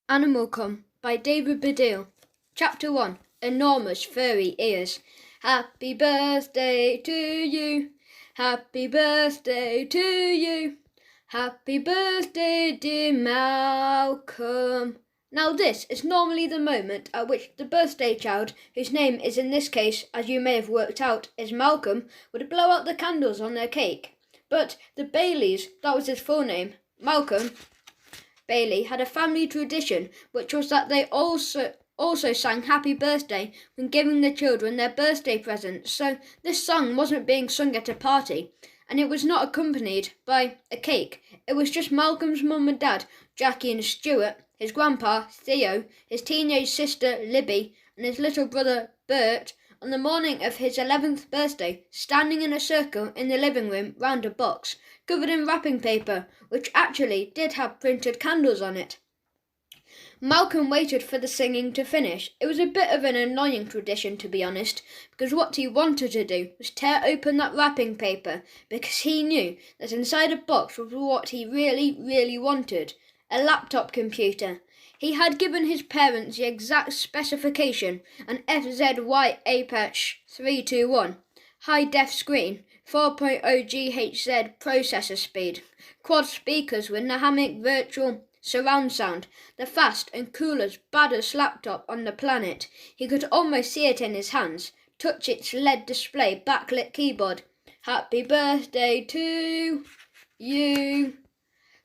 AniMalcolm by David Baddiel. Chapter 1. Enormous Furry Ears. Happy birthday to you. Happy birthday to you. Happy birthday, dear Malcolm. Now this is normally the moment at which the birthday child, whose name is in this case, as you may have worked out, is Malcolm, would blow out the candles on their cake. But the Baileys, that was his full name, Malcolm Bailey, had a family tradition, which was that they also sang Happy Birthday when giving the children their birthday presents. So this song wasn't being sung at a party, and it was not accompanied by a cake. It was just Malcolm's mum and dad, Jackie and Stuart, his grandpa, Theo, his teenage sister, Libby, and his little brother, Bert, on the morning of his 11th birthday, standing in a circle in the living room round a box, covered in wrapping paper, which actually did have printed candles on it. Malcolm waited for the singing to finish. It was a bit of an annoying tradition, to be honest, because what he wanted to do was tear open that wrapping paper, because he knew that inside a box was what he really wanted, a laptop computer. He had given his parents the exact specification, an FZY Apex 321, high-def screen, 4.0 GHz processor speed, quad speakers with dynamic virtual surround sound, the fast and coolest, baddest laptop on the planet. He could almost see it in his hands, touch its LED display backlit keyboard. Happy birthday to you.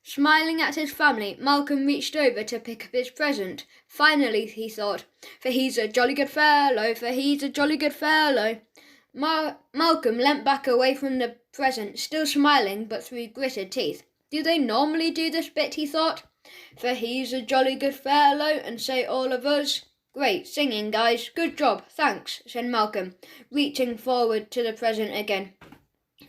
Smiling at his family, Malcolm reached over to pick up his present. Finally, he thought, for he's a jolly good fellow, for he's a jolly good fellow. Malcolm leant back away from the present, still smiling but through gritted teeth. Do they normally do this bit, he thought? For he's a jolly good fellow, and say all of us. Great singing, guys. Good job, thanks, said Malcolm, reaching forward to the present again.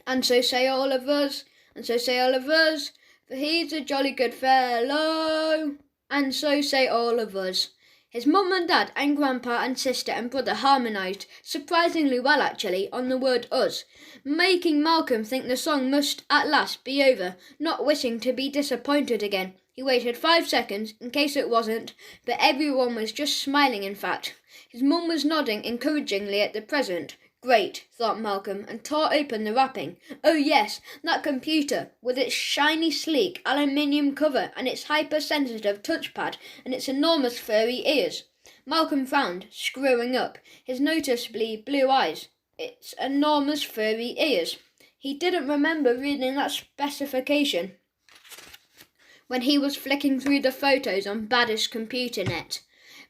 And so say all of us, and so say all of us. For he's a jolly good fellow, and so say all of us. His mum and dad and grandpa and sister and brother harmonised, surprisingly well actually, on the word us, making Malcolm think the song must at last be over. Not wishing to be disappointed again, he waited 5 seconds, in case it wasn't, but everyone was just smiling in fact. His mum was nodding encouragingly at the present. Great, thought Malcolm, and tore open the wrapping. Oh yes, that computer, with its shiny, sleek aluminium cover and its hypersensitive touchpad and its enormous furry ears. Malcolm frowned, screwing up his noticeably blue eyes. Its enormous furry ears. He didn't remember reading that specification when he was flicking through the photos on Baddiel's computer net.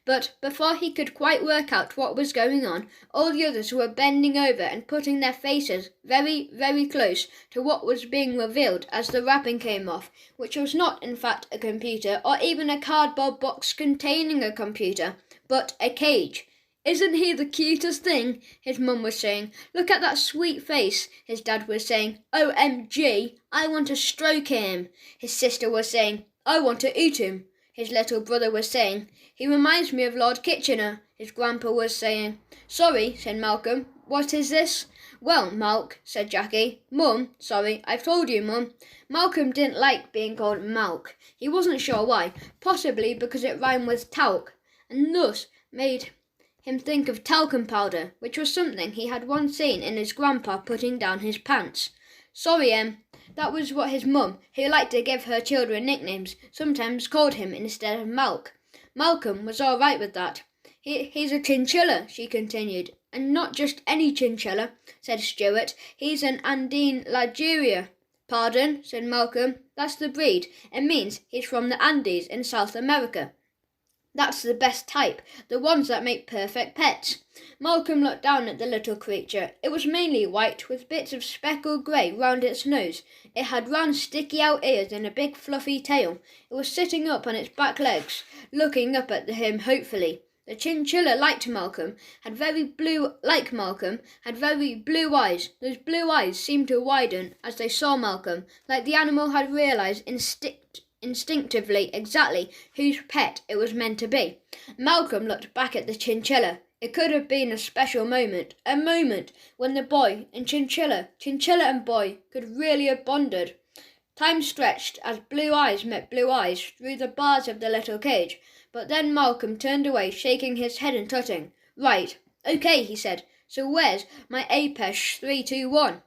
But before he could quite work out what was going on, all the others were bending over and putting their faces very close to what was being revealed as the wrapping came off, which was not in fact a computer or even a cardboard box containing a computer, but a cage. Isn't he the cutest thing? His mum was saying. Look at that sweet face. His dad was saying. OMG, I want to stroke him. His sister was saying. I want to eat him. His little brother was saying. He reminds me of Lord Kitchener, his grandpa was saying. Sorry, said Malcolm. What is this? Well, Malk, said Jackie. Mum, sorry, I've told you, Mum. Malcolm didn't like being called Malk. He wasn't sure why, possibly because it rhymed with talc, and thus made him think of talcum powder, which was something he had once seen in his grandpa putting down his pants. Sorry, that was what his mum, who liked to give her children nicknames, sometimes called him instead of Malk. Malcolm was all right with that. He's a chinchilla, she continued. And not just any chinchilla, said Stuart. He's an Andine Lageria. Pardon, said Malcolm. That's the breed. It means he's from the Andes in South America. That's the best type, the ones that make perfect pets. Malcolm looked down at the little creature. It was mainly white, with bits of speckled grey round its nose. It had round sticky-out ears and a big fluffy tail. It was sitting up on its back legs, looking up at him hopefully. The chinchilla had very blue eyes. Those blue eyes seemed to widen as they saw Malcolm, like the animal had realised instinctively exactly whose pet it was meant to be. Malcolm looked back at the chinchilla. It could have been a special moment, a moment when the boy and chinchilla and boy could really have bonded. Time stretched as blue eyes met blue eyes through the bars of the little cage, but then Malcolm turned away, shaking his head and tutting. Right, okay, he said. So where's my APESH 321?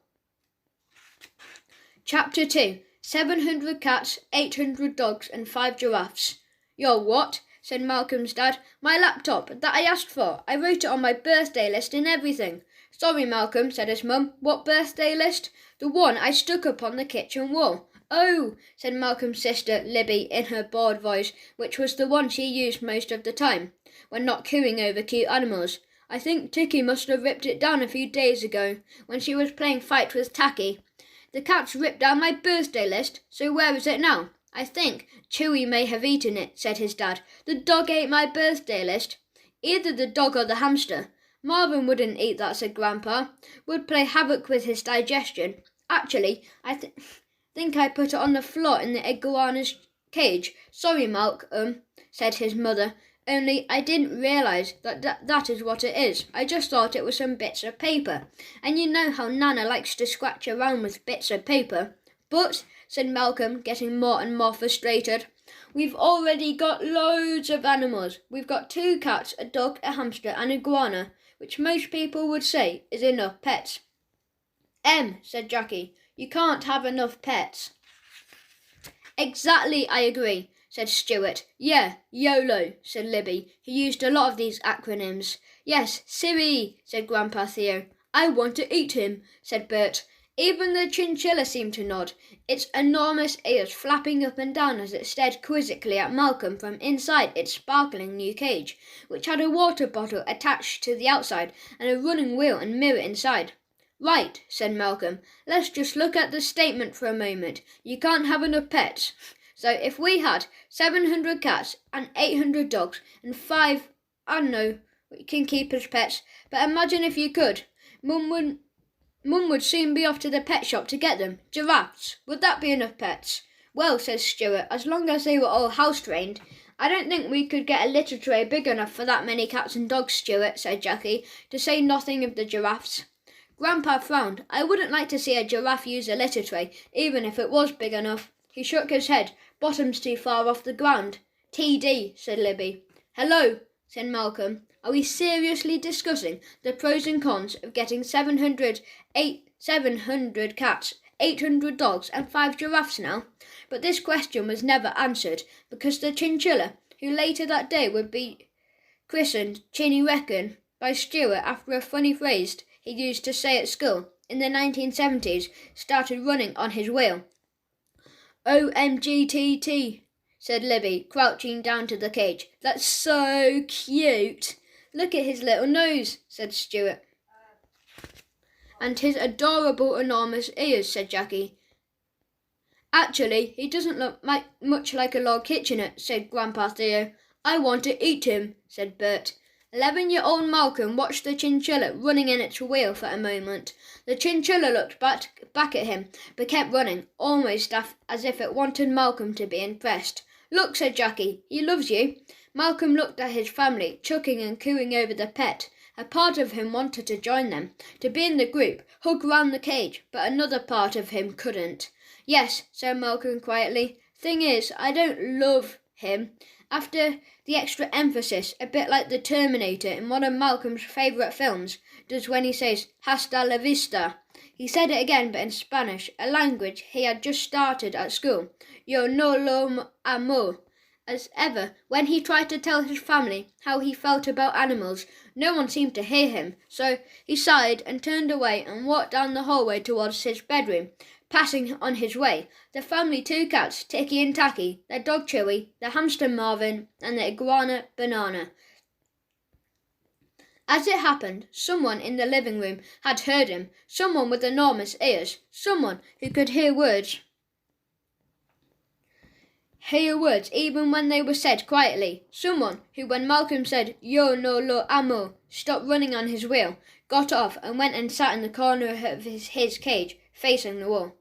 Chapter 2. 700 cats, 800 dogs and 5 giraffes. Your what? Said Malcolm's dad. My laptop, that I asked for. I wrote it on my birthday list and everything. Sorry, Malcolm, said his mum. What birthday list? The one I stuck up on the kitchen wall. Oh, said Malcolm's sister, Libby, in her bored voice, which was the one she used most of the time, when not cooing over cute animals. I think Ticky must have ripped it down a few days ago, when she was playing fight with Tacky. The cat's ripped down my birthday list, so where is it now? I think Chewy may have eaten it, said his dad. The dog ate my birthday list. Either the dog or the hamster. Marvin wouldn't eat that, said Grandpa. Would play havoc with his digestion. Actually, I think I put it on the floor in the iguana's cage. Sorry, Malcolm, said his mother. Only I didn't realise that is what it is. I just thought it was some bits of paper. And you know how Nana likes to scratch around with bits of paper. But, said Malcolm, getting more and more frustrated, we've already got loads of animals. We've got 2 cats, a dog, a hamster and an iguana, which most people would say is enough pets. Said Jackie, you can't have enough pets. Exactly, I agree, said Stuart. Yeah, YOLO, said Libby, who used a lot of these acronyms. Yes, Siri, said Grandpa Theo. I want to eat him, said Bert. Even the chinchilla seemed to nod, its enormous ears flapping up and down as it stared quizzically at Malcolm from inside its sparkling new cage, which had a water bottle attached to the outside and a running wheel and mirror inside. Right, said Malcolm. Let's just look at the statement for a moment. You can't have enough pets. So if we had 700 cats and 800 dogs and 5, I don't know, we can keep as pets, but imagine if you could. Mum would soon be off to the pet shop to get them. Giraffes. Would that be enough pets? Well, says Stuart, as long as they were all house-trained. I don't think we could get a litter tray big enough for that many cats and dogs, Stuart, said Jackie, to say nothing of the giraffes. Grandpa frowned. I wouldn't like to see a giraffe use a litter tray, even if it was big enough. He shook his head. Bottom's too far off the ground. TD, said Libby. Hello, said Malcolm. Are we seriously discussing the pros and cons of getting 700 cats, 800 dogs and 5 giraffes now? But this question was never answered, because the chinchilla, who later that day would be christened Chinny Reckon by Stuart after a funny phrase he used to say at school in the 1970s, started running on his wheel. OMGTT, said Libby, crouching down to the cage. That's so cute. Look at his little nose, said Stuart. And his adorable enormous ears, said Jackie. Actually, he doesn't look much like a log kitchenette, said Grandpa Theo. I want to eat him, said Bert. 11-year-old Malcolm watched the chinchilla running in its wheel for a moment. The chinchilla looked back at him, but kept running, almost as if it wanted Malcolm to be impressed. Look, said Jackie, he loves you. Malcolm looked at his family, chuckling and cooing over the pet. A part of him wanted to join them, to be in the group, hug round the cage, but another part of him couldn't. Yes, said Malcolm quietly. Thing is, I don't love him. After the extra emphasis, a bit like the Terminator in one of Malcolm's favourite films does when he says, hasta la vista. He said it again, but in Spanish, a language he had just started at school. Yo no lo amo. As ever, when he tried to tell his family how he felt about animals, no one seemed to hear him, so he sighed and turned away and walked down the hallway towards his bedroom. Passing on his way, the family 2 cats, Ticky and Tacky, their dog Chewy, the hamster Marvin, and the iguana Banana. As it happened, someone in the living room had heard him, someone with enormous ears, someone who could hear words even when they were said quietly, someone who, when Malcolm said, Yo no lo amo, stopped running on his wheel, got off and went and sat in the corner of his cage, facing the wall.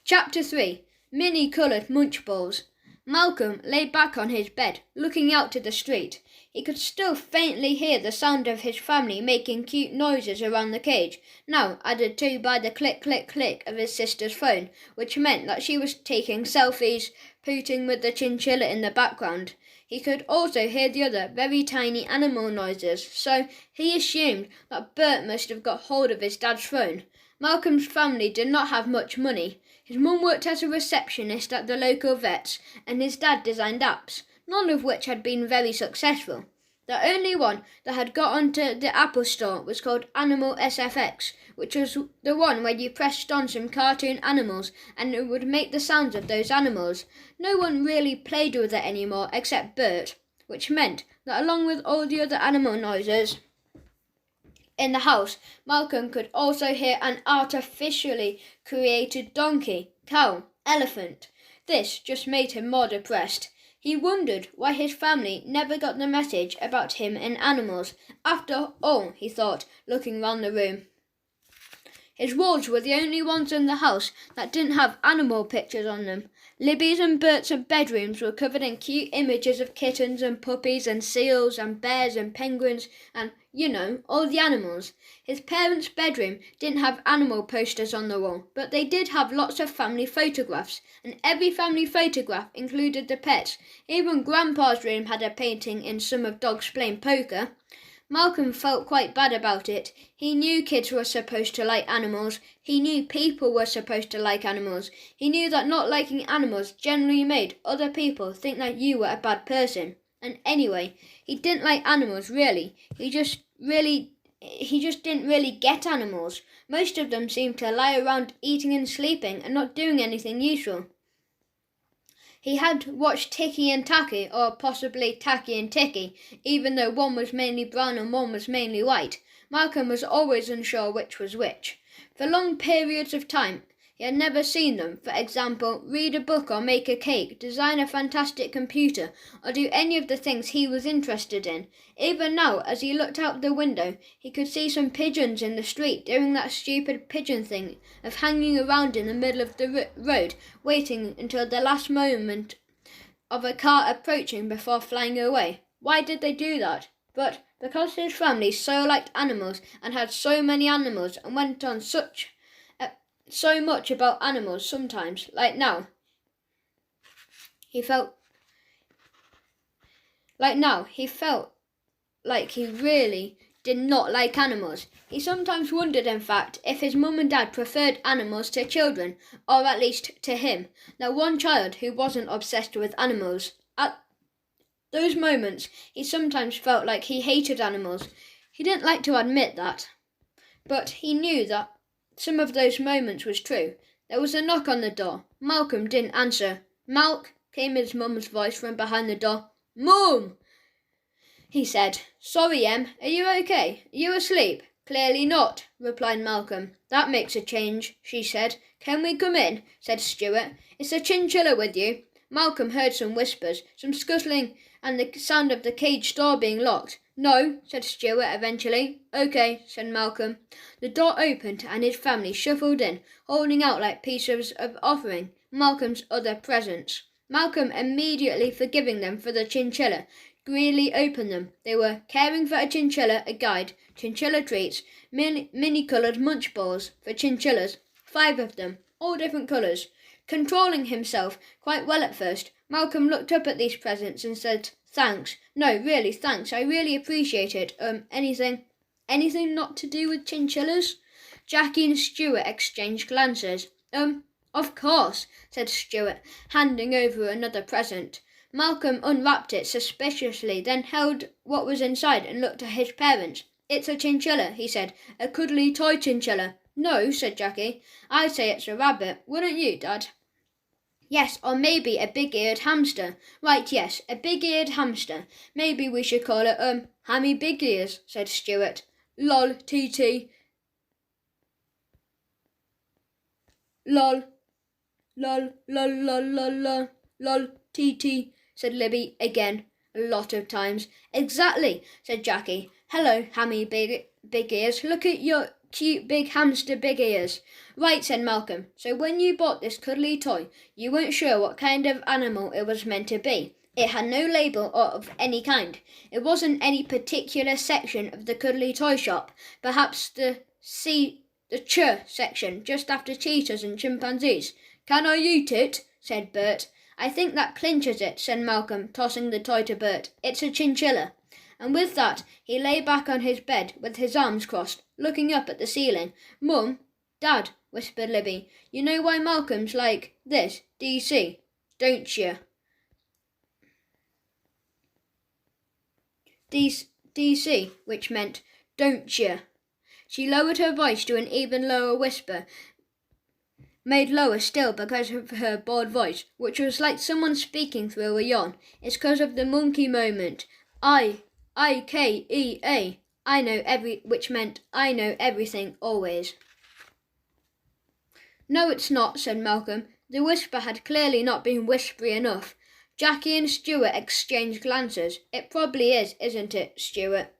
Chapter 3. Mini-coloured munch balls. Malcolm lay back on his bed, looking out to the street. He could still faintly hear the sound of his family making cute noises around the cage, now added to by the click, click, click of his sister's phone, which meant that she was taking selfies, pooting with the chinchilla in the background. He could also hear the other very tiny animal noises, so he assumed that Bert must have got hold of his dad's phone. Malcolm's family did not have much money. His mum worked as a receptionist at the local vets, and his dad designed apps, none of which had been very successful. The only one that had got onto the Apple Store was called Animal SFX, which was the one where you pressed on some cartoon animals and it would make the sounds of those animals. No one really played with it anymore except Bert, which meant that along with all the other animal noises in the house, Malcolm could also hear an artificially created donkey, cow, elephant. This just made him more depressed. He wondered why his family never got the message about him and animals. After all, he thought, looking round the room. His walls were the only ones in the house that didn't have animal pictures on them. Libby's and Bert's bedrooms were covered in cute images of kittens and puppies and seals and bears and penguins and, all the animals. His parents' bedroom didn't have animal posters on the wall, but they did have lots of family photographs, and every family photograph included the pets. Even Grandpa's room had a painting in some of dogs playing poker. Malcolm felt quite bad about it. He knew kids were supposed to like animals. He knew people were supposed to like animals. He knew that not liking animals generally made other people think that you were a bad person. And anyway, he didn't like animals really. He just didn't really get animals. Most of them seemed to lie around eating and sleeping and not doing anything useful. He had watched Ticky and Tacky, or possibly Tacky and Ticky, even though one was mainly brown and one was mainly white. Malcolm was always unsure which was which. For long periods of time, he had never seen them. For example, read a book or make a cake, design a fantastic computer, or do any of the things he was interested in. Even now, as he looked out the window, he could see some pigeons in the street doing that stupid pigeon thing of hanging around in the middle of the road, waiting until the last moment of a car approaching before flying away. Why did they do that? But because his family so liked animals and had so many animals and went on so much about animals sometimes, like now. He felt like he really did not like animals. He sometimes wondered, in fact, if his mum and dad preferred animals to children, or at least to him, the one child who wasn't obsessed with animals. At those moments, he sometimes felt like he hated animals. He didn't like to admit that, but he knew that some of those moments was true. There was a knock on the door. Malcolm didn't answer. "Malk," came his mum's voice from behind the door. "Mum!" he said. "Sorry, Em. Are you okay? Are you asleep?" "Clearly not," replied Malcolm. "That makes a change," she said. "Can we come in?" said Stuart. "Is the chinchilla with you?" Malcolm heard some whispers, some scuttling, and the sound of the cage door being locked. "No," said Stuart eventually. "OK," said Malcolm. The door opened and his family shuffled in, holding out like pieces of offering, Malcolm's other presents. Malcolm immediately forgiving them for the chinchilla, greedily opened them. They were Caring for a Chinchilla, a guide, chinchilla treats, mini-coloured munch balls for chinchillas, 5 of them, all different colours. Controlling himself quite well at first, Malcolm looked up at these presents and said, "Thanks. No, really, thanks. I really appreciate it. Anything not to do with chinchillas?" Jackie and Stuart exchanged glances. Of course," said Stuart, handing over another present. Malcolm unwrapped it suspiciously, then held what was inside and looked at his parents. "It's a chinchilla," he said. "A cuddly toy chinchilla." "No," said Jackie. "I'd say it's a rabbit. Wouldn't you, Dad?" "Yes, or maybe a big-eared hamster." "Right, yes, a big-eared hamster. Maybe we should call it, Hammy Big Ears," said Stuart. "Lol, TT. Lol. Lol, lol, lol, lol, lol, lol, TT, said Libby again, a lot of times. "Exactly," said Jackie. "Hello, Hammy Big Ears. Look at your cute big hamster big ears. Right, said Malcolm. So when you bought this cuddly toy, you weren't sure what kind of animal it was meant to be. It had no label of any kind. It wasn't any particular section of the cuddly toy shop. Perhaps the ch section, just after cheetahs and chimpanzees. Can I eat it? Said Bert. I think that clinches it, said Malcolm, tossing the toy to Bert. It's a chinchilla. And with that, he lay back on his bed with his arms crossed, looking up at the ceiling. Mum, Dad, whispered Libby, you know why Malcolm's like this, DC, don't you? DC, which meant, don't you? She lowered her voice to an even lower whisper, made lower still because of her bored voice, which was like someone speaking through a yawn. It's because of the monkey moment. I-K-E-A. I know which meant I know everything always. No, it's not, said Malcolm. The whisper had clearly not been whispery enough. Jackie and Stuart exchanged glances. It probably is, isn't it, Stuart?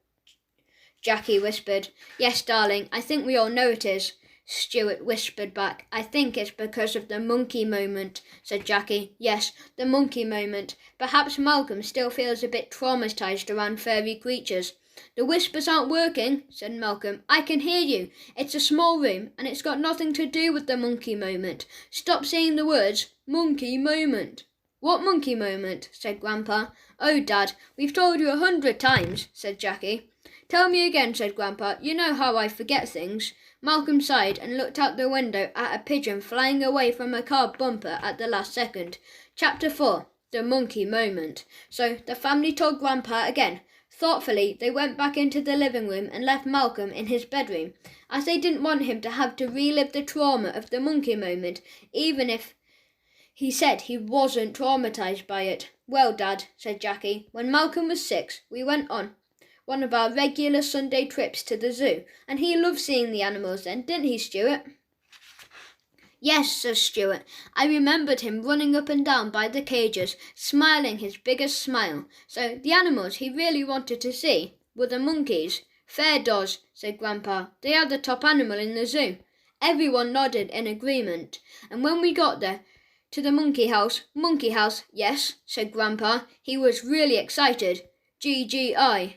Jackie whispered. Yes, darling, I think we all know it is. Stuart whispered back. I think it's because of the monkey moment, said Jackie. Yes, the monkey moment. Perhaps Malcolm still feels a bit traumatised around furry creatures. The whispers aren't working, said Malcolm. I can hear you. It's a small room, and it's got nothing to do with the monkey moment. Stop saying the words, monkey moment. What monkey moment? Said Grandpa. Oh, Dad, we've told you 100 times, said Jackie. Tell me again, said Grandpa. You know how I forget things. Malcolm sighed and looked out the window at a pigeon flying away from a car bumper at the last second. Chapter 4. The Monkey Moment. So the family told Grandpa again. Thoughtfully, they went back into the living room and left Malcolm in his bedroom, as they didn't want him to have to relive the trauma of the monkey moment, even if he said he wasn't traumatised by it. Well, Dad, said Jackie, when Malcolm was 6, we went on one of our regular Sunday trips to the zoo, and he loved seeing the animals then, didn't he, Stuart? Yes, says Stuart. I remembered him running up and down by the cages, smiling his biggest smile. So the animals he really wanted to see were the monkeys. Fair does, said Grandpa. They are the top animal in the zoo. Everyone nodded in agreement, and when we got there, to the monkey house, yes, said Grandpa. He was really excited. GGI,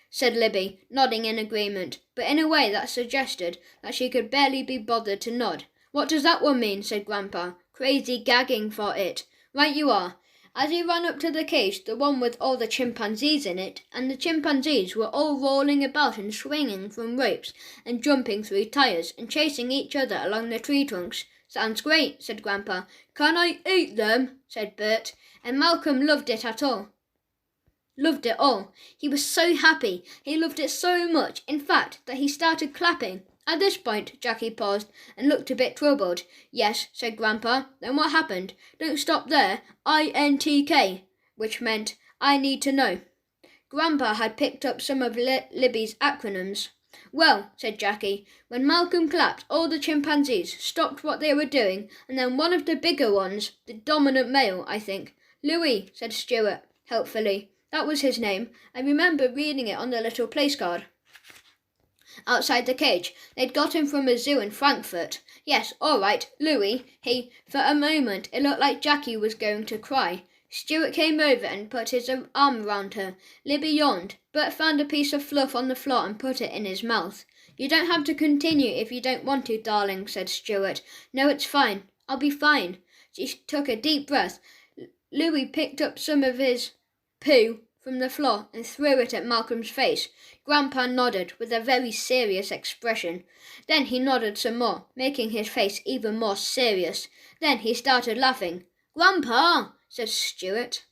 said Libby, nodding in agreement, but in a way that suggested that she could barely be bothered to nod. What does that one mean? Said Grandpa. Crazy gagging for it. Right you are. As he ran up to the cage, the one with all the chimpanzees in it, and the chimpanzees were all rolling about and swinging from ropes and jumping through tyres and chasing each other along the tree trunks. Sounds great, said Grandpa. Can I eat them? Said Bert, and Malcolm loved it all. He was so happy. He loved it so much, in fact, that he started clapping. At this point, Jackie paused and looked a bit troubled. Yes, said Grandpa. Then what happened? Don't stop there. INTK, which meant I need to know. Grandpa had picked up some of Libby's acronyms. Well, said Jackie, when Malcolm clapped, all the chimpanzees stopped what they were doing, and then one of the bigger ones, the dominant male, I think. Louis, said Stuart, helpfully. That was his name. I remember reading it on the little place card outside the cage. They'd got him from a zoo in Frankfurt. Yes, all right, Louis. For a moment, it looked like Jackie was going to cry. Stuart came over and put his arm around her. Libby yawned. Bert found a piece of fluff on the floor and put it in his mouth. You don't have to continue if you don't want to, darling, said Stuart. No, it's fine. I'll be fine. She took a deep breath. Louis picked up some of his poo from the floor and threw it at Malcolm's face. Grandpa nodded with a very serious expression. Then he nodded some more, making his face even more serious. Then he started laughing. Grandpa, said Stuart.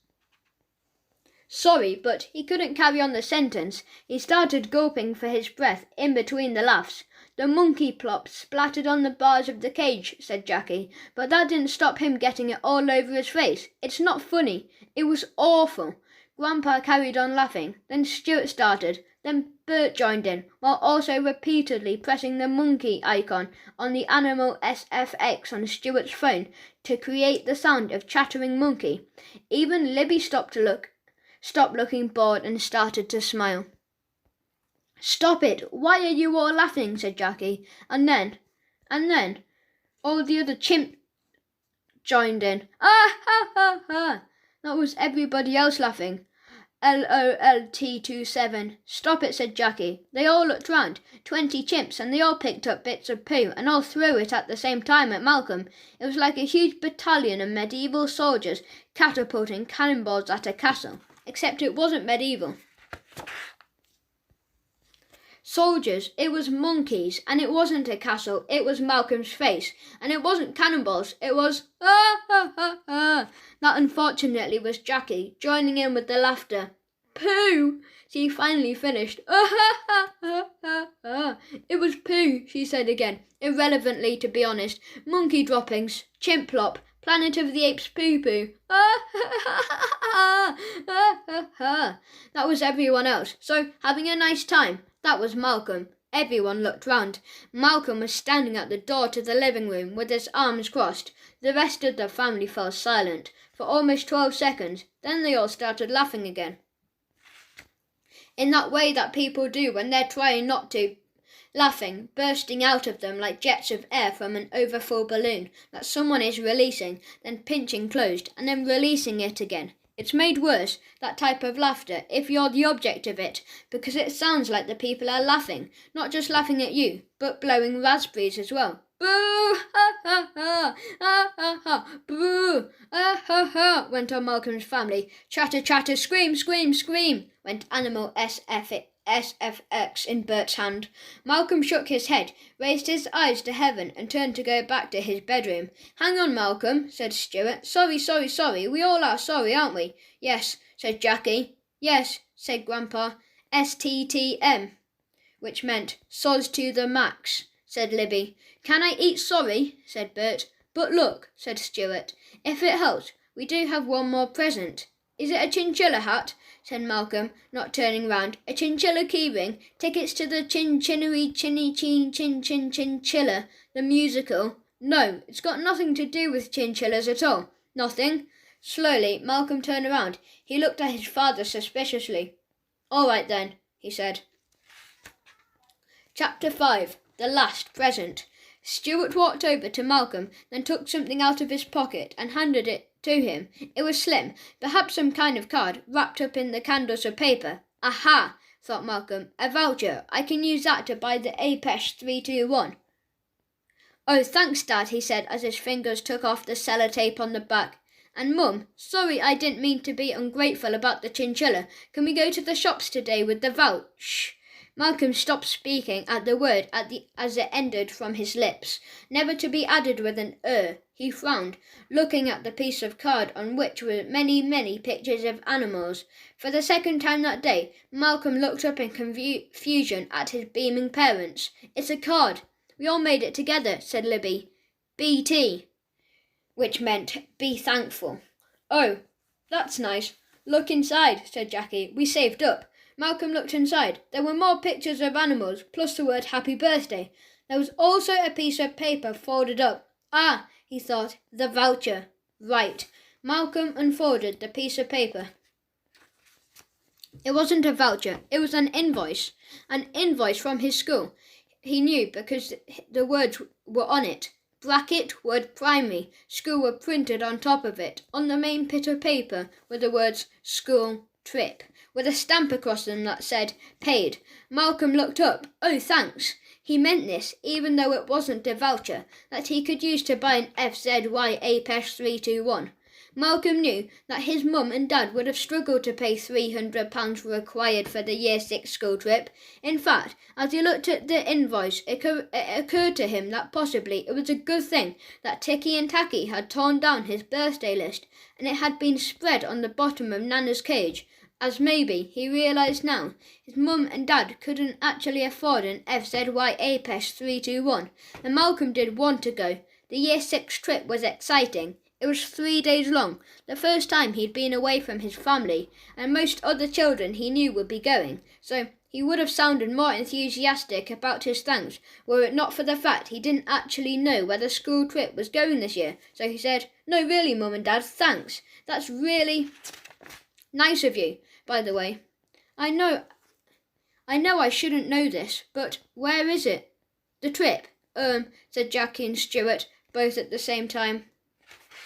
Sorry, but he couldn't carry on the sentence. He started gulping for his breath in between the laughs. The monkey plop splattered on the bars of the cage, said Jackie, but that didn't stop him getting it all over his face. It's not funny. It was awful. Grandpa carried on laughing. Then Stuart started. Then Bert joined in, while also repeatedly pressing the monkey icon on the Animal SFX on Stuart's phone to create the sound of chattering monkey. Even Libby stopped looking bored and started to smile. "Stop it! Why are you all laughing?" said Jackie. And then, all the other chimps joined in. Ah, ha, ha, ha. That was everybody else laughing. LOLT27. "Stop it," said Jackie. They all looked round. 20 chimps, and they all picked up bits of poo and all threw it at the same time at Malcolm. It was like a huge battalion of medieval soldiers catapulting cannonballs at a castle, except it wasn't medieval soldiers, it was monkeys, and it wasn't a castle, it was Malcolm's face, and it wasn't cannonballs, it was That unfortunately was Jackie, joining in with the laughter. "Pooh!" she finally finished. "It was poo," she said again, irrelevantly to be honest. "Monkey droppings, chimp plop, Planet of the Apes poo-poo." That was everyone else, so having a nice time. That was Malcolm. Everyone looked round. Malcolm was standing at the door to the living room with his arms crossed. The rest of the family fell silent for almost 12 seconds. Then they all started laughing again, in that way that people do when they're trying not to. Laughing, bursting out of them like jets of air from an overfull balloon that someone is releasing, then pinching closed, and then releasing it again. It's made worse, that type of laughter, if you're the object of it, because it sounds like the people are laughing, not just laughing at you, but blowing raspberries as well. "Boo! Ha ha ha! Ha ha ha! Boo! Ah ha ha!" went on Malcolm's family. "Chatter, chatter, scream, scream, scream!" went Animal SFX in Bert's hand. Malcolm shook his head, raised his eyes to heaven, and turned to go back to his bedroom. "Hang on, Malcolm," said Stuart. Sorry. We all are sorry, aren't we?" "Yes," said Jackie. "Yes," said Grandpa. STTM, which meant soz to the max, said Libby. "Can I eat sorry?" said Bert. "But look," said Stuart, "if it helps, we do have one more present." "Is it a chinchilla hat?" said Malcolm, not turning round. "A chinchilla keyring? Tickets to the Chinchilla, the musical?" "No, it's got nothing to do with chinchillas at all." "Nothing?" Slowly, Malcolm turned around. He looked at his father suspiciously. "All right then," he said. Chapter 5. The Last Present. Stuart walked over to Malcolm, then took something out of his pocket and handed it to him. It was slim, perhaps some kind of card, wrapped up in the candles of paper. "Aha!" thought Malcolm. "A voucher. I can use that to buy the APESH 321. "Oh, thanks, Dad," he said as his fingers took off the sellotape on the back. "And Mum, sorry I didn't mean to be ungrateful about the chinchilla. Can we go to the shops today with the vouch?" Malcolm stopped speaking at the word as it ended from his lips, never to be added with an He frowned, looking at the piece of card on which were many, many pictures of animals. For the second time that day, Malcolm looked up in confusion at his beaming parents. "It's a card. We all made it together," said Libby. "BT," which meant be thankful. "Oh, that's nice. Look inside," said Jackie. "We saved up." Malcolm looked inside. There were more pictures of animals, plus the word happy birthday. There was also a piece of paper folded up. "Ah," he thought, "the voucher. Right." Malcolm unfolded the piece of paper. It wasn't a voucher, it was an invoice from his school. He knew because the words were on it. Bracket, word primary, school were printed on top of it. On the main bit of paper were the words school trip, with a stamp across them that said paid. Malcolm looked up. "Oh, thanks." He meant this, even though it wasn't a voucher that he could use to buy an FZY APESH 321. Malcolm knew that his mum and dad would have struggled to pay £300 required for the Year 6 school trip. In fact, as he looked at the invoice, it occurred to him that possibly it was a good thing that Ticky and Tacky had torn down his birthday list and it had been spread on the bottom of Nana's cage, as maybe, he realised now, his mum and dad couldn't actually afford an FZY APESH 321, and Malcolm did want to go. The Year 6 trip was exciting. It was 3 days long, the first time he'd been away from his family, and most other children he knew would be going, so he would have sounded more enthusiastic about his thanks were it not for the fact he didn't actually know where the school trip was going this year. So he said, "No, really, Mum and Dad, thanks. That's really nice of you, by the way. I know I know I shouldn't know this, but where is it? The trip, said Jackie and Stuart, both at the same time.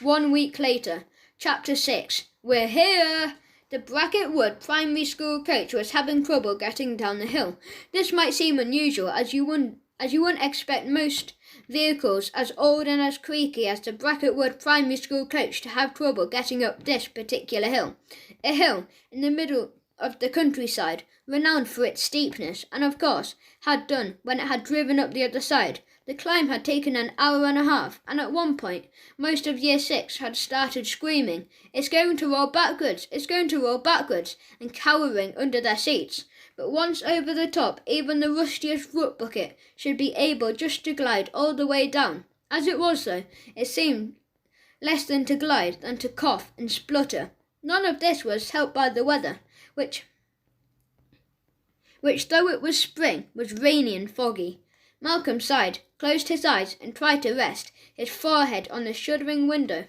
1 week later. Chapter 6. We're here! The Bracket Wood primary school coach was having trouble getting down the hill. This might seem unusual, as you wouldn't expect most vehicles as old and as creaky as the Bracket Wood primary school coach to have trouble getting up this particular hill. A hill in the middle of the countryside, renowned for its steepness, and of course had done when it had driven up the other side. The climb had taken an hour and a half, and at one point most of Year 6 had started screaming, "It's going to roll backwards! It's going to roll backwards!" and cowering under their seats. But once over the top, even the rustiest root bucket should be able just to glide all the way down. As it was, though, it seemed less than to glide than to cough and splutter. None of this was helped by the weather, which though it was spring, was rainy and foggy. Malcolm sighed, closed his eyes, and tried to rest his forehead on the shuttering window.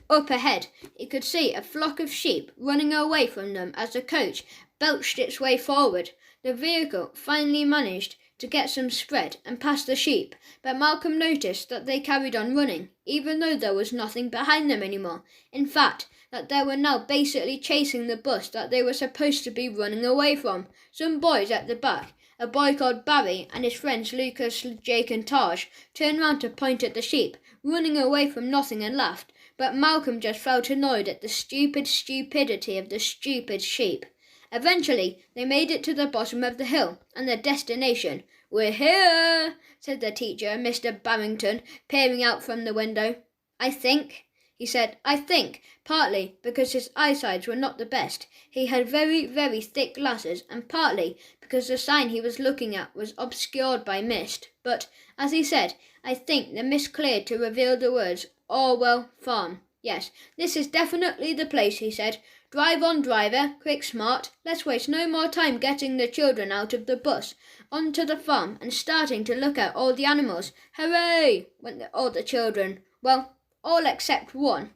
Up ahead, he could see a flock of sheep running away from them as the coach belched its way forward. The vehicle finally managed to get some spread and past the sheep, but Malcolm noticed that they carried on running, even though there was nothing behind them anymore. In fact, that they were now basically chasing the bus that they were supposed to be running away from. Some boys at the back, a boy called Barry and his friends Lucas, Jake and Taj, turned round to point at the sheep, running away from nothing, and laughed. But Malcolm just felt annoyed at the stupidity of the stupid sheep. Eventually, they made it to the bottom of the hill and their destination. "We're here," said the teacher, Mr. Barrington, peering out from the window. "I think," he said, "I think, partly because his eyesight were not the best. He had very, very thick glasses, and partly because the sign he was looking at was obscured by mist. But, as he said, I think the mist cleared to reveal the words, Orwell Farm. Yes, this is definitely the place," he said. "Drive on, driver, quick, smart. Let's waste no more time getting the children out of the bus, onto the farm, and starting to look at all the animals." "Hooray!" went all the children. Well, all except one.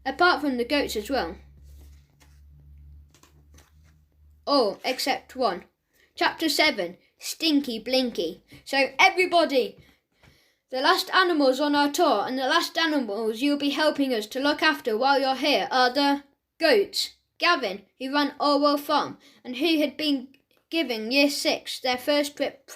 Apart from the goats as well. All except one. Chapter 7. Stinky Blinky. "So everybody, the last animals on our tour and the last animals you'll be helping us to look after while you're here are the goats." Gavin, who ran Orwell Farm and who had been giving Year 6 their first trip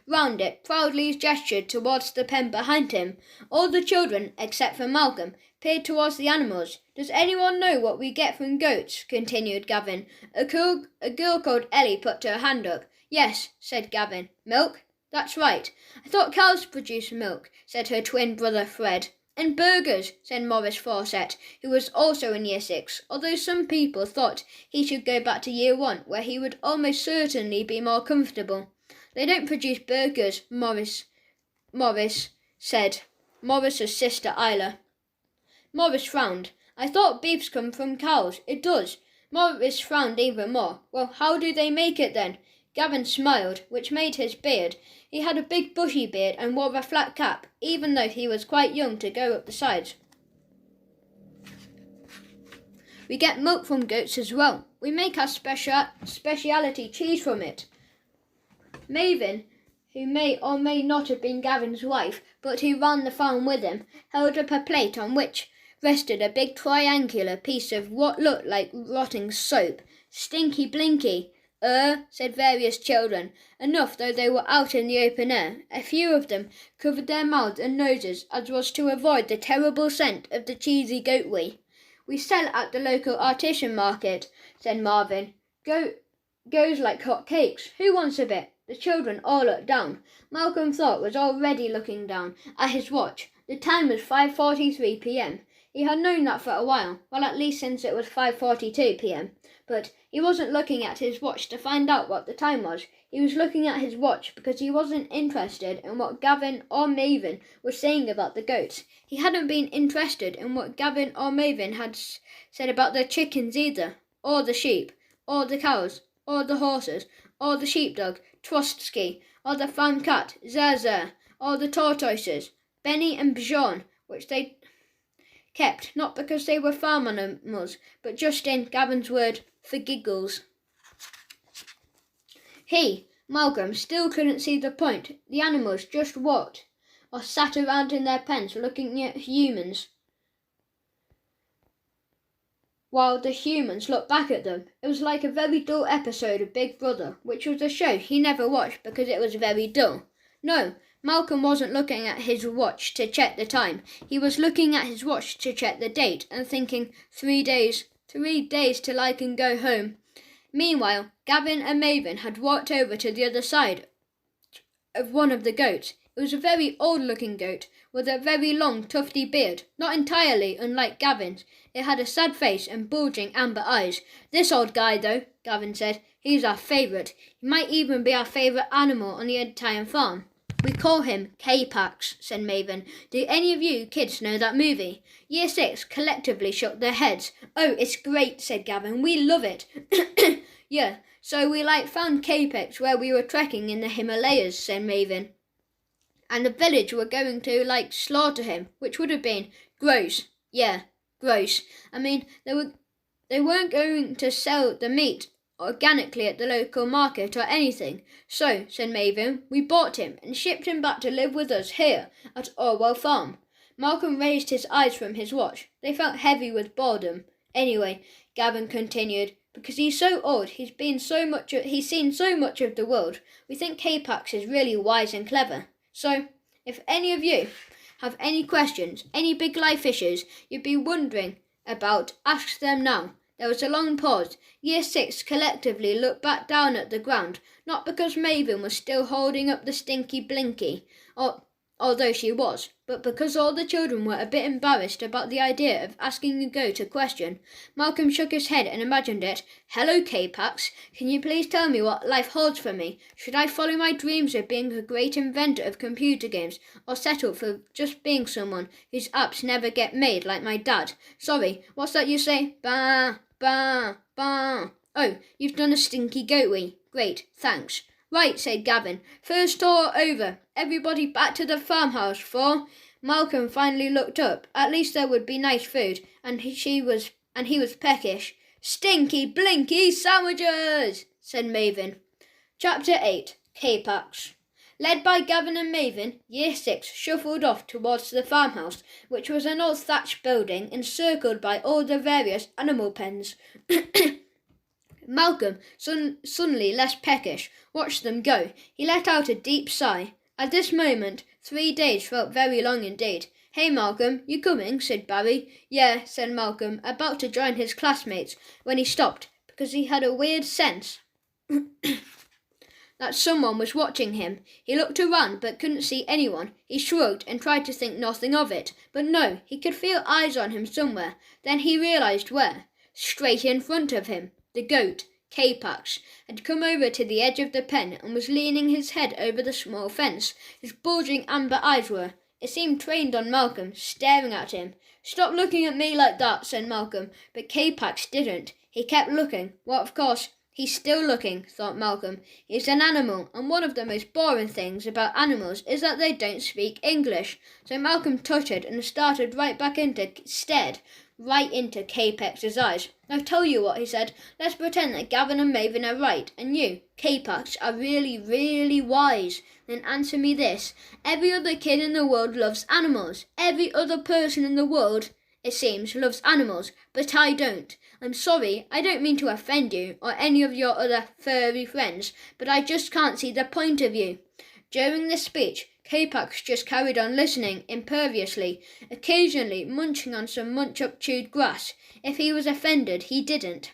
round it, proudly gestured towards the pen behind him. All the children, except for Malcolm, peered towards the animals. "Does anyone know what we get from goats?" continued Gavin. A girl called Ellie put her hand up. "Yes," said Gavin. "Milk?" "That's right. I thought cows produced milk," said her twin brother Fred. "And burgers," said Maurice Fawcett, who was also in Year 6, although some people thought he should go back to Year 1, where he would almost certainly be more comfortable. "They don't produce burgers," Maurice said. Maurice's sister Isla. Maurice frowned. "I thought beefs come from cows." "It does." Maurice frowned even more. "Well, how do they make it then?" Gavin smiled, which made his beard. He had a big bushy beard and wore a flat cap, even though he was quite young to go up the sides. "We get milk from goats as well. We make our speciality cheese from it." Maven, who may or may not have been Gavin's wife, but who ran the farm with him, held up a plate on which rested a big triangular piece of what looked like rotting soap. "Stinky Blinky," said various children, enough though they were out in the open air. A few of them covered their mouths and noses, as was to avoid the terrible scent of the cheesy goat wee. "We sell at the local artisan market," said Marvin. "Goes like hot cakes. Who wants a bit?" The children all looked down. Malcolm Thorpe was already looking down at his watch. The time was 5:43 p.m. He had known that for a while, well, at least since it was 5:42 p.m. But he wasn't looking at his watch to find out what the time was. He was looking at his watch because he wasn't interested in what Gavin or Maven were saying about the goats. He hadn't been interested in what Gavin or Maven had said about the chickens either, or the sheep, or the cows, or the horses, or the sheepdog, Trotsky, or the farm cat, Zaza, or the tortoises, Benny and Bjorn, which they kept, not because they were farm animals, but just in Gavin's word, for giggles. Malcolm, still couldn't see the point. The animals just walked or sat around in their pens looking at humans, while the humans looked back at them. It was like a very dull episode of Big Brother, which was a show he never watched because it was very dull. No, Malcolm wasn't looking at his watch to check the time. He was looking at his watch to check the date and thinking, 3 days till I can go home. Meanwhile, Gavin and Maven had walked over to the other side of one of the goats. It was a very old-looking goat with a very long, tufty beard, not entirely unlike Gavin's. It had a sad face and bulging amber eyes. "This old guy, though," Gavin said, "he's our favourite. He might even be our favourite animal on the entire farm." "We call him K-Pax," said Maven. "Do any of you kids know that movie?" Year 6 collectively shook their heads. "Oh, it's great," said Gavin. "We love it." "Yeah, so we found K-Pax where we were trekking in the Himalayas," said Maven. "And the village were going to slaughter him, which would have been gross." "Yeah, gross. I mean, they weren't going to sell the meat organically at the local market or anything. So," said Maven, "we bought him and shipped him back to live with us here at Orwell Farm." Malcolm raised his eyes from his watch. They felt heavy with boredom. "Anyway," Gavin continued, "because he's so old, he's seen so much of the world, we think K-Pax is really wise and clever. So, if any of you have any questions, any big life issues you'd be wondering about, ask them now." There was a long pause. Year 6 collectively looked back down at the ground, not because Maven was still holding up the stinky blinky, although she was, but because all the children were a bit embarrassed about the idea of asking a goat a question. Malcolm shook his head and imagined it. "Hello, K-Pax. Can you please tell me what life holds for me? Should I follow my dreams of being a great inventor of computer games, or settle for just being someone whose apps never get made like my dad? Sorry, what's that you say? Bah, bah, bah. Oh, you've done a stinky goat wee. Great, thanks." "Right," said Gavin. "First tour over. Everybody back to the farmhouse for—" Malcolm finally looked up. At least there would be nice food, and he was peckish. "Stinky blinky sandwiches," said Maven. Chapter 8. K-Pax. Led by Gavin and Maven, Year 6 shuffled off towards the farmhouse, which was an old thatched building encircled by all the various animal pens. Malcolm, suddenly less peckish, watched them go. He let out a deep sigh. At this moment, 3 days felt very long indeed. "Hey, Malcolm, you coming?" said Barry. "Yeah," said Malcolm, about to join his classmates, when he stopped, because he had a weird sense that someone was watching him. He looked around but couldn't see anyone. He shrugged and tried to think nothing of it. But no, he could feel eyes on him somewhere. Then he realised where. Straight in front of him. The goat, K-Pax, had come over to the edge of the pen and was leaning his head over the small fence. His bulging amber eyes were, it seemed, trained on Malcolm, staring at him. "Stop looking at me like that," said Malcolm, but K-Pax didn't. He kept looking. Well, of course, he's still looking, thought Malcolm. He's an animal, and one of the most boring things about animals is that they don't speak English. So Malcolm tutted and stared right into K-Pax's eyes. "I'll tell you what," he said. "Let's pretend that Gavin and Maven are right, and you, K-Pax, are really, really wise. Then answer me this. Every other kid in the world loves animals. Every other person in the world, it seems, loves animals, but I don't. I'm sorry, I don't mean to offend you, or any of your other furry friends, but I just can't see the point of you." During this speech, K-Pax just carried on listening imperviously, occasionally munching on some munch-up chewed grass. If he was offended, he didn't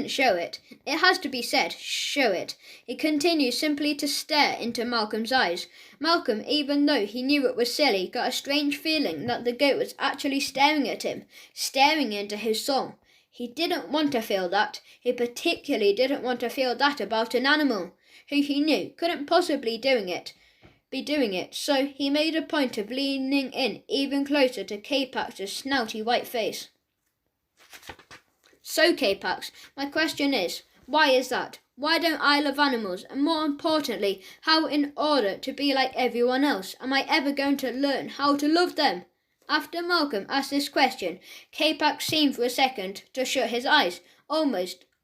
show it. It has to be said, show it. He continued simply to stare into Malcolm's eyes. Malcolm, even though he knew it was silly, got a strange feeling that the goat was actually staring at him, staring into his soul. He didn't want to feel that. He particularly didn't want to feel that about an animal, who he knew couldn't possibly be doing it, so he made a point of leaning in even closer to K-Pax's snouty white face. "So, K-Pax, my question is, why is that? Why don't I love animals? And more importantly, how, in order to be like everyone else, am I ever going to learn how to love them?" After Malcolm asked this question, K-Pax seemed for a second to shut his eyes.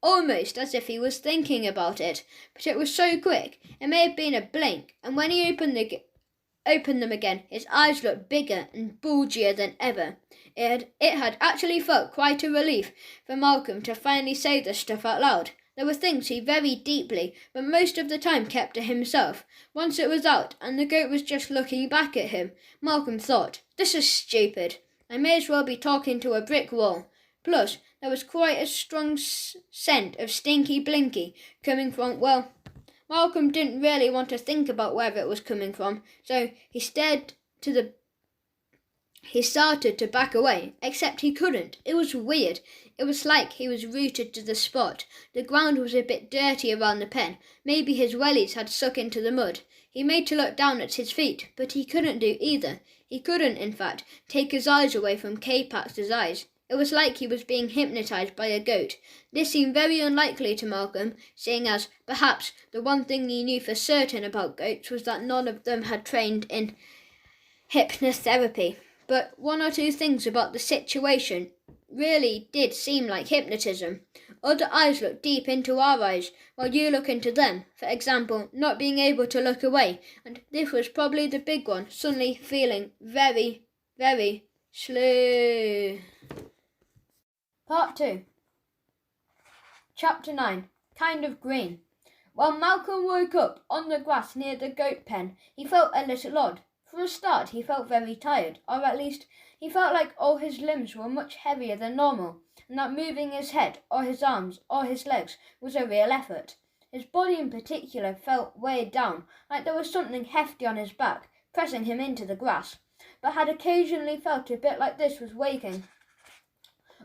almost as if he was thinking about it, but it was so quick, it may have been a blink, and when he opened them again, his eyes looked bigger and bulgier than ever. It had actually felt quite a relief for Malcolm to finally say this stuff out loud. There were things he very deeply, but most of the time kept to himself. Once it was out, and the goat was just looking back at him, Malcolm thought, "This is stupid. I may as well be talking to a brick wall." Plus, there was quite a strong scent of stinky blinky coming from, well, Malcolm didn't really want to think about where it was coming from, so he started to back away, except he couldn't. It was weird. It was like he was rooted to the spot. The ground was a bit dirty around the pen. Maybe his wellies had sunk into the mud. He made to look down at his feet, but he couldn't do either. He couldn't, in fact, take his eyes away from K-Pax's eyes. It was like he was being hypnotised by a goat. This seemed very unlikely to Malcolm, seeing as, perhaps, the one thing he knew for certain about goats was that none of them had trained in hypnotherapy. But one or two things about the situation really did seem like hypnotism. Other eyes look deep into our eyes, while you look into them. For example, not being able to look away, and this was probably the big one, suddenly feeling very, very slow. Part 2. Chapter 9. Kind of Green. While Malcolm woke up on the grass near the goat pen, he felt a little odd. For a start, he felt very tired, or at least he felt like all his limbs were much heavier than normal, and that moving his head, or his arms, or his legs was a real effort. His body in particular felt weighed down, like there was something hefty on his back, pressing him into the grass, but had occasionally felt a bit like this was waking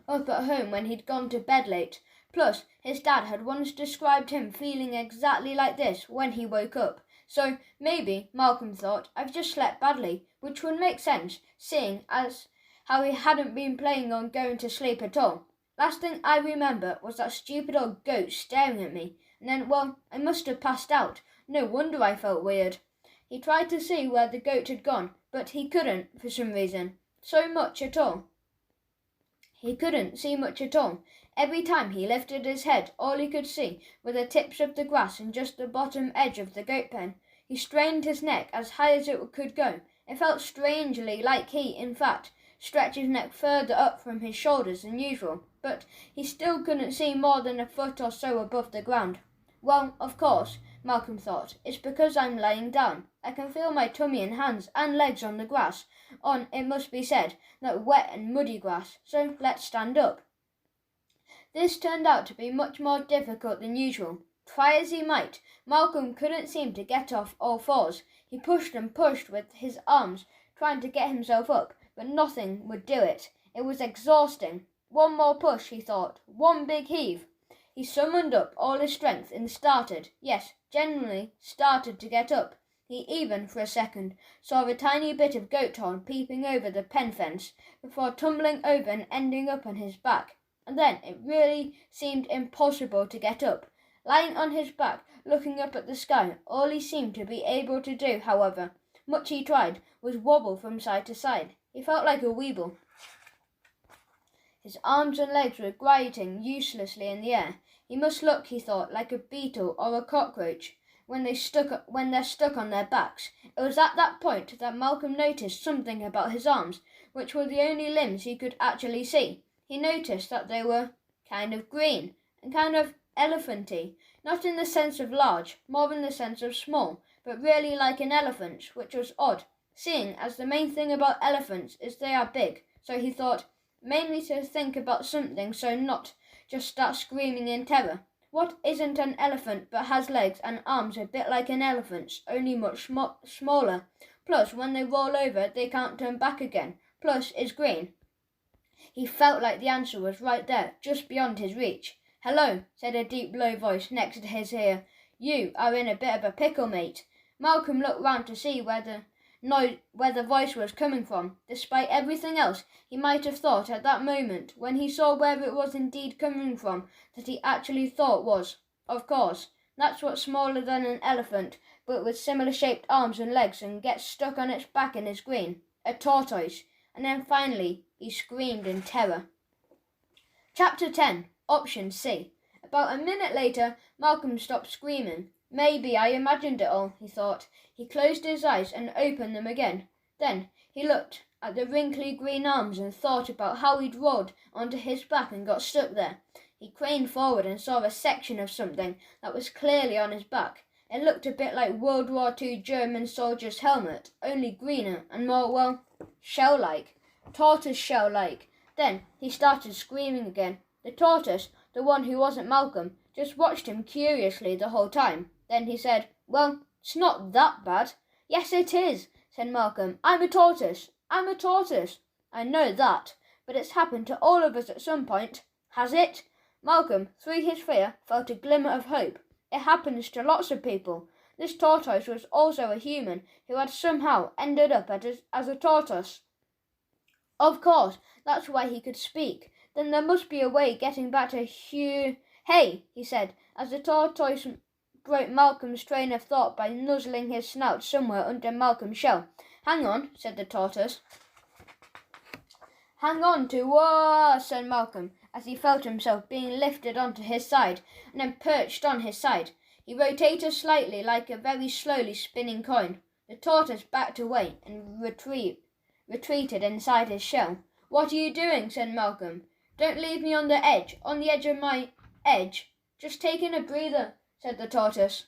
up at home when he'd gone to bed late. Plus, his dad had once described him feeling exactly like this when he woke up. So, maybe, Malcolm thought, I've just slept badly, which would make sense, seeing as how he hadn't been planning on going to sleep at all. Last thing I remember was that stupid old goat staring at me, and then, well, I must have passed out. No wonder I felt weird. He tried to see where the goat had gone, but he couldn't, for some reason. He couldn't see much at all. Every time he lifted his head, all he could see were the tips of the grass and just the bottom edge of the goat pen. He strained his neck as high as it could go. It felt strangely like he, in fact, stretched his neck further up from his shoulders than usual, but he still couldn't see more than a foot or so above the ground. Well, of course, Malcolm thought, it's because I'm lying down. I can feel my tummy and hands and legs on the grass, on, it must be said, that wet and muddy grass, so let's stand up. This turned out to be much more difficult than usual. Try as he might, Malcolm couldn't seem to get off all fours. He pushed and pushed with his arms, trying to get himself up, but nothing would do it. It was exhausting. One more push, he thought. One big heave. He summoned up all his strength and genuinely started to get up. He even, for a second, saw a tiny bit of goat horn peeping over the pen fence, before tumbling over and ending up on his back. And then it really seemed impossible to get up. Lying on his back, looking up at the sky, all he seemed to be able to do, however, much he tried, was wobble from side to side. He felt like a weeble. His arms and legs were grating uselessly in the air. He must look, he thought, like a beetle or a cockroach when they're stuck on their backs. It was at that point that Malcolm noticed something about his arms, which were the only limbs he could actually see. He noticed that they were kind of green and kind of elephanty, not in the sense of large, more in the sense of small, but really like an elephant's, which was odd, seeing as the main thing about elephants is they are big. So he thought, mainly to think about something, so not just start screaming in terror. What isn't an elephant but has legs and arms a bit like an elephant's, only much smaller? Plus, when they roll over, they can't turn back again. Plus, is green. He felt like the answer was right there, just beyond his reach. "Hello," said a deep, low voice next to his ear. "You are in a bit of a pickle, mate." Malcolm looked round to see where the voice was coming from. Despite everything else he might have thought at that moment, when he saw where it was indeed coming from, that he actually thought was, of course, that's what's smaller than an elephant, but with similar shaped arms and legs and gets stuck on its back and is green. A tortoise. And then finally he screamed in terror. Chapter 10. Option C. About a minute later, Malcolm stopped screaming. Maybe I imagined it all, he thought. He closed his eyes and opened them again. Then he looked at the wrinkly green arms and thought about how he'd rolled onto his back and got stuck there. He craned forward and saw a section of something that was clearly on his back. It looked a bit like World War II German soldier's helmet, only greener and more, well, shell-like. Tortoise shell-like. Then he started screaming again. The tortoise, the one who wasn't Malcolm, just watched him curiously the whole time. Then he said, "Well, it's not that bad." "Yes, it is," said Malcolm. I'm a tortoise. "I know that, but it's happened to all of us at some point." "Has it?" Malcolm, through his fear, felt a glimmer of hope. "It happens to lots of people. This tortoise was also a human who had somehow ended up as a tortoise. Of course, that's why he could speak. Then there must be a way getting back to Hey," he said, as the tortoise broke Malcolm's train of thought by nuzzling his snout somewhere under Malcolm's shell. "Hang on," said the tortoise. "Hang on to what?" said Malcolm, as he felt himself being lifted onto his side and then perched on his side. He rotated slightly like a very slowly spinning coin. The tortoise backed away and retreated inside his shell. "What are you doing?" said Malcolm. "Don't leave me on the edge of my edge. Just taking a breather," said the tortoise,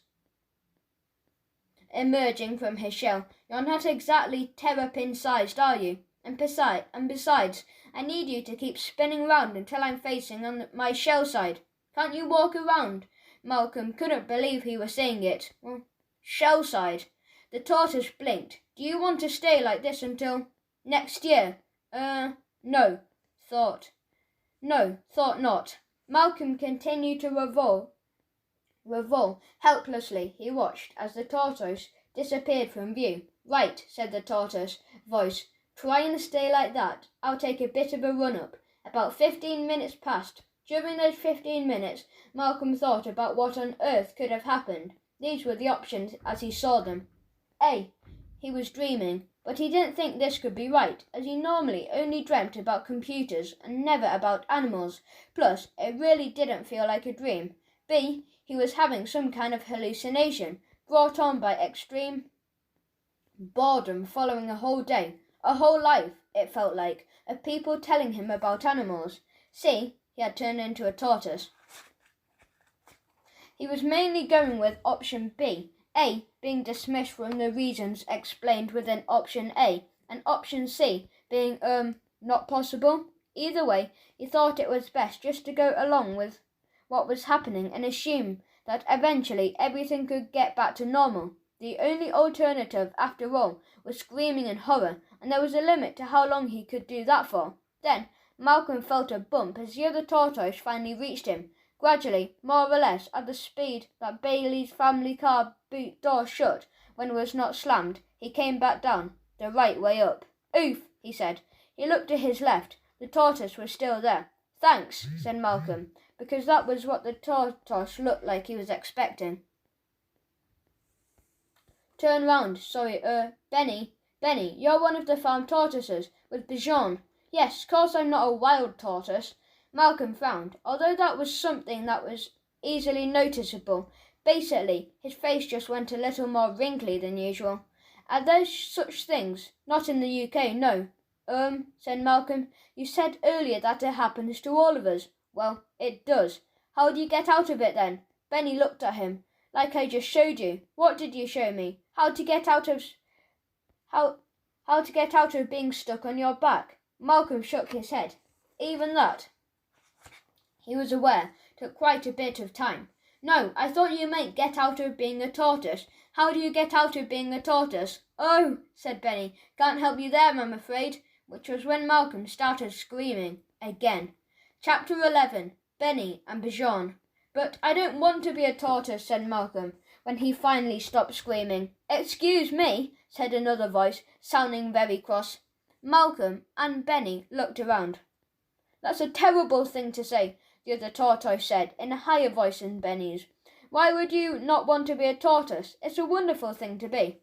emerging from his shell. "You're not exactly terrapin-sized, are you? And besides, I need you to keep spinning round until I'm facing on my shell side. Can't you walk around?" Malcolm couldn't believe he was saying it. "Well, shell side." The tortoise blinked. "Do you want to stay like this until next year?" No, thought not. Malcolm continued to revolve. Helplessly he watched as the tortoise disappeared from view. "Right," said the tortoise voice. "Try and stay like that. I'll take a bit of a run-up." About 15 minutes passed. During those 15 minutes, Malcolm thought about what on earth could have happened. These were the options as he saw them. A. He was dreaming, but he didn't think this could be right, as he normally only dreamt about computers and never about animals. Plus, it really didn't feel like a dream. B. He was having some kind of hallucination, brought on by extreme boredom following a whole day, a whole life, it felt like, of people telling him about animals. C. He had turned into a tortoise. He was mainly going with option B, A being dismissed from the reasons explained within option A, and option C being, not possible. Either way, he thought it was best just to go along with what was happening and assume that eventually everything could get back to normal. The only alternative, after all, was screaming in horror, and there was a limit to how long he could do that for. Then Malcolm felt a bump as the other tortoise finally reached him. Gradually, more or less at the speed that Bailey's family car boot door shut when it was not slammed, he came back down, the right way up. "Oof," he said. He looked to his left. The tortoise was still there. "Thanks," said Malcolm, because that was what the tortoise looked like he was expecting. "Turn round. Sorry, Benny, you're one of the farm tortoises with Bichon." "Yes, 'course I'm not a wild tortoise." Malcolm frowned, although that was something that was easily noticeable. Basically, his face just went a little more wrinkly than usual. "Are there such things?" "Not in the UK, no." Said Malcolm. "You said earlier that it happens to all of us." "Well, it does." "How do you get out of it then?" Benny looked at him. "Like I just showed you." "What did you show me?" How to get out of being stuck on your back." Malcolm shook his head. Even that, he was aware, took quite a bit of time. "No, I thought you meant get out of being a tortoise. How do you get out of being a tortoise?" "Oh," said Benny, "can't help you there, I'm afraid," which was when Malcolm started screaming again. Chapter 11. Benny and Bichon. "But I don't want to be a tortoise," said Malcolm, when he finally stopped screaming. "Excuse me," said another voice, sounding very cross. Malcolm and Benny looked around. "That's a terrible thing to say," the other tortoise said, in a higher voice than Benny's. "Why would you not want to be a tortoise? It's a wonderful thing to be."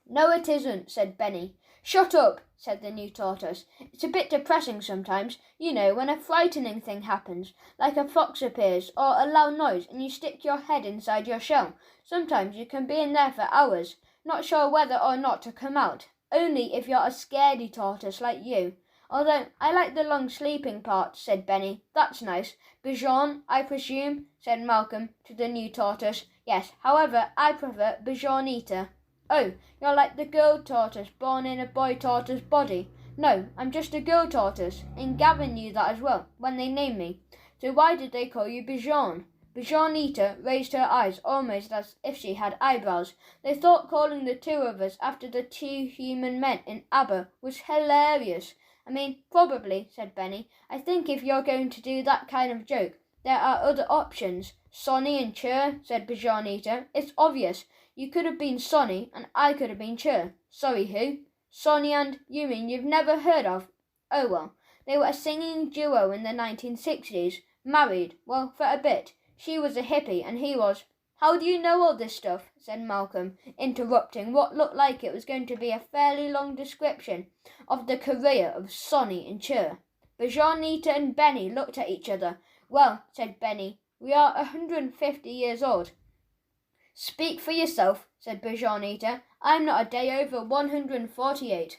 "No, it isn't," said Benny. "Shut up," said the new tortoise. It's a bit depressing sometimes, you know, when a frightening thing happens, like a fox appears or a loud noise and you stick your head inside your shell. Sometimes you can be in there for hours, not sure whether or not to come out, only if you're a scaredy tortoise like you. Although I like the long sleeping part, said Benny. That's nice. Bichon, I presume, said Malcolm to the new tortoise. Yes, however, I prefer Bichonita. Oh, you're like the girl tortoise born in a boy tortoise body. No, I'm just a girl tortoise, and Gavin knew that as well when they named me. So why did they call you Bichon? Bichonita raised her eyes almost as if she had eyebrows. They thought calling the two of us after the two human men in Aber was hilarious. I mean, probably, said Benny. I think if you're going to do that kind of joke, there are other options. Sonny and Chur, said Bichonita. It's obvious. You could have been Sonny, and I could have been Chur. Sorry, who? Sonny and, you mean you've never heard of? Oh, well, they were a singing duo in the 1960s. Married, well, for a bit. She was a hippie, and he was. How do you know all this stuff? Said Malcolm, interrupting what looked like it was going to be a fairly long description of the career of Sonny and Chur. Bichonita and Benny looked at each other. Well, said Benny, we are 150 years old. Speak for yourself, said Bichonita. I'm not a day over 148.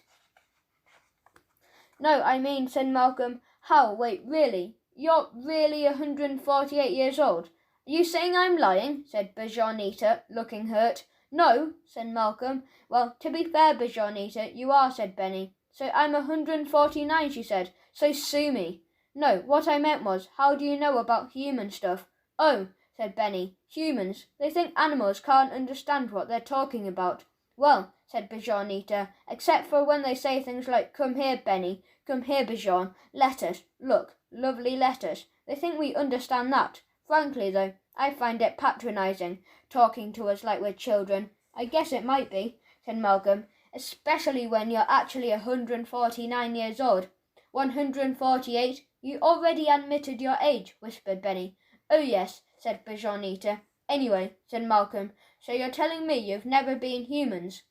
No, I mean, said Malcolm. How? Wait, really? You're really 148 years old? Are you saying I'm lying? Said Bichonita, looking hurt. No, said Malcolm. Well, to be fair, Bichonita, you are, said Benny. So I'm 149, she said. So sue me. No, what I meant was, how do you know about human stuff? Oh, said Benny. Humans. They think animals can't understand what they're talking about. Well, said Bichonita, except for when they say things like, come here, Benny, come here, Bichon, lettuce, look, lovely lettuce. They think we understand that. Frankly, though, I find it patronising, talking to us like we're children. I guess it might be, said Malcolm, especially when you're actually 149 years old. 148? You already admitted your age, whispered Benny. Oh, yes, said Bichonita. Anyway, said Malcolm, so you're telling me you've never been humans?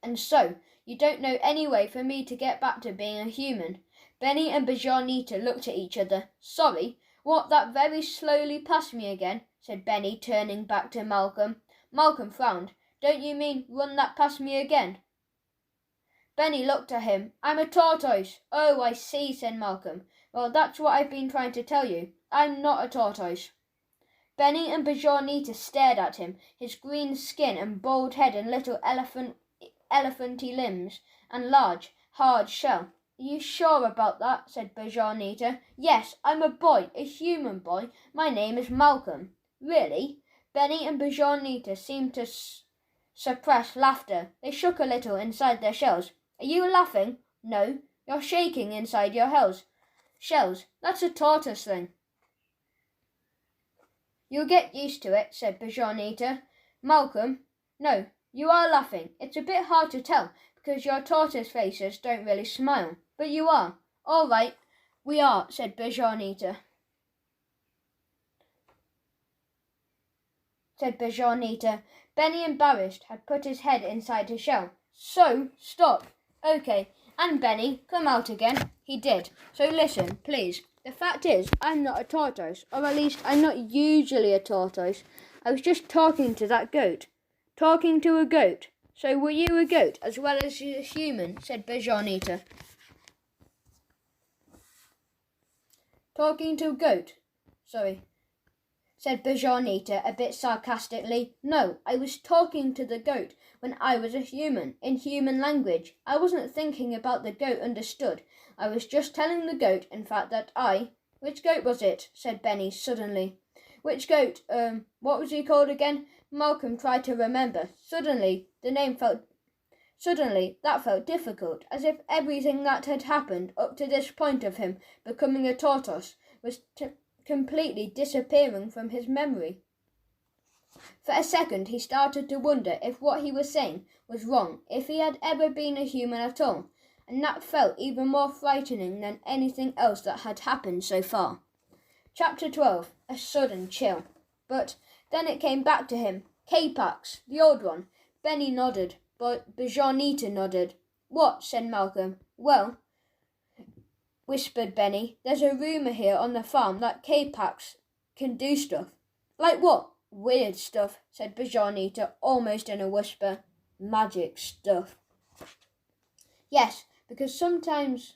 And so, you don't know any way for me to get back to being a human? Benny and Bichonita looked at each other. Sorry? What, that very slowly past me again? Said Benny, turning back to Malcolm. Malcolm frowned. Don't you mean run that past me again? Benny looked at him. I'm a tortoise. Oh, I see, said Malcolm. Well, that's what I've been trying to tell you. I'm not a tortoise. Benny and Bichonita stared at him, his green skin and bald head and little elephanty limbs, and large, hard shell. Are you sure about that? Said Bichonita. Yes, I'm a boy, a human boy. My name is Malcolm. Really? Benny and Bichonita seemed to suppress laughter. They shook a little inside their shells. Are you laughing? No, you're shaking inside your shells. That's a tortoise thing. You'll get used to it, said Bichonita. Malcolm, no, you are laughing. It's a bit hard to tell, because your tortoise faces don't really smile. But you are. All right, we are, said Bichonita. Benny, embarrassed, had put his head inside his shell. So, stop. Okay, and Benny, come out again. He did. So listen, please. The fact is, I'm not a tortoise, or at least I'm not usually a tortoise. I was just talking to that goat. Talking to a goat. So were you a goat as well as a human? Said Bichonita. Talking to a goat. Said Bichonita a bit sarcastically. No, I was talking to the goat when I was a human, in human language. I wasn't thinking about the goat understood. I was just telling the goat, in fact, that I... Which goat was it? Said Benny suddenly. Which goat? What was he called again? Malcolm tried to remember. Suddenly, that felt difficult, as if everything that had happened up to this point of him becoming a tortoise was completely disappearing from his memory. For a second he started to wonder if what he was saying was wrong, if he had ever been a human at all, and that felt even more frightening than anything else that had happened so far. Chapter 12. A sudden chill. But then it came back to him. K-Pax, the old one. Benny nodded, but Bichonita nodded. What? Said Malcolm. Well, whispered Benny, there's a rumour here on the farm that K-Pax can do stuff. Like what? Weird stuff, said Bajanita, almost in a whisper. Magic stuff. Yes, because sometimes...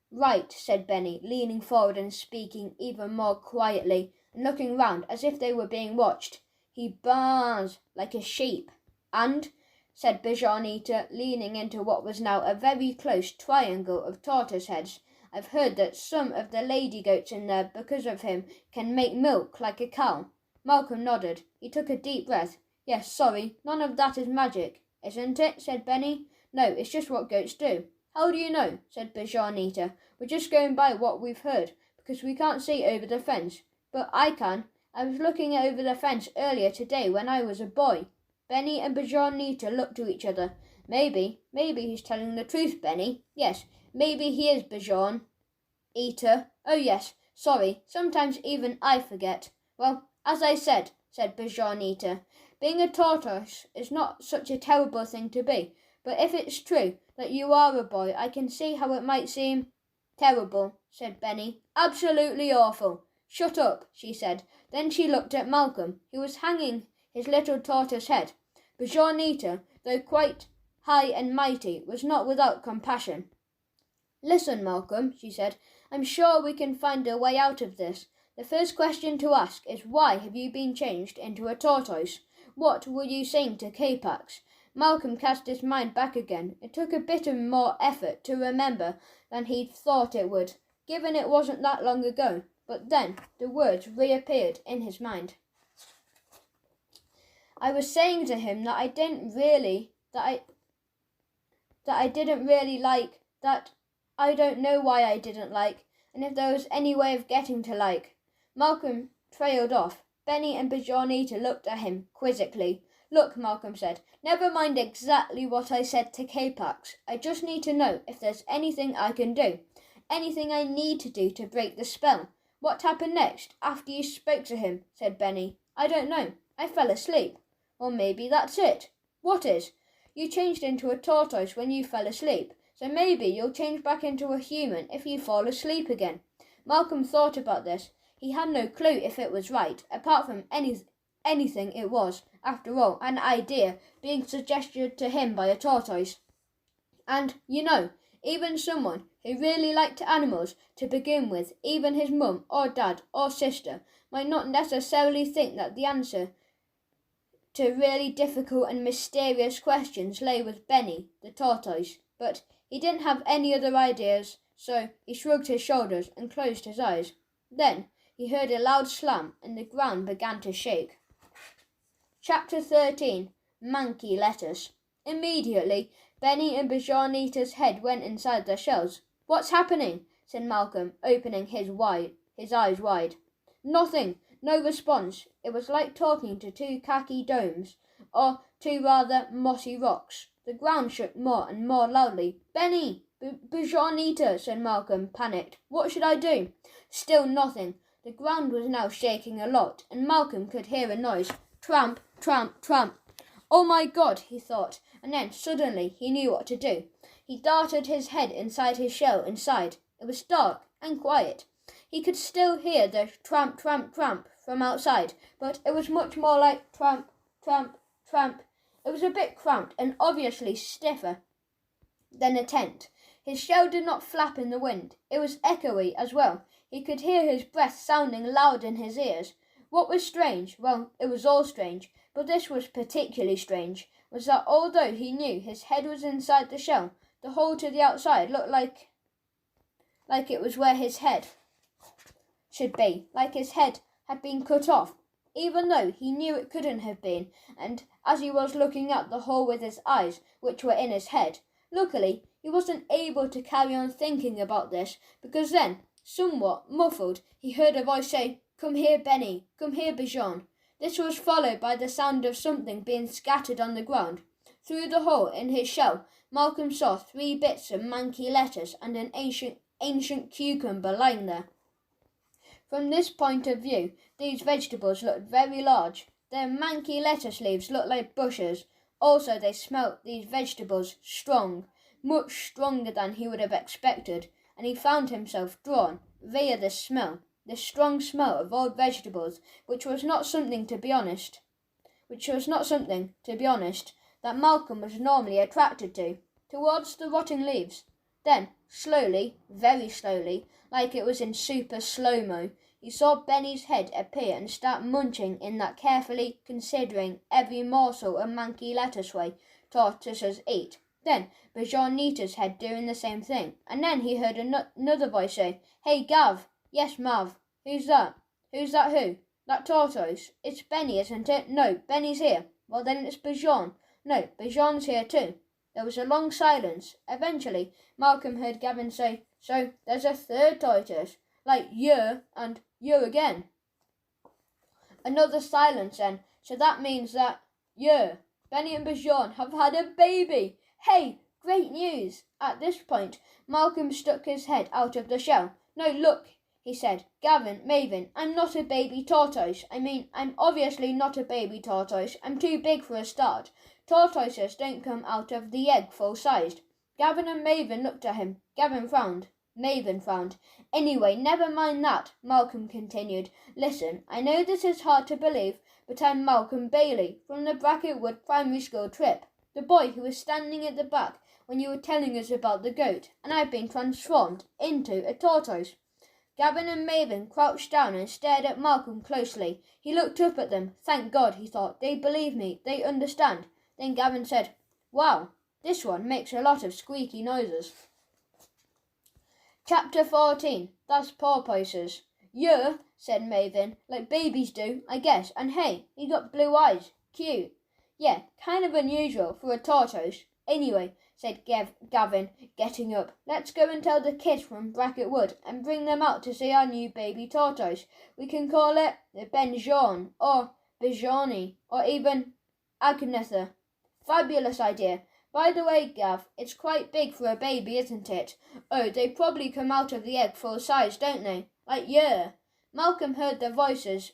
Right, said Benny, leaning forward and speaking even more quietly and looking round as if they were being watched. He burns like a sheep. And, said Bajanita, leaning into what was now a very close triangle of tortoise heads, I've heard that some of the lady goats in there, because of him, can make milk like a cow. Malcolm nodded. He took a deep breath. Yes, sorry, none of that is magic. Isn't it? Said Benny. No, it's just what goats do. How do you know? Said Bajanita. We're just going by what we've heard, because we can't see over the fence. But I can. I was looking over the fence earlier today when I was a boy. Benny and Bajanita looked to each other. Maybe he's telling the truth, Benny. Yes, maybe he is Bajan. Eater. Oh yes, sorry, sometimes even I forget. Well, as I said Bajanita, being a tortoise is not such a terrible thing to be. But if it's true that you are a boy, I can see how it might seem terrible, said Benny. Absolutely awful. Shut up, she said. Then she looked at Malcolm, who was hanging his little tortoise head. Bajanita, though quite high and mighty, was not without compassion. Listen, Malcolm, she said, I'm sure we can find a way out of this. The first question to ask is why have you been changed into a tortoise? What were you saying to K-Pax? Malcolm cast his mind back again. It took a bit of more effort to remember than he'd thought it would, given it wasn't that long ago. But then the words reappeared in his mind. I was saying to him that I didn't really like, that I don't know why I didn't like, and if there was any way of getting to like. Malcolm trailed off. Benny and Bajanita looked at him quizzically. Look, Malcolm said, never mind exactly what I said to K-Pax. I just need to know if there's anything I can do. Anything I need to do to break the spell. What happened next, after you spoke to him? Said Benny. I don't know. I fell asleep. Or maybe that's it. What is? You changed into a tortoise when you fell asleep. So maybe you'll change back into a human if you fall asleep again. Malcolm thought about this. He had no clue if it was right, apart from anything it was, after all, an idea being suggested to him by a tortoise. And, you know, even someone who really liked animals to begin with, even his mum or dad or sister, might not necessarily think that the answer to really difficult and mysterious questions lay with Benny, the tortoise. But he didn't have any other ideas, so he shrugged his shoulders and closed his eyes. Then he heard a loud slam and the ground began to shake. Chapter 13. Monkey Letters. Immediately, Benny and Bajanita's head went inside their shells. What's happening? Said Malcolm, opening his eyes wide. Nothing. No response. It was like talking to two khaki domes, or two rather mossy rocks. The ground shook more and more loudly. Benny! Bajanita, said Malcolm, panicked. What should I do? Still nothing. The ground was now shaking a lot, and Malcolm could hear a noise. Tramp, tramp, tramp. Oh my God, he thought, and then suddenly he knew what to do. He darted his head inside his shell and sighed. It was dark and quiet. He could still hear the tramp, tramp, tramp from outside, but it was much more like tramp, tramp, tramp. It was a bit cramped and obviously stiffer than a tent. His shell did not flap in the wind. It was echoey as well. He could hear his breath sounding loud in his ears. What was strange, well, it was all strange, but this was particularly strange, was that although he knew his head was inside the shell, the hole to the outside looked like it was where his head should be, like his head had been cut off, even though he knew it couldn't have been, and as he was looking at the hole with his eyes, which were in his head, luckily he wasn't able to carry on thinking about this, because then, somewhat muffled, he heard a voice say, Come here, Benny. Come here, Bajan. This was followed by the sound of something being scattered on the ground. Through the hole in his shell, Malcolm saw 3 bits of monkey letters and an ancient cucumber lying there. From this point of view, these vegetables looked very large. Their monkey lettuce leaves looked like bushes. Also, they smelt these vegetables strong. much stronger than he would have expected, and he found himself drawn via the strong smell of old vegetables, which was not something, to be honest, that Malcolm was normally attracted to, towards the rotting leaves. Then, slowly, very slowly, like it was in super slow-mo, he saw Benny's head appear and start munching in that carefully considering every morsel a monkey lettuce way tortoises eat. Then Bajanita's head doing the same thing, and then he heard another voice say, "Hey, Gav." "Yes, Mav." "Who's that?" "Who's that who?" "That tortoise." "It's Benny, isn't it?" "No, Benny's here." "Well, then it's Bajan." "No, Bajan's here too." There was a long silence. Eventually, Malcolm heard Gavin say, "So there's a third tortoise, like you and you again." Another silence then. "So that means that you, Benny and Bajan, have had a baby. Hey, great news." At this point, Malcolm stuck his head out of the shell. "No, look," he said. "Gavin, Maven, I'm not a baby tortoise. I mean, I'm obviously not a baby tortoise. I'm too big for a start. Tortoises don't come out of the egg full-sized." Gavin and Maven looked at him. Gavin frowned. Maven frowned. "Anyway, never mind that," Malcolm continued. "Listen, I know this is hard to believe, but I'm Malcolm Bailey from the Bracket Wood Primary School trip, the boy who was standing at the back when you were telling us about the goat, and I've been transformed into a tortoise." Gavin and Maven crouched down and stared at Malcolm closely. He looked up at them. Thank God, he thought. They believe me. They understand. Then Gavin said, "Wow, this one makes a lot of squeaky noises." Chapter 14. That's porpoises. "Yeah," said Maven, "like babies do, I guess. And hey, he got blue eyes. Cute." "Yeah, kind of unusual for a tortoise." "Anyway," said Gavin, getting up, "let's go and tell the kids from Bracket Wood and bring them out to see our new baby tortoise. We can call it Benjamin, or Bajani, or even Agnetha." "Fabulous idea. By the way, Gav, it's quite big for a baby, isn't it?" "Oh, they probably come out of the egg full size, don't they?" "Like, yeah." Malcolm heard their voices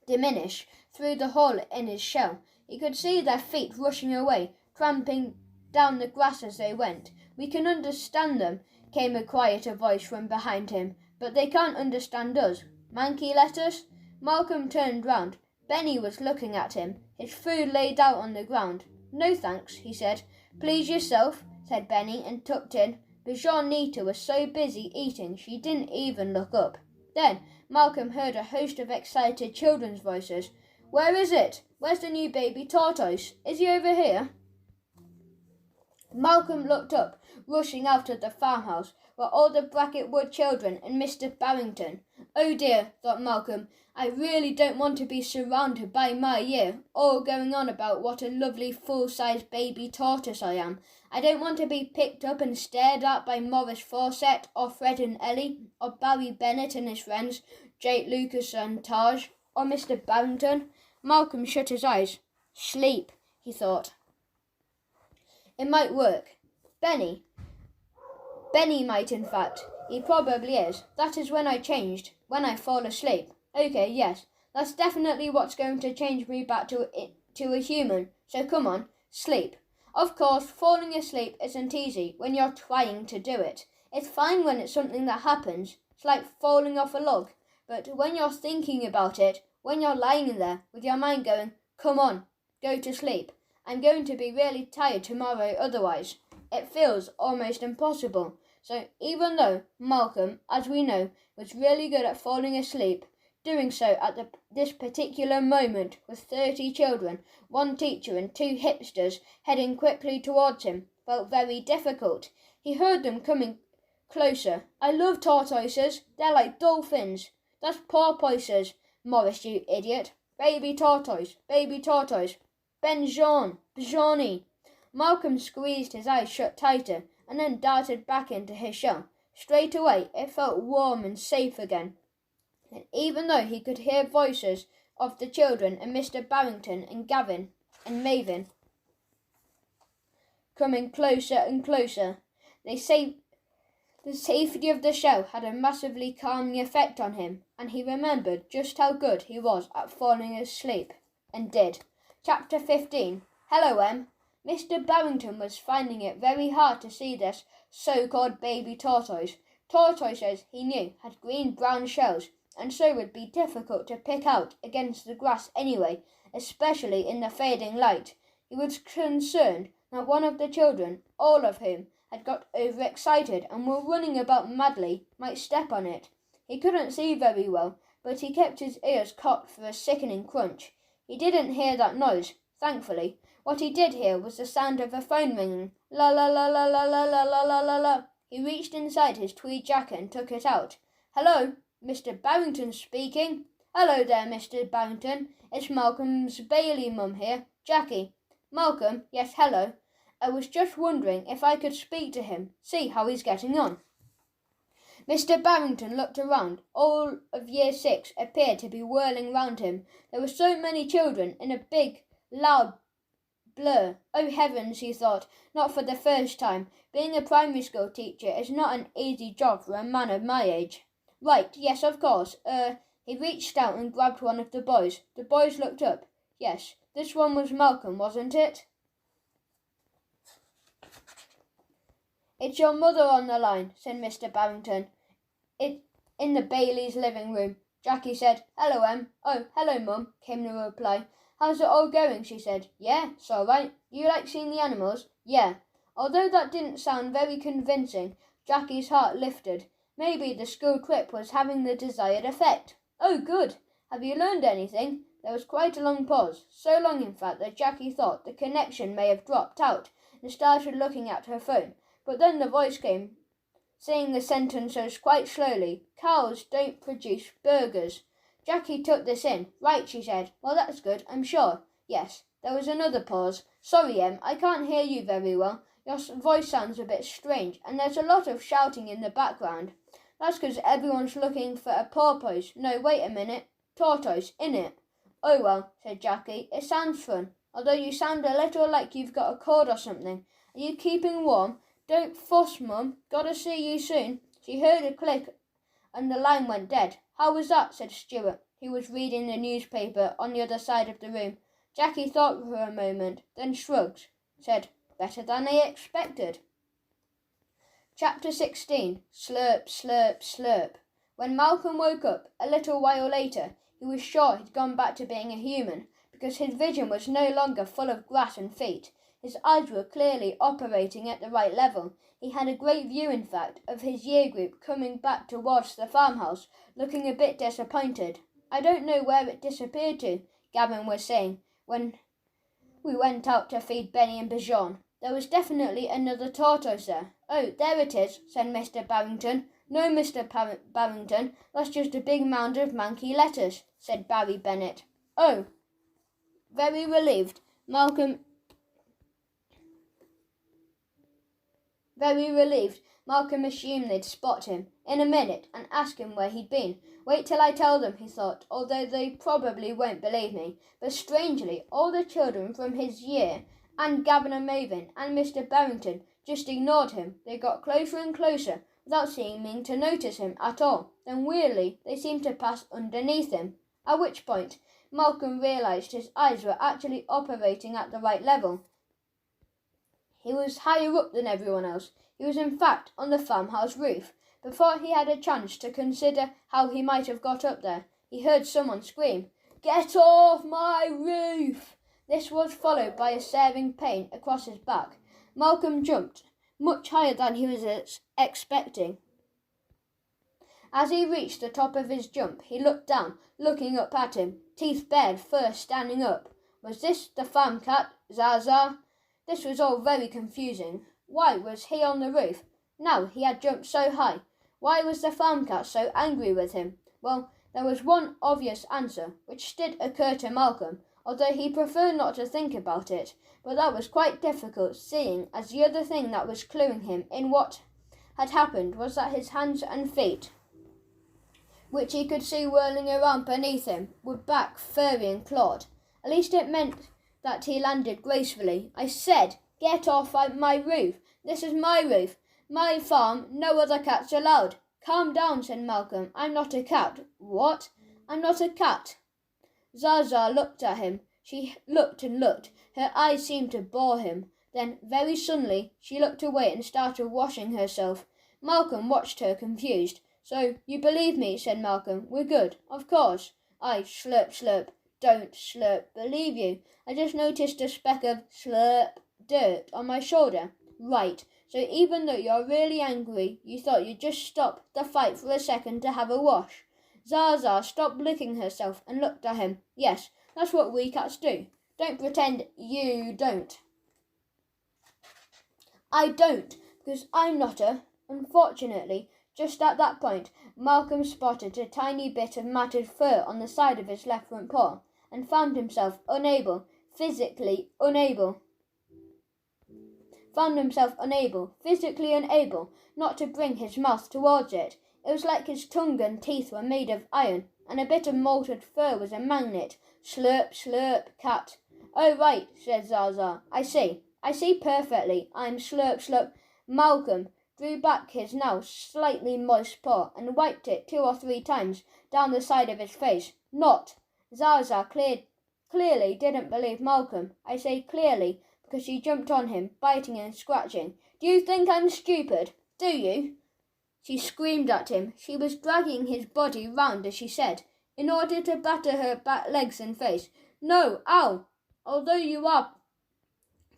diminish through the hole in his shell. He could see their feet rushing away, tramping down the grass as they went. "We can understand them," came a quieter voice from behind him, "but they can't understand us." "Monkey lettuce?" Malcolm turned round. Benny was looking at him, his food laid out on the ground. "No thanks," he said. "Please yourself," said Benny, and tucked in. Bajanita was so busy eating she didn't even look up. Then Malcolm heard a host of excited children's voices. "Where is it? Where's the new baby tortoise? Is he over here?" Malcolm looked up, rushing out of the farmhouse, were all the Bracket Wood children and Mr. Barrington. "Oh dear," thought Malcolm, "I really don't want to be surrounded by my year, all going on about what a lovely full-sized baby tortoise I am. I don't want to be picked up and stared at by Maurice Fawcett, or Fred and Ellie, or Barry Bennett and his friends, Jake Lucas and Taj, or Mr. Barrington." Malcolm shut his eyes. "Sleep," he thought. "It might work. Benny might, in fact. He probably is. That is when I changed. When I fall asleep. Okay, yes. That's definitely what's going to change me back to a human. So come on, sleep." Of course, falling asleep isn't easy when you're trying to do it. It's fine when it's something that happens. It's like falling off a log. But when you're thinking about it, when you're lying there with your mind going, "Come on, go to sleep. I'm going to be really tired tomorrow otherwise," it feels almost impossible. So even though Malcolm, as we know, was really good at falling asleep, doing so at this particular moment with 30 children, 1 teacher and 2 hipsters heading quickly towards him, felt very difficult. He heard them coming closer. "I love tortoises. They're like dolphins." "That's porpoises, Morris, you idiot." Baby tortoise. Benjani. Malcolm squeezed his eyes shut tighter and then darted back into his shell. Straight away it felt warm and safe again. And even though he could hear voices of the children and Mr. Barrington and Gavin and Maven coming closer and closer, the safety of the shell had a massively calming effect on him, and he remembered just how good he was at falling asleep, and did. Chapter 15. "Hello, Em." Mr. Barrington was finding it very hard to see this so-called baby tortoise. Tortoises, he knew, had green-brown shells, and so would be difficult to pick out against the grass anyway, especially in the fading light. He was concerned that one of the children, all of whom had got overexcited and were running about madly, might step on it. He couldn't see very well, but he kept his ears cocked for a sickening crunch. He didn't hear that noise, thankfully. What he did hear was the sound of a phone ringing. La la la la la la la la la la la. He reached inside his tweed jacket and took it out. Hello, Mr. Barrington speaking. Hello there, Mr. Barrington. It's Malcolm's Bailey mum here, Jackie. Malcolm, yes, hello. I was just wondering if I could speak to him, see how he's getting on. Mr. Barrington looked around. All of Year 6 appeared to be whirling round him. There were so many children in a big, loud blur. Oh heavens, he thought, not for the first time. Being a primary school teacher is not an easy job for a man of my age. Right, yes, of course. He reached out and grabbed one of the boys. The boys looked up. Yes, this one was Malcolm, wasn't it? It's your mother on the line, said Mr. Barrington. In the Bailey's living room. Jackie said, Hello, Em. Oh, hello, Mum, came the reply. How's it all going? She said. Yeah, it's all right. You like seeing the animals? Yeah. Although that didn't sound very convincing, Jackie's heart lifted. Maybe the school trip was having the desired effect. Oh, good. Have you learned anything? There was quite a long pause, so long in fact that Jackie thought the connection may have dropped out and started looking at her phone. But then the voice came, saying the sentences quite slowly. Cows don't produce burgers. Jackie took this in. Right, she said. Well, that's good, I'm sure. Yes. There was another pause. Sorry, Em, I can't hear you very well. Your voice sounds a bit strange, and there's a lot of shouting in the background. That's because everyone's looking for a porpoise. No, wait a minute. Tortoise, innit? Oh, well, said Jackie. It sounds fun, although you sound a little like you've got a cold or something. Are you keeping warm? Don't fuss, Mum. Gotta see you soon. She heard a click and the line went dead. How was that? Said Stuart, who was reading the newspaper on the other side of the room. Jackie thought for a moment, then shrugged, said, Better than I expected. Chapter 16. Slurp, slurp, slurp. When Malcolm woke up a little while later, he was sure he'd gone back to being a human, because his vision was no longer full of grass and feet. His eyes were clearly operating at the right level. He had a great view, in fact, of his year group coming back towards the farmhouse, looking a bit disappointed. I don't know where it disappeared to, Gavin was saying, when we went out to feed Benny and Bijan. There was definitely another tortoise there. Oh, there it is, said Mr. Barrington. No, Mr. Barrington, that's just a big mound of manky lettuce, said Barry Bennett. Oh, very relieved. Malcolm assumed they'd spot him in a minute and ask him where he'd been. Wait till I tell them, he thought, although they probably won't believe me. But strangely, all the children from his year, and Gavin and Maven, and Mr. Barrington, just ignored him. They got closer and closer, without seeming to notice him at all. Then weirdly, they seemed to pass underneath him. At which point, Malcolm realised his eyes were actually operating at the right level. He was higher up than everyone else. He was in fact on the farmhouse roof. Before he had a chance to consider how he might have got up there, he heard someone scream, Get off my roof! This was followed by a searing pain across his back. Malcolm jumped, much higher than he was expecting. As he reached the top of his jump, he looked down, looking up at him, teeth bared, fur standing up. Was this the farm cat, Zaza? This was all very confusing. Why was he on the roof? Now he had jumped so high. Why was the farm cat so angry with him? Well, there was one obvious answer, which did occur to Malcolm, although he preferred not to think about it. But that was quite difficult, seeing as the other thing that was cluing him in what had happened was that his hands and feet, which he could see whirling around beneath him, were back, furry and clawed. At least it meant that he landed gracefully. I said, Get off my roof. This is my roof. My farm. No other cats allowed. Calm down, said Malcolm. I'm not a cat. What? I'm not a cat. Zaza looked at him. She looked and looked. Her eyes seemed to bore him. Then, very suddenly, she looked away and started washing herself. Malcolm watched her, confused. "So, you believe me," said Malcolm. "We're good, of course." I slurp, slurp. "Don't slurp, believe you. I just noticed a speck of slurp dirt on my shoulder." "Right. So even though you're really angry, you thought you'd just stop the fight for a second to have a wash." Zaza stopped licking herself and looked at him. "Yes, that's what we cats do. Don't pretend you don't." "I don't, because I'm not a..." Unfortunately, just at that point, Malcolm spotted a tiny bit of matted fur on the side of his left front paw, and found himself physically unable, not to bring his mouth towards it. It was like his tongue and teeth were made of iron, and a bit of molted fur was a magnet. Slurp, slurp, cat. "Oh, right," said Zaza. I see perfectly. I'm slurp, slurp." Malcolm drew back his now slightly moist paw and wiped it 2 or 3 times down the side of his face. "Not." Zaza clearly didn't believe Malcolm. I say clearly because she jumped on him, biting and scratching. "Do you think I'm stupid? Do you?" She screamed at him. She was dragging his body round as she said, in order to batter her back legs and face. "No, ow! Although you are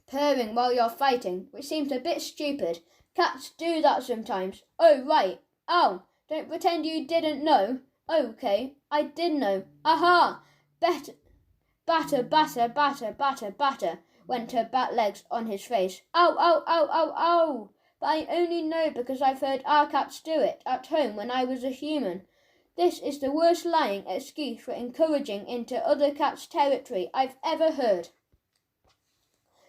purring while you're fighting, which seems a bit stupid. Cats do that sometimes." "Oh, right. Ow! Don't pretend you didn't know." "Okay, I did know. Aha! Batter, batter, batter, batter, batter, batter," went her back legs on his face. "Ow, ow, ow, ow, ow! But I only know because I've heard our cats do it at home when I was a human. This is the worst lying excuse for encouraging into other cats' territory I've ever heard.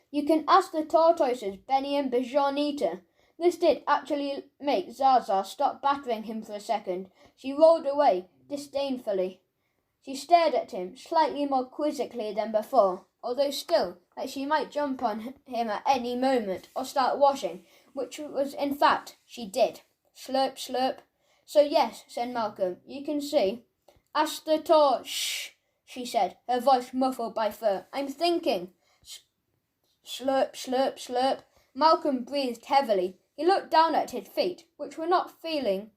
You can ask the tortoises, Benny and Bijonita." This did actually make Zaza stop battering him for a second. She rolled away disdainfully. She stared at him slightly more quizzically than before, although still like she might jump on him at any moment or start washing, which was in fact she did. Slurp, slurp. "So yes," said Malcolm, "you can see." "Ask the Shh," she said, her voice muffled by fur. "I'm thinking." Slurp, slurp, slurp. Malcolm breathed heavily. He looked down at his feet, which were not feet,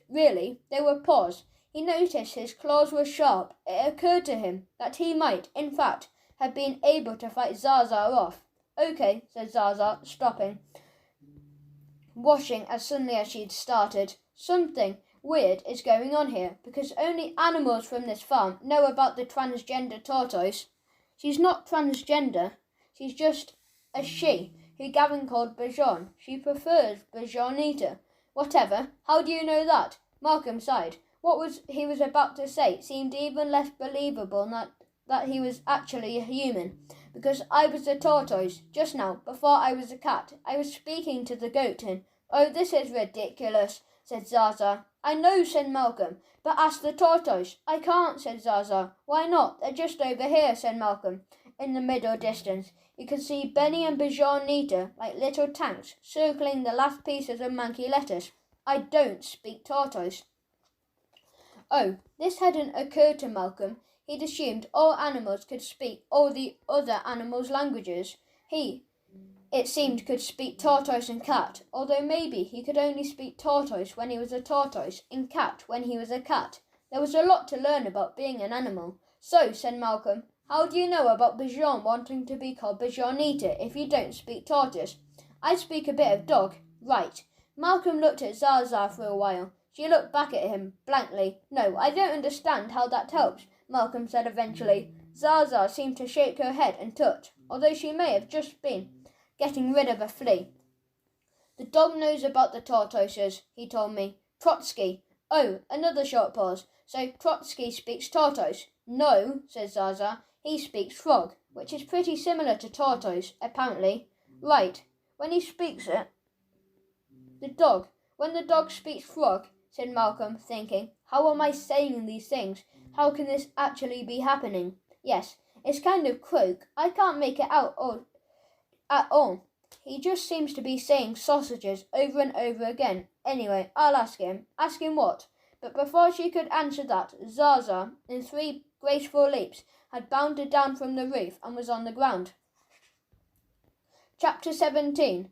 really. They were paws. He noticed his claws were sharp. It occurred to him that he might, in fact, have been able to fight Zaza off. "Okay," said Zaza, stopping washing as suddenly as she'd started. "Something weird is going on here, because only animals from this farm know about the transgender tortoise." "She's not transgender. She's just a she who Gavin called Bijon. She prefers Bijonita." "Whatever. How do you know that?" Malcolm sighed. What he was about to say seemed even less believable that he was actually a human. "Because I was a tortoise just now, before I was a cat. I was speaking to the goat and..." "Oh, this is ridiculous," said Zaza. "I know," said Malcolm, "but ask the tortoise." "I can't," said Zaza. "Why not? They're just over here," said Malcolm. In the middle distance, you could see Benny and Bijonita like little tanks circling the last pieces of monkey lettuce. "I don't speak tortoise." Oh, this hadn't occurred to Malcolm. He'd assumed all animals could speak all the other animals' languages. He, it seemed, could speak tortoise and cat, although maybe he could only speak tortoise when he was a tortoise and cat when he was a cat. There was a lot to learn about being an animal. "So," said Malcolm, "how do you know about Bijon wanting to be called Bijonita if you don't speak tortoise?" "I speak a bit of dog." "Right." Malcolm looked at Zaza for a while. She looked back at him blankly. "No, I don't understand how that helps," Malcolm said eventually. Zaza seemed to shake her head and touch, although she may have just been getting rid of a flea. "The dog knows about the tortoises," he told me. "Trotsky." Oh, another short pause. "So Trotsky speaks tortoise?" "No," said Zaza. "He speaks frog, which is pretty similar to tortoise, apparently." "Right. When he speaks it, when the dog speaks frog," said Malcolm, thinking, "how am I saying these things? How can this actually be happening?" "Yes, it's kind of croak. I can't make it out at all. He just seems to be saying sausages over and over again. Anyway, I'll ask him." "Ask him what?" But before she could answer that, Zaza, in 3 graceful leaps, had bounded down from the roof and was on the ground. Chapter 17.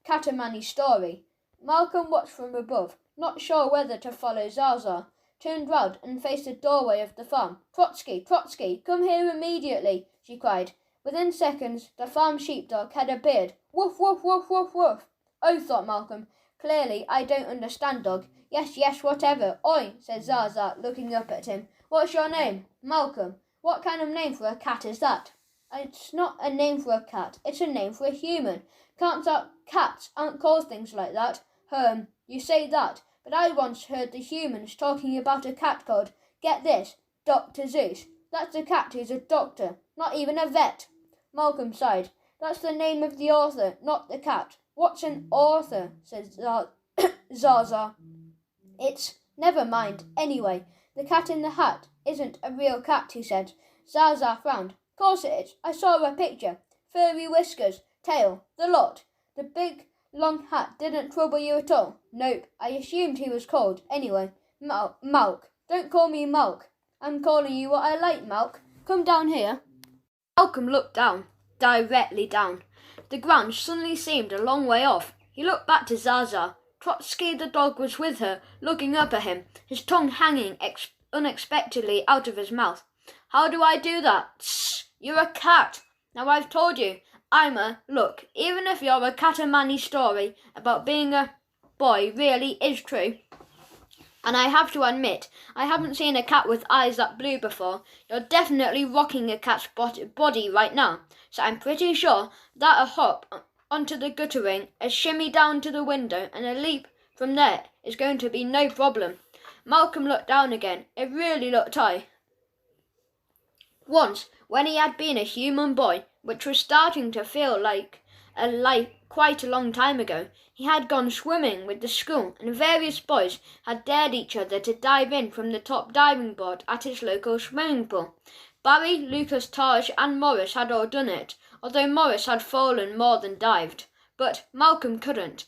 Catamani's Story. Malcolm watched from above, not sure whether to follow Zaza, turned round and faced the doorway of the farm. "Trotsky, Trotsky, come here immediately," she cried. Within seconds, the farm sheepdog had appeared. "Woof, woof, woof, woof, woof." "Oh," thought Malcolm, "clearly I don't understand dog. Yes, yes, whatever." "Oi," said Zaza, looking up at him. "What's your name?" "Malcolm." "What kind of name for a cat is that?" "It's not a name for a cat, it's a name for a human. Cats aren't called things like that." You say that, but I once heard the humans talking about a cat called, get this, Dr. Zeus. That's a cat who's a doctor, not even a vet." Malcolm sighed. "That's the name of the author, not the cat." "What's an author?" said Zaza. "It's never mind. Anyway, the cat in the hat isn't a real cat," he said. Zaza frowned. "Course it is. I saw a picture. Furry whiskers, tail, the lot. The big long hat didn't trouble you at all?" "Nope. I assumed he was cold. Anyway, Malk. Don't call me Malk. I'm calling you what I like, Malk. Come down here." Malcolm looked down, directly down. The ground suddenly seemed a long way off. He looked back to Zaza. Trotsky the dog was with her, looking up at him, his tongue hanging unexpectedly out of his mouth. "How do I do that?" "Tss, you're a cat. Now I've told you, look, even if your Catamani story about being a boy really is true, and I have to admit, I haven't seen a cat with eyes that blue before, you're definitely rocking a cat's body right now, so I'm pretty sure that a hop onto the guttering, a shimmy down to the window, and a leap from there is going to be no problem." Malcolm looked down again. It really looked high. Once, when he had been a human boy, which was starting to feel like quite a long time ago, he had gone swimming with the school, and various boys had dared each other to dive in from the top diving board at his local swimming pool. Barry, Lucas, Taj, and Morris had all done it, although Morris had fallen more than dived. But Malcolm couldn't.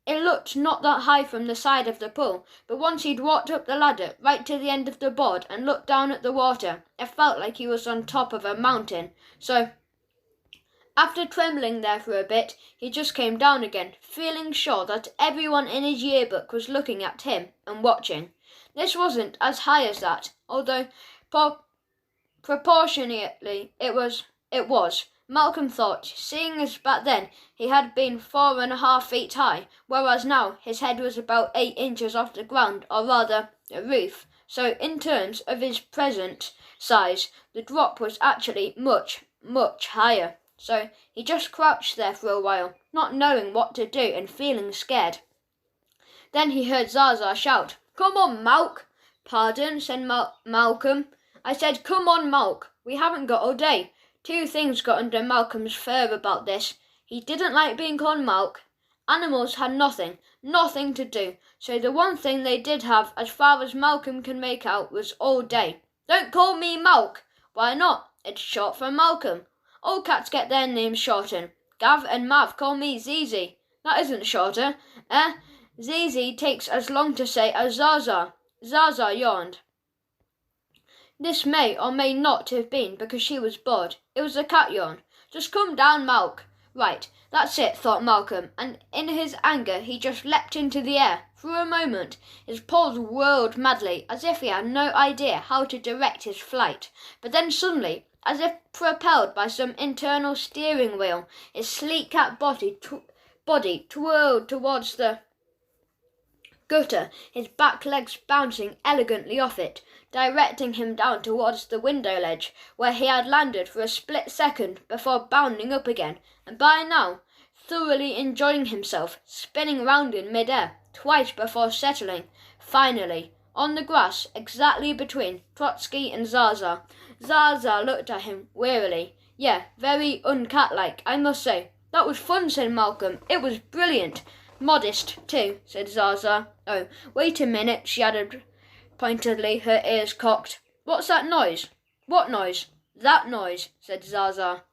It looked not that high from the side of the pool, but once he'd walked up the ladder right to the end of the board and looked down at the water, it felt like he was on top of a mountain. So, after trembling there for a bit, he just came down again, feeling sure that everyone in his yearbook was looking at him and watching. This wasn't as high as that, although proportionately it was. Malcolm thought, seeing as back then he had been 4.5 feet high, whereas now his head was about 8 inches off the ground, or rather the roof. So in terms of his present size, the drop was actually much, much higher. So he just crouched there for a while, not knowing what to do and feeling scared. Then he heard Zaza shout, "Come on, Malk!" "Pardon," said Malcolm. "I said, come on, Malk. We haven't got all day." Two things got under Malcolm's fur about this. He didn't like being called Malk. Animals had nothing to do, so the one thing they did have, as far as Malcolm can make out, was all day. "Don't call me Malk." "Why not? It's short for Malcolm. All cats get their names shortened. Gav and Mav call me Zizi. That isn't shorter, eh? Zizi takes as long to say as Zaza." Zaza yawned. This may or may not have been because she was bored. It was a cat yawn. "Just come down, Malk." "Right, that's it," thought Malcolm, and in his anger he just leapt into the air. For a moment his paws whirled madly, as if he had no idea how to direct his flight. But then suddenly, as if propelled by some internal steering wheel, his sleek cat body twirled towards the gutter, his back legs bouncing elegantly off it, directing him down towards the window ledge, where he had landed for a split second before bounding up again, and by now thoroughly enjoying himself, spinning round in mid-air twice before settling, finally, on the grass exactly between Trotsky and Zaza. Zaza looked at him wearily. "Yeah, very uncat-like, I must say." "That was fun," said Malcolm. "It was brilliant." "Modest, too," said Zaza. "Oh, wait a minute," she added pointedly, her ears cocked. "What's that noise?" "What noise?" "That noise," said Zaza.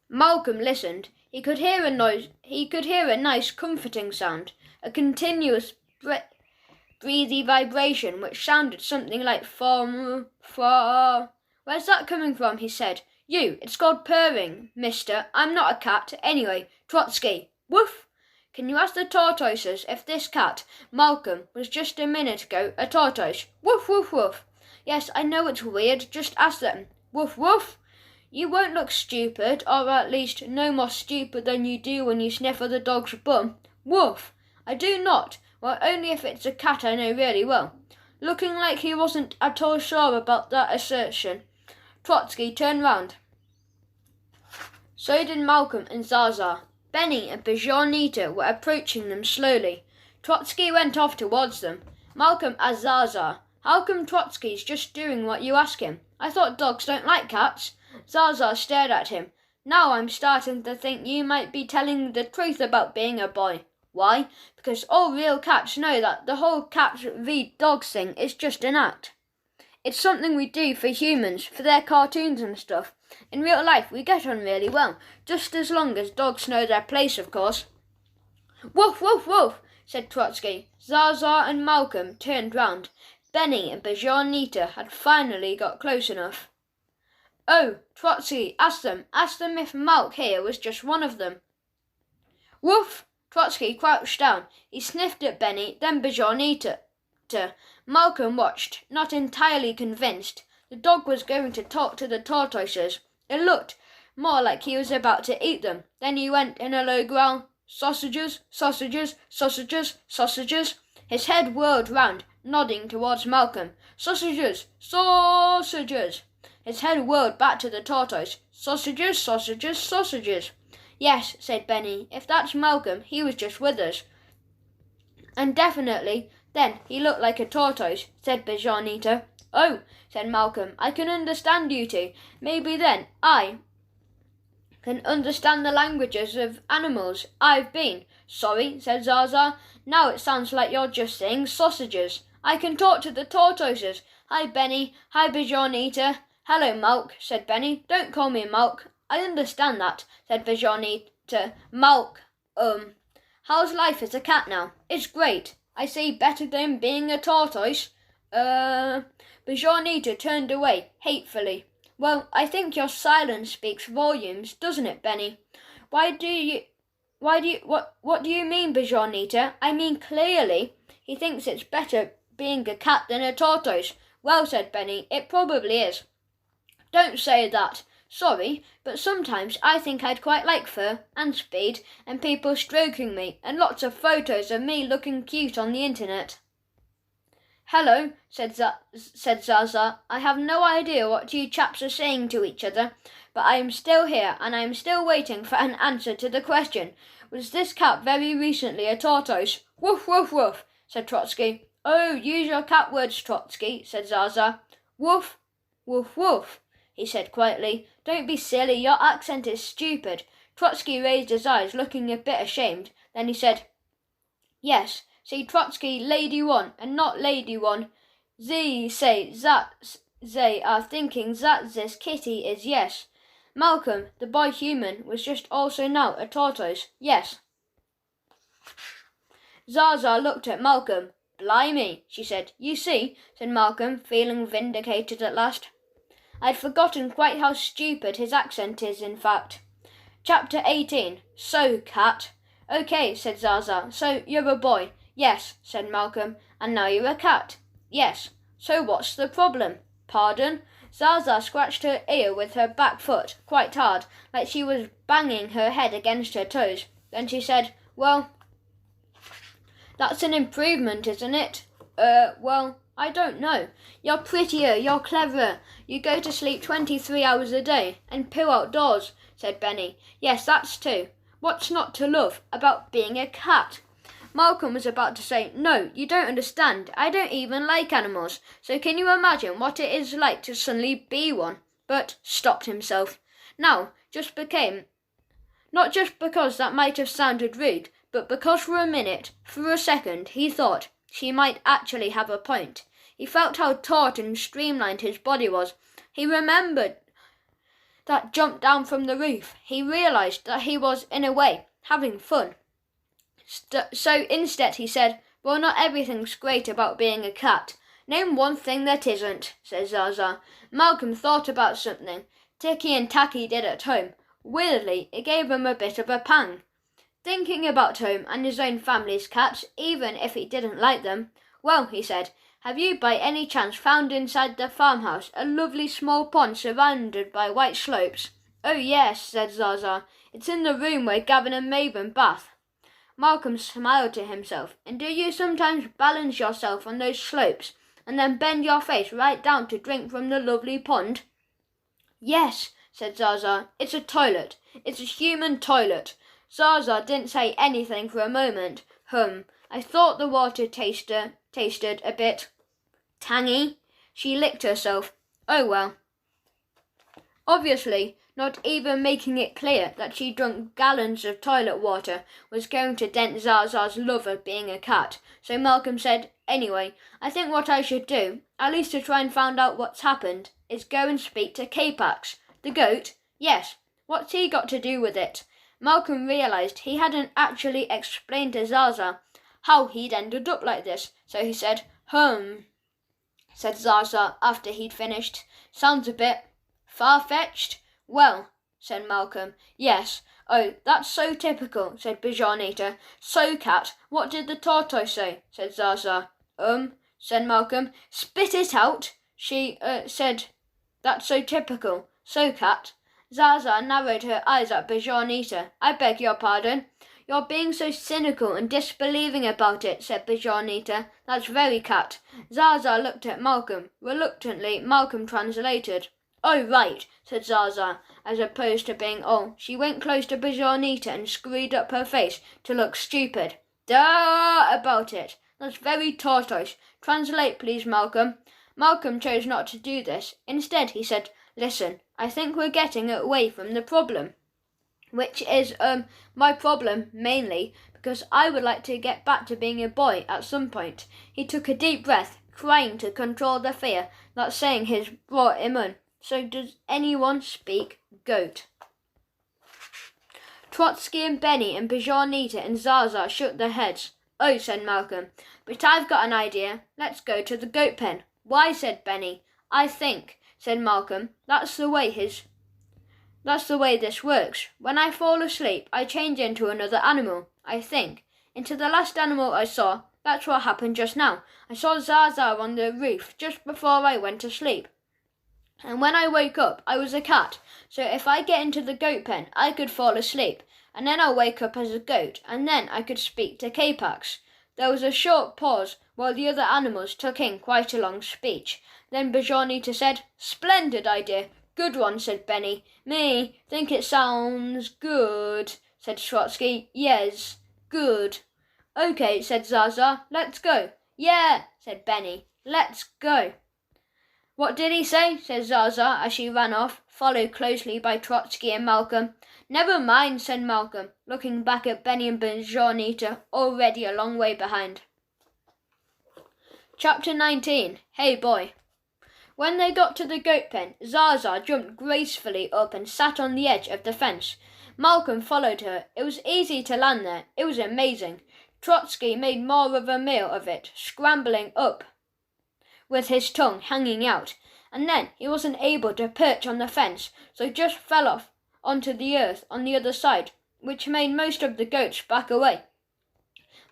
Malcolm listened. He could hear a nice comforting sound, a continuous breathy vibration which sounded something like far. Where's that coming from? He said. You, it's called purring, mister. I'm not a cat. Anyway, Trotsky. Woof! Can you ask the tortoises if this cat, Malcolm, was just a minute ago a tortoise? Woof, woof, woof. Yes, I know it's weird. Just ask them. Woof, woof. You won't look stupid, or at least no more stupid than you do when you sniff at the dog's bum. Woof. I do not. Well, only if it's a cat I know really well. Looking like he wasn't at all sure about that assertion, Trotsky turned round. So did Malcolm and Zaza. Benny and Bajornita were approaching them slowly. Trotsky went off towards them. Malcolm asked Zaza, how come Trotsky's just doing what you ask him? I thought dogs don't like cats. Zaza stared at him. Now I'm starting to think you might be telling the truth about being a boy. Why? Because all real cats know that the whole cats read dogs thing is just an act. It's something we do for humans, for their cartoons and stuff. In real life, we get on really well, just as long as dogs know their place, of course. Woof, woof, woof, said Trotsky. Zaza and Malcolm turned round. Benny and Bajornita had finally got close enough. Oh, Trotsky, ask them if Malk here was just one of them. Woof! Trotsky crouched down. He sniffed at Benny, then Bajornita. Malcolm watched, not entirely convinced. The dog was going to talk to the tortoises. It looked more like he was about to eat them. Then he went in a low growl, sausages, sausages, sausages, sausages. His head whirled round, nodding towards Malcolm. Sausages, sausages. His head whirled back to the tortoise. Sausages, sausages, sausages. Yes, said Benny, if that's Malcolm, he was just with us. And definitely, then, he looked like a tortoise, said Bajornita. Oh, said Malcolm, I can understand you two. Maybe then I can understand the languages of animals. I've been. Sorry, said Zaza. Now it sounds like you're just saying sausages. I can talk to the tortoises. Hi, Benny. Hi, Bajornita. Hello, Malk, said Benny. Don't call me Malk. I understand that, said Bajornita. Malk, how's life as a cat now? It's great. I say better than being a tortoise. Bajornita turned away, hatefully. Well, I think your silence speaks volumes, doesn't it, Benny? What do you mean, Bajornita? I mean, clearly, he thinks it's better being a cat than a tortoise. Well, said Benny, it probably is. Don't say that. Sorry, but sometimes I think I'd quite like fur and speed and people stroking me and lots of photos of me looking cute on the internet. Hello, said Zaza. I have no idea what you chaps are saying to each other, but I am still here and I am still waiting for an answer to the question. Was this cat very recently a tortoise? Woof, woof, woof, said Trotsky. Oh, use your cat words, Trotsky, said Zaza. Woof, woof, woof, he said quietly. Don't be silly, your accent is stupid. Trotsky raised his eyes, looking a bit ashamed. Then he said, Yes, see Trotsky, lady one, and not lady one. They say that they are thinking that this kitty is yes. Malcolm, the boy human, was just also now a tortoise. Yes. Zaza looked at Malcolm. Blimey, she said. You see, said Malcolm, feeling vindicated at last. I'd forgotten quite how stupid his accent is, in fact. Chapter 18. So, cat. Okay, said Zaza. So, you're a boy. Yes, said Malcolm. And now you're a cat. Yes. So what's the problem? Pardon? Zaza scratched her ear with her back foot, quite hard, like she was banging her head against her toes. Then she said, Well, that's an improvement, isn't it? Well, I don't know. You're prettier, you're cleverer. You go to sleep 23 hours a day and poo outdoors, said Benny. Yes, that's too. What's not to love about being a cat? Malcolm was about to say, No, you don't understand. I don't even like animals. So can you imagine what it is like to suddenly be one? But stopped himself. Now, not just because that might have sounded rude, but because for a minute, for a second, he thought she might actually have a point. He felt how taut and streamlined his body was. He remembered that jump down from the roof. He realised that he was, in a way, having fun. So instead he said, Well, not everything's great about being a cat. Name one thing that isn't, said Zaza. Malcolm thought about something Ticky and Tacky did at home. Weirdly, it gave him a bit of a pang. Thinking about home and his own family's cats, even if he didn't like them. Well, he said, have you by any chance found inside the farmhouse a lovely small pond surrounded by white slopes? Oh yes, said Zaza. It's in the room where Gavin and Mabon bath. Malcolm smiled to himself. And do you sometimes balance yourself on those slopes and then bend your face right down to drink from the lovely pond? Yes, said Zaza. It's a toilet. It's a human toilet. Zaza didn't say anything for a moment. I thought the water tasted a bit tangy. She licked herself. Oh well. Obviously, not even making it clear that she drunk gallons of toilet water was going to dent Zaza's love of being a cat. So Malcolm said, anyway, I think what I should do, at least to try and find out what's happened, is go and speak to K-Pax. The goat? Yes. What's he got to do with it? Malcolm realised he hadn't actually explained to Zaza how he'd ended up like this, so he said, said Zaza after he'd finished. Sounds a bit far-fetched. Well, said Malcolm, yes. Oh, that's so typical, said Bajanita. So, cat, what did the tortoise say? Said Zaza. Said Malcolm. Spit it out. She, said, that's so typical. So, cat. Zaza narrowed her eyes at Bajanita. I beg your pardon. You're being so cynical and disbelieving about it, said Bajanita. That's very cat. Zaza looked at Malcolm. Reluctantly, Malcolm translated. Oh, right, said Zaza, as opposed to being she went close to Bajanita and screwed up her face to look stupid. Duh about it. That's very tortoise. Translate, please, Malcolm. Malcolm chose not to do this. Instead, he said, listen, I think we're getting away from the problem. Which is, my problem, mainly, because I would like to get back to being a boy at some point. He took a deep breath, trying to control the fear that saying his brought him on. So does anyone speak goat? Trotsky and Benny and Bajanita and Zaza shook their heads. Oh, said Malcolm, but I've got an idea. Let's go to the goat pen. Why, said Benny. I think, said Malcolm, that's the way this works. When I fall asleep, I change into another animal, I think. Into the last animal I saw. That's what happened just now. I saw Zaza on the roof just before I went to sleep. And when I woke up, I was a cat. So if I get into the goat pen, I could fall asleep. And then I'll wake up as a goat. And then I could speak to K-Pax. There was a short pause while the other animals took in quite a long speech. Then Bajanita said, Splendid idea. Good one, said Benny. Me, think it sounds good, said Trotsky. Yes, good. Okay, said Zaza. Let's go. Yeah, said Benny. Let's go. What did he say? Said Zaza as she ran off, followed closely by Trotsky and Malcolm. Never mind, said Malcolm, looking back at Benny and Bajanita, already a long way behind. Chapter 19. Hey Boy. When they got to the goat pen, Zaza jumped gracefully up and sat on the edge of the fence. Malcolm followed her. It was easy to land there. It was amazing. Trotsky made more of a meal of it, scrambling up with his tongue hanging out, and then he wasn't able to perch on the fence, so just fell off onto the earth on the other side, which made most of the goats back away.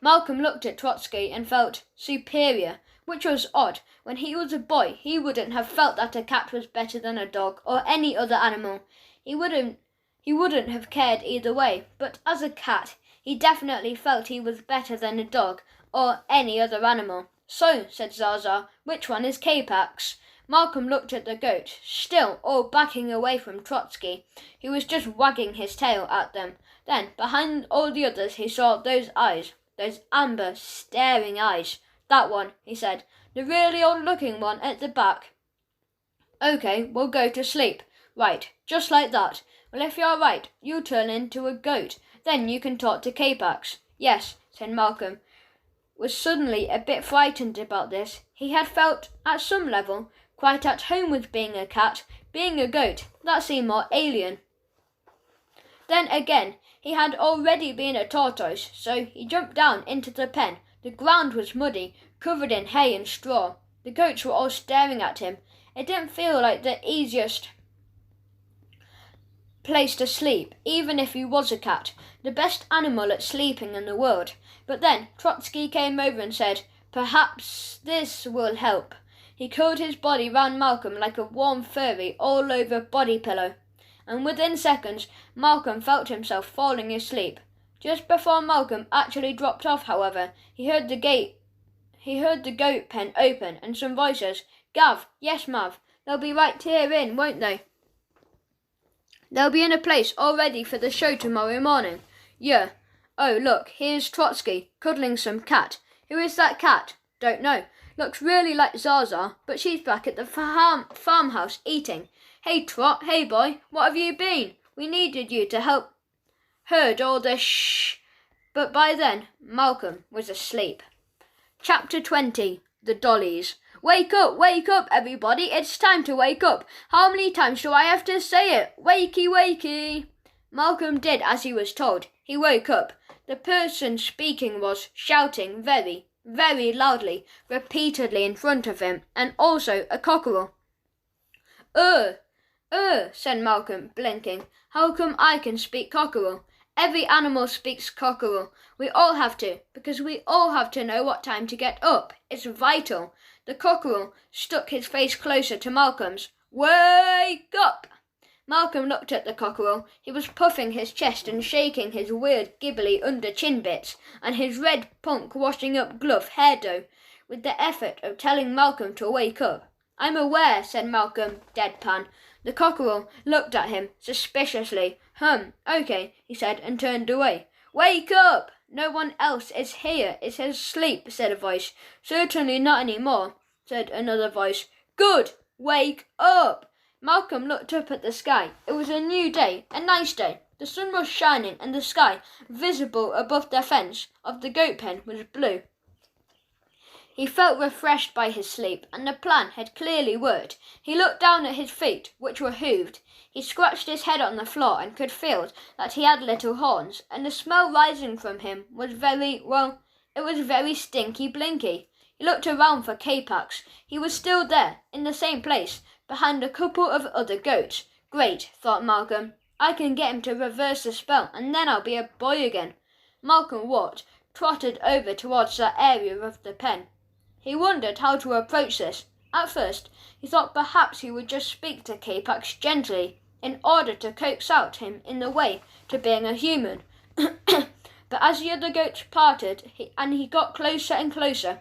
Malcolm looked at Trotsky and felt superior, which was odd. When he was a boy, he wouldn't have felt that a cat was better than a dog or any other animal. He wouldn't have cared either way, but as a cat, he definitely felt he was better than a dog or any other animal. So, said Zaza, which one is K-Pax? Malcolm looked at the goat, still all backing away from Trotsky, who was just wagging his tail at them. Then, behind all the others, he saw those eyes, those amber, staring eyes. That one, he said, the really old-looking one at the back. Okay, we'll go to sleep. Right, just like that. Well, if you're right, you turn into a goat. Then you can talk to K-Pax. Yes, said Malcolm, was suddenly a bit frightened about this. He had felt, at some level, quite at home with being a cat. Being a goat, that seemed more alien. Then again, he had already been a tortoise, so he jumped down into the pen. The ground was muddy, covered in hay and straw. The goats were all staring at him. It didn't feel like the easiest place to sleep, even if he was a cat, the best animal at sleeping in the world. But then Trotsky came over and said, "Perhaps this will help." He curled his body round Malcolm like a warm furry all-over body pillow, and within seconds Malcolm felt himself falling asleep. Just before Malcolm actually dropped off, however, he heard the goat pen open and some voices. "Gav, yes, Mav, they'll be right here in, won't they? They'll be in a place all ready for the show tomorrow morning." "Yeah. Oh, look, here's Trotsky, cuddling some cat. Who is that cat?" "Don't know. Looks really like Zaza, but she's back at the farmhouse eating." "Hey, Trot, hey boy, what have you been? We needed you to help herd all the shh." But by then, Malcolm was asleep. Chapter 20. The Dollies. Wake up, everybody. It's time to wake up. How many times do I have to say it? Wakey, wakey. Malcolm did as he was told. He woke up. The person speaking was shouting very, very loudly, repeatedly in front of him, and also a cockerel. Said Malcolm, blinking. "How come I can speak cockerel?" "Every animal speaks cockerel. We all have to, because we all have to know what time to get up. It's vital." The cockerel stuck his face closer to Malcolm's. "Wake up!" Malcolm looked at the cockerel. He was puffing his chest and shaking his weird gibbly under chin bits, and his red punk washing up glove hair dough, with the effort of telling Malcolm to wake up. "I'm aware," said Malcolm, deadpan. The cockerel looked at him suspiciously. Okay," he said, and turned away. "Wake up! No one else is here. It's asleep," said a voice. "Certainly not any more," said another voice. "Good! Wake up!" Malcolm looked up at the sky. It was a new day, a nice day. The sun was shining, and the sky, visible above the fence of the goat pen, was blue. He felt refreshed by his sleep, and the plan had clearly worked. He looked down at his feet, which were hooved. He scratched his head on the floor and could feel that he had little horns, and the smell rising from him was very stinky blinky. He looked around for K-Pax. He was still there, in the same place, behind a couple of other goats. Great, thought Malcolm. I can get him to reverse the spell, and then I'll be a boy again. Malcolm trotted over towards that area of the pen. He wondered how to approach this. At first, he thought perhaps he would just speak to K-Pax gently, in order to coax out him in the way to being a human. But as the other goats parted, and he got closer and closer,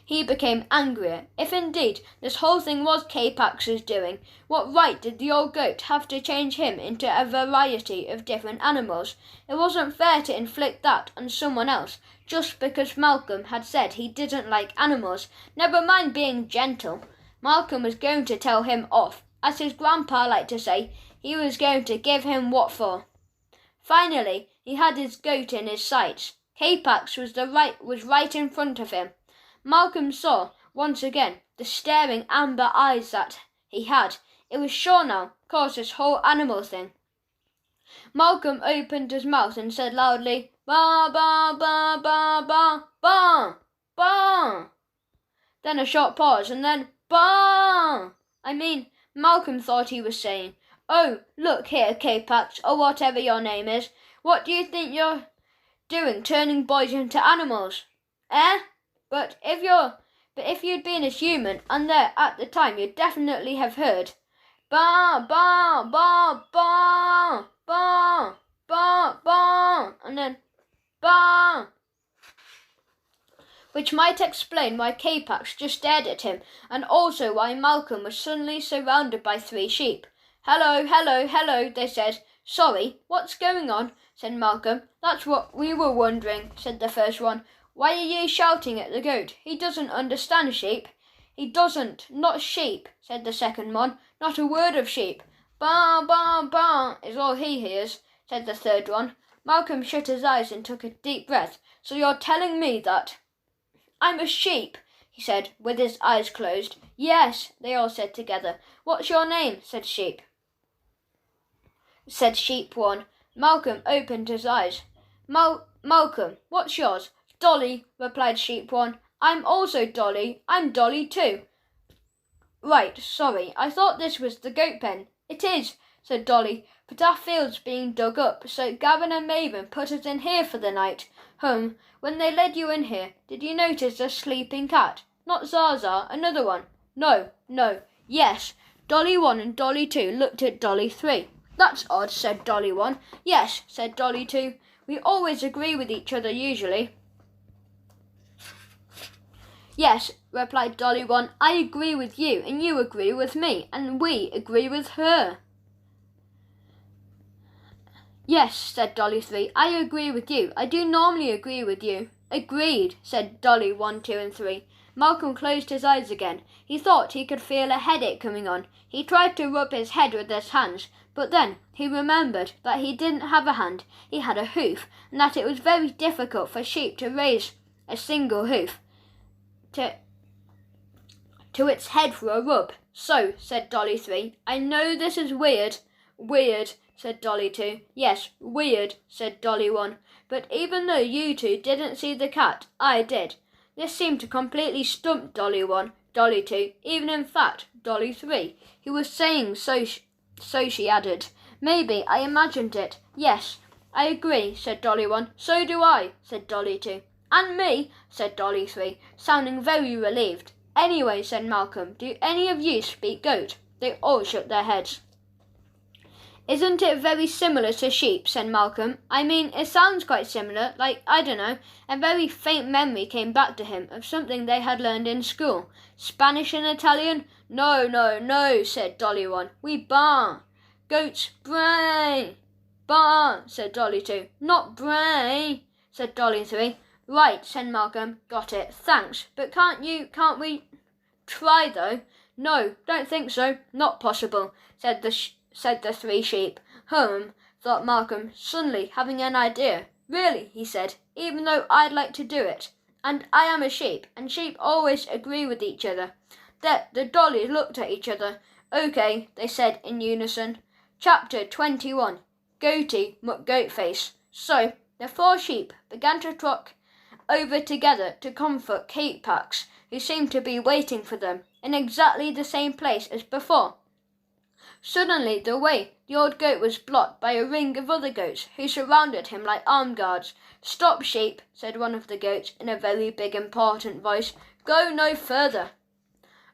he became angrier. If indeed this whole thing was K-Pax's doing, what right did the old goat have to change him into a variety of different animals? It wasn't fair to inflict that on someone else, just because Malcolm had said he didn't like animals, never mind being gentle. Malcolm was going to tell him off. As his grandpa liked to say, he was going to give him what for. Finally, he had his goat in his sights. K-Pax was right in front of him. Malcolm saw, once again, the staring amber eyes that he had. It was sure now, caused this whole animal thing. Malcolm opened his mouth and said loudly, "Ba, ba, ba, ba, ba, ba, ba." Then a short pause, and then, "Ba." Malcolm thought he was saying, "Oh, look here, K-Pax, or whatever your name is. What do you think you're doing, turning boys into animals? Eh? But if you'd been a human and there at the time, you'd definitely have heard ba ba ba ba ba ba ba, and then ba," which might explain why K-Pax just stared at him, and also why Malcolm was suddenly surrounded by 3 sheep. "Hello, hello, hello," they said. "Sorry, what's going on?" said Malcolm. "That's what we were wondering," said the first one. "Why are you shouting at the goat? He doesn't understand sheep." "He doesn't, not sheep," said the second one. "Not a word of sheep. Ba, ba, ba is all he hears," said the third one. Malcolm shut his eyes and took a deep breath. "So you're telling me that I'm a sheep?" he said, with his eyes closed. "Yes," they all said together. "What's your name?" said sheep 1. Malcolm opened his eyes. Malcolm, what's yours?" Dolly, replied Sheep 1. I'm also Dolly. I'm Dolly too. Right, sorry, I thought this was the goat pen. It is, said Dolly, but our field's being dug up, so Gavin and Maven put us in here for the night. When they led you in here, did you notice a sleeping cat? Not Zaza, another one. No. Yes. Dolly 1 and Dolly 2 looked at Dolly 3. That's odd, said Dolly 1. Yes, said Dolly 2. We always agree with each other usually. Yes, replied Dolly 1, I agree with you, and you agree with me, and we agree with her. Yes, said Dolly 3, I agree with you. I do normally agree with you. Agreed, said Dolly 1, 2 and 3. Malcolm closed his eyes again. He thought he could feel a headache coming on. He tried to rub his head with his hands, but then he remembered that he didn't have a hand, he had a hoof, and that it was very difficult for sheep to raise a single hoof to its head for a rub. So, said Dolly 3, I know this is weird. Weird, said Dolly 2. Yes, weird, said Dolly 1. But even though you two didn't see the cat, I did. This seemed to completely stump Dolly 1, Dolly 2, even in fact Dolly 3. He was saying so she added. Maybe I imagined it. Yes, I agree, said Dolly 1. So do I, said Dolly 2. And me, said Dolly 3, sounding very relieved. Anyway, said Malcolm, do any of you speak goat? They all shook their heads. Isn't it very similar to sheep, said Malcolm. I mean, it sounds quite similar, like, I don't know. A very faint memory came back to him of something they had learned in school. Spanish and Italian? No, said Dolly 1. We bark. Goats bray. Bark, said Dolly 2. Not bray, said Dolly 3. Right, said Malcolm. Got it. Thanks. But can't we try, though? No, don't think so. Not possible, said the 3 sheep. Thought Malcolm, suddenly having an idea. Really, he said, even though I'd like to do it. And I am a sheep, and sheep always agree with each other. The dollies looked at each other. Okay, they said in unison. Chapter 21. Goaty McGoatface. So, the 4 sheep began to trot over together to comfort Capeax, who seemed to be waiting for them in exactly the same place as before. Suddenly the way the old goat was blocked by a ring of other goats who surrounded him like armed guards. Stop, sheep, said one of the goats in a very big important voice. Go no further.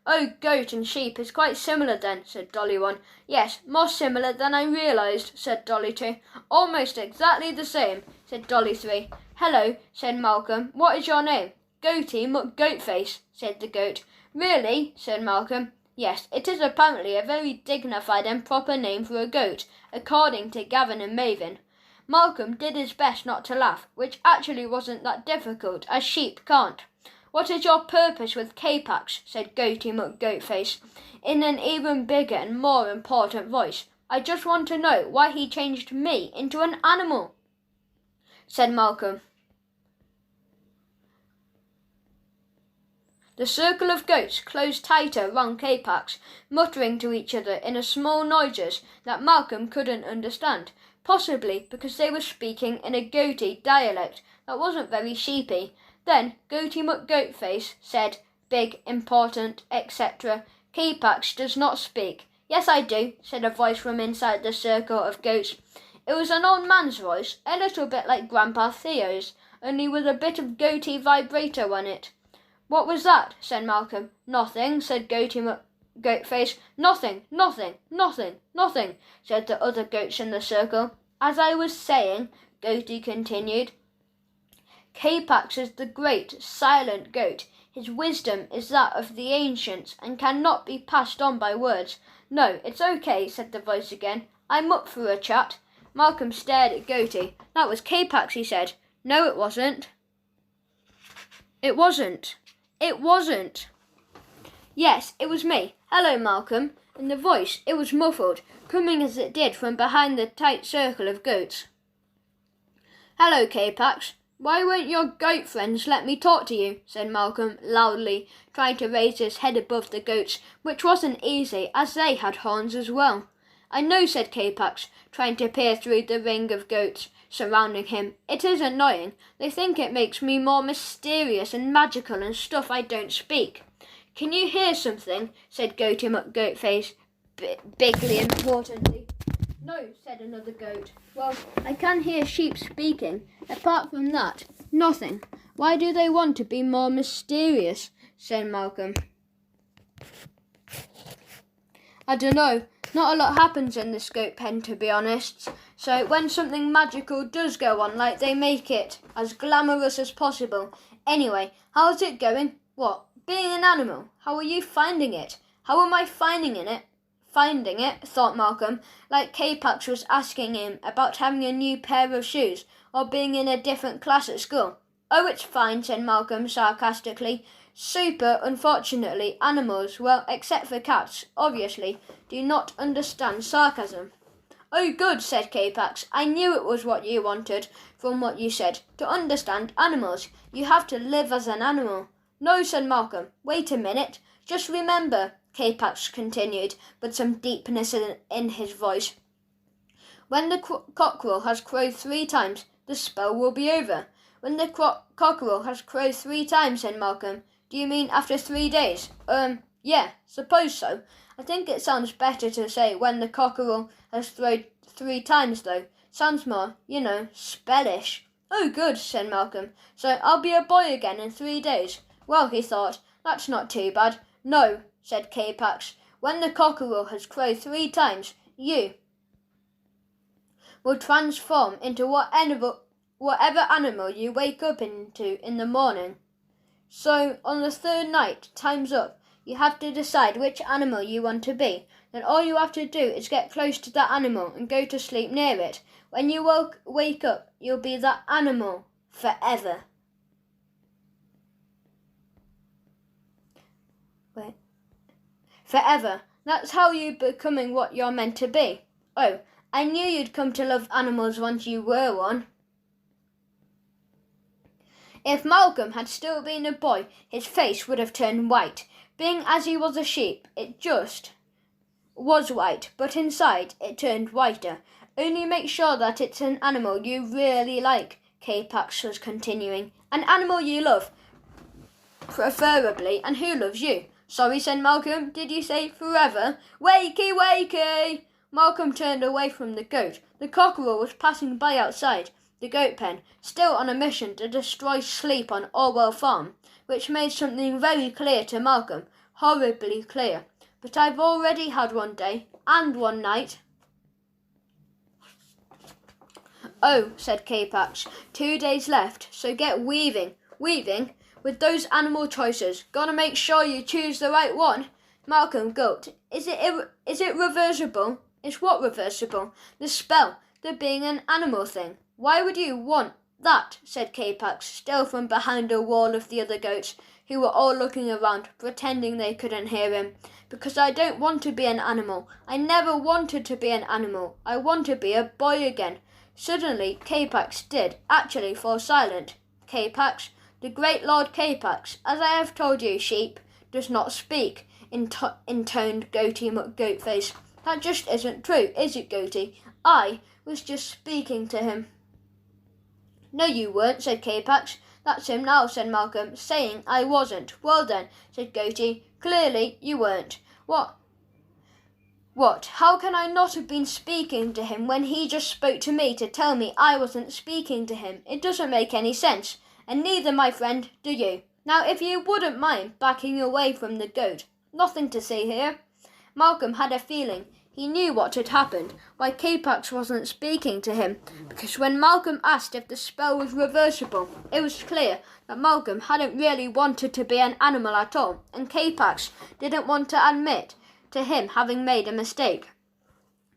Oh, goat and sheep is quite similar then, said Dolly 1. Yes, more similar than I realised, said Dolly 2. Almost exactly the same, said Dolly 3. Hello, said Malcolm. What is your name? Goaty McGoatface, said the goat. Really, said Malcolm. Yes, it is apparently a very dignified and proper name for a goat, according to Gavin and Maven. Malcolm did his best not to laugh, which actually wasn't that difficult, as sheep can't. What is your purpose with Capeax? Said Goaty McGoatface, in an even bigger and more important voice. I just want to know why he changed me into an animal, said Malcolm. The circle of goats closed tighter round Capeax, muttering to each other in small noises that Malcolm couldn't understand, possibly because they were speaking in a goaty dialect that wasn't very sheepy. Then Goaty McGoatface said, big, important, etc. Capeax does not speak. Yes, I do, said a voice from inside the circle of goats. It was an old man's voice, a little bit like Grandpa Theo's, only with a bit of goatee vibrato on it. What was that? Said Malcolm. Nothing, said Goaty McGoatface. Nothing, said the other goats in the circle. As I was saying, Goaty continued, Capeax is the great, silent goat. His wisdom is that of the ancients and cannot be passed on by words. No, it's okay, said the voice again. I'm up for a chat. Malcolm stared at Goaty. That was Capeax, he said. No, it wasn't. It wasn't. Yes, it was me. Hello, Malcolm. And the voice, it was muffled, coming as it did from behind the tight circle of goats. Hello, Capeax. Why won't your goat friends let me talk to you? Said Malcolm loudly, trying to raise his head above the goats, which wasn't easy, as they had horns as well. I know, said Capax, trying to peer through the ring of goats surrounding him. It is annoying. They think it makes me more mysterious and magical and stuff I don't speak. Can you hear something? Said Goaty McGoatface, bigly importantly. No, said another goat. Well, I can hear sheep speaking. Apart from that, nothing. Why do they want to be more mysterious? Said Malcolm. I don't know. Not a lot happens in this goat pen, to be honest. So when something magical does go on, like, they make it as glamorous as possible. Anyway, how's it going? What? Being an animal? How are you finding it? How am I finding it? Finding it, thought Malcolm, like Capax was asking him about having a new pair of shoes or being in a different class at school. Oh, it's fine, said Malcolm sarcastically. Super, unfortunately, animals, well, except for cats, obviously, do not understand sarcasm. Oh, good, said Capax. I knew it was what you wanted, from what you said. To understand animals, you have to live as an animal. No, said Malcolm. Wait a minute. Just remember, Capax continued, with some deepness in his voice. When the cockerel has crowed 3 times, the spell will be over. When the cockerel has crowed 3 times, said Malcolm. Do you mean after 3 days? Yeah, suppose so. I think it sounds better to say when the cockerel has crowed 3 times, though. Sounds more, spellish. Oh, good, said Malcolm. So I'll be a boy again in 3 days. Well, he thought, that's not too bad. No, said Capax. When the cockerel has crowed 3 times, you will transform into whatever animal you wake up into in the morning. So, on the 3rd night, time's up. You have to decide which animal you want to be. Then all you have to do is get close to that animal and go to sleep near it. When you wake up, you'll be that animal forever. Wait. Forever. That's how you're becoming what you're meant to be. Oh, I knew you'd come to love animals once you were one. If Malcolm had still been a boy, his face would have turned white. Being as he was a sheep, it just was white, but inside it turned whiter. Only make sure that it's an animal you really like, Capax was continuing. An animal you love, preferably, and who loves you. Sorry, said Malcolm, did you say forever? Wakey, wakey! Malcolm turned away from the goat. The cockerel was passing by outside the goat pen, still on a mission to destroy sleep on Orwell Farm, which made something very clear to Malcolm, horribly clear. But I've already had one day, and one night. Oh, said Capax, 2 days left, so get weaving. Weaving? With those animal choices, gotta make sure you choose the right one. Malcolm gulped. Is it reversible? It's what reversible? The spell, the being an animal thing. Why would you want that? Said Capax, still from behind a wall of the other goats, who were all looking around, pretending they couldn't hear him. Because I don't want to be an animal. I never wanted to be an animal. I want to be a boy again. Suddenly, Capax did actually fall silent. Capax, the great Lord Capax, as I have told you, sheep, does not speak, intoned Goaty McGoatface. That just isn't true, is it, Goaty? I was just speaking to him. No, you weren't, said Capax. That's him now, said Malcolm, saying I wasn't. Well then, said Goaty, clearly you weren't. What? How can I not have been speaking to him when he just spoke to me to tell me I wasn't speaking to him? It doesn't make any sense. And neither, my friend, do you. Now, if you wouldn't mind backing away from the goat. Nothing to see here. Malcolm had a feeling. He knew what had happened, why Capax wasn't speaking to him, because when Malcolm asked if the spell was reversible, it was clear that Malcolm hadn't really wanted to be an animal at all, and Capax didn't want to admit to him having made a mistake,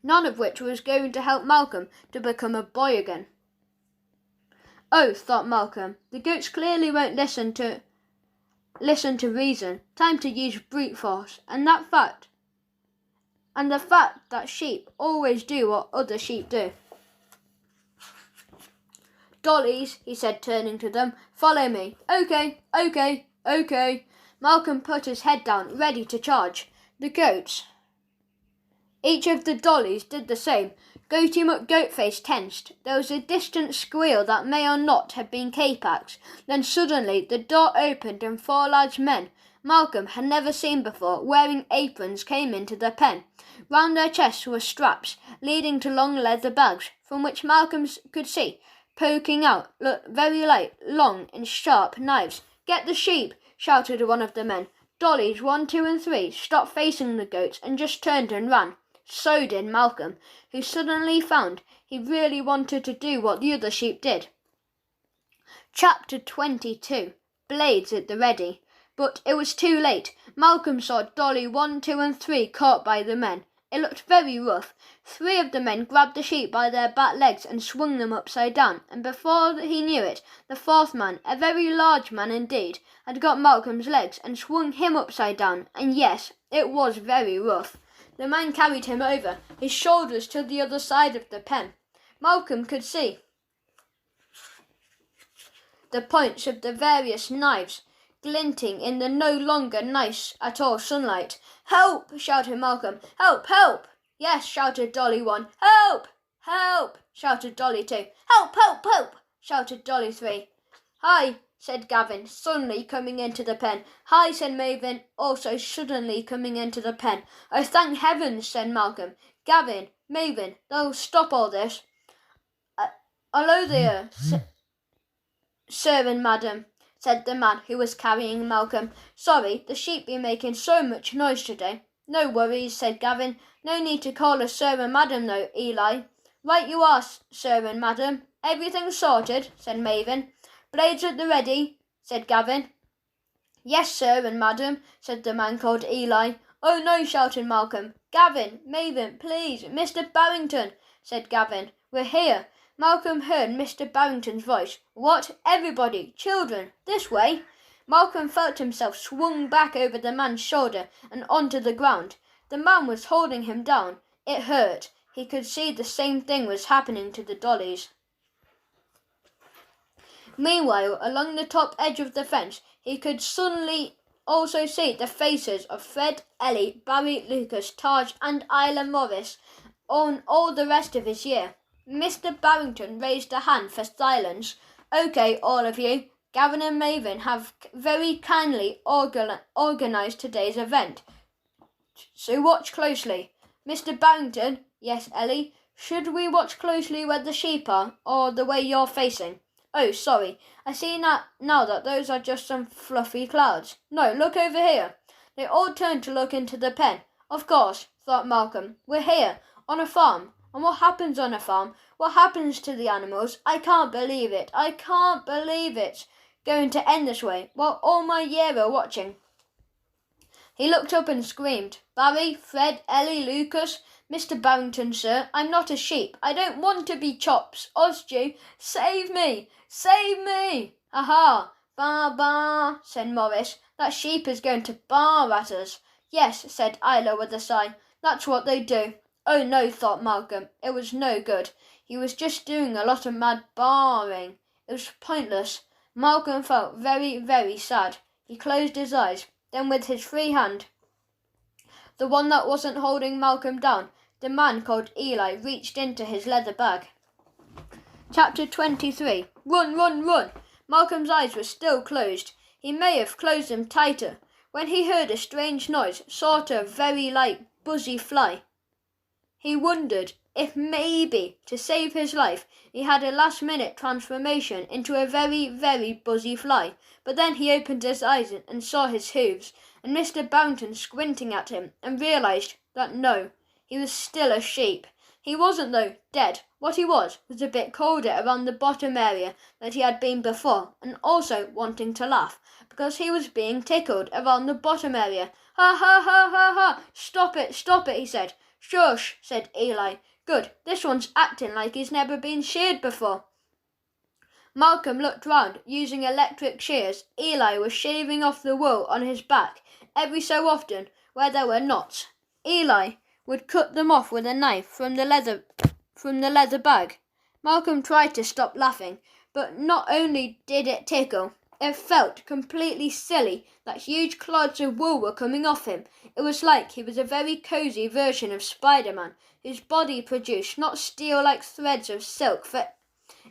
none of which was going to help Malcolm to become a boy again. Oh, thought Malcolm, the goats clearly won't listen to reason, time to use brute force, and the fact that sheep always do what other sheep do. Dollies, he said, turning to them, follow me. Okay. Malcolm put his head down, ready to charge. The goats Each of the dollies did the same. Goaty McGoatface tensed. There was a distant squeal that may or not have been K-Pax. Then suddenly the door opened and 4 large men Malcolm had never seen before, wearing aprons, came into the pen. Round their chests were straps, leading to long leather bags, from which Malcolm could see, poking out, looked very light, long and sharp knives. "Get the sheep!" shouted one of the men. Dollies 1, 2 and 3 stopped facing the goats and just turned and ran. So did Malcolm, who suddenly found he really wanted to do what the other sheep did. Chapter 22. Blades at the ready. But it was too late. Malcolm saw Dolly 1, 2 and 3 caught by the men. It looked very rough. 3 of the men grabbed the sheep by their back legs and swung them upside down, and before he knew it, the 4th man, a very large man indeed, had got Malcolm's legs and swung him upside down, and yes, it was very rough. The man carried him over, his shoulders to the other side of the pen. Malcolm could see the points of the various knives glinting in the no longer nice at all sunlight. "Help!" shouted Malcolm. "Help! Help!" "Yes!" shouted Dolly 1. "Help! Help!" shouted Dolly 2. "Help! Help! Help!" shouted Dolly 3. "Hi!" said Gavin, suddenly coming into the pen. "Hi!" said Maven, also suddenly coming into the pen. "Oh, thank heavens!" said Malcolm. "Gavin, Maven, they'll stop all this." "Hello there, sir and madam," said the man who was carrying Malcolm. "Sorry, the sheep be making so much noise today." "No worries," said Gavin. "No need to call us sir and madam though, Eli." "Right you are, sir and madam. Everything sorted," said Maven. "Blades at the ready," said Gavin. "Yes, sir and madam," said the man called Eli. "Oh no," shouted Malcolm. "Gavin, Maven, please, Mr. Barrington," said Gavin. "We're here." Malcolm heard Mr. Barrington's voice. "What? Everybody, children, this way." Malcolm felt himself swung back over the man's shoulder and onto the ground. The man was holding him down. It hurt. He could see the same thing was happening to the dollies. Meanwhile, along the top edge of the fence, he could suddenly also see the faces of Fred, Ellie, Barry, Lucas, Taj and Isla Morris on all the rest of his year. Mr. Barrington raised a hand for silence. "Okay, all of you. Gavin and Maven have very kindly organised today's event, so watch closely." "Mr. Barrington." "Yes, Ellie." "Should we watch closely where the sheep are, or the way you're facing?" "Oh, sorry. I see now that those are just some fluffy clouds." "No, look over here." They all turned to look into the pen. "Of course," thought Malcolm. "We're here, on a farm. And what happens on a farm? What happens to the animals? I can't believe it. I can't believe it's going to end this way, while all my year are watching." He looked up and screamed, "Barry, Fred, Ellie, Lucas, Mr. Barrington, sir, I'm not a sheep. I don't want to be chops or stew. Save me! Save me!" "Aha! Ba, ba," said Morris. "That sheep is going to bar at us." "Yes," said Isla with a sigh. "That's what they do." Oh no, thought Malcolm. It was no good. He was just doing a lot of mad barring. It was pointless. Malcolm felt very, very sad. He closed his eyes. Then with his free hand, the one that wasn't holding Malcolm down, the man called Eli reached into his leather bag. Chapter 23. Run, run, run! Malcolm's eyes were still closed. He may have closed them tighter when he heard a strange noise, sort of very like buzzy fly. He wondered if maybe, to save his life, he had a last-minute transformation into a very, very buzzy fly. But then he opened his eyes and saw his hooves, and Mr. Barrington squinting at him, and realised that no, he was still a sheep. He wasn't, though, dead. What he was a bit colder around the bottom area than he had been before, and also wanting to laugh, because he was being tickled around the bottom area. "Ha, ha, ha, ha, ha! Stop it, he said. "Shush," said Eli. "Good, this one's acting like he's never been sheared before." Malcolm looked round, using electric shears. Eli was shaving off the wool on his back every so often where there were knots. Eli would cut them off with a knife from the leather bag. Malcolm tried to stop laughing, but not only did it tickle, It felt completely silly that huge clods of wool were coming off him. It was like he was a very cosy version of Spider-Man, whose body produced not steel-like threads of silk for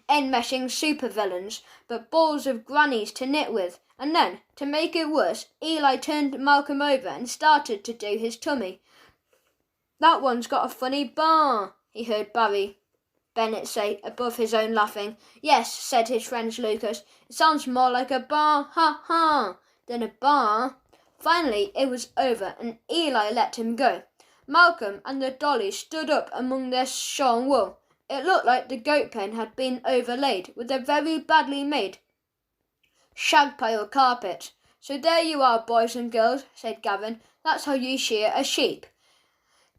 enmeshing supervillains, but balls of grannies to knit with. And then, to make it worse, Eli turned Malcolm over and started to do his tummy. "That one's got a funny bar," he heard Barry Bennett say above his own laughing. "Yes," said his friend Lucas. "It sounds more like a bar, ha ha, than a bar." Finally it was over, and Eli let him go. Malcolm and the dollies stood up among their shorn wool. It looked like the goat pen had been overlaid with a very badly made shag pile carpet. "So there you are, boys and girls," said Gavin. "That's how you shear a sheep."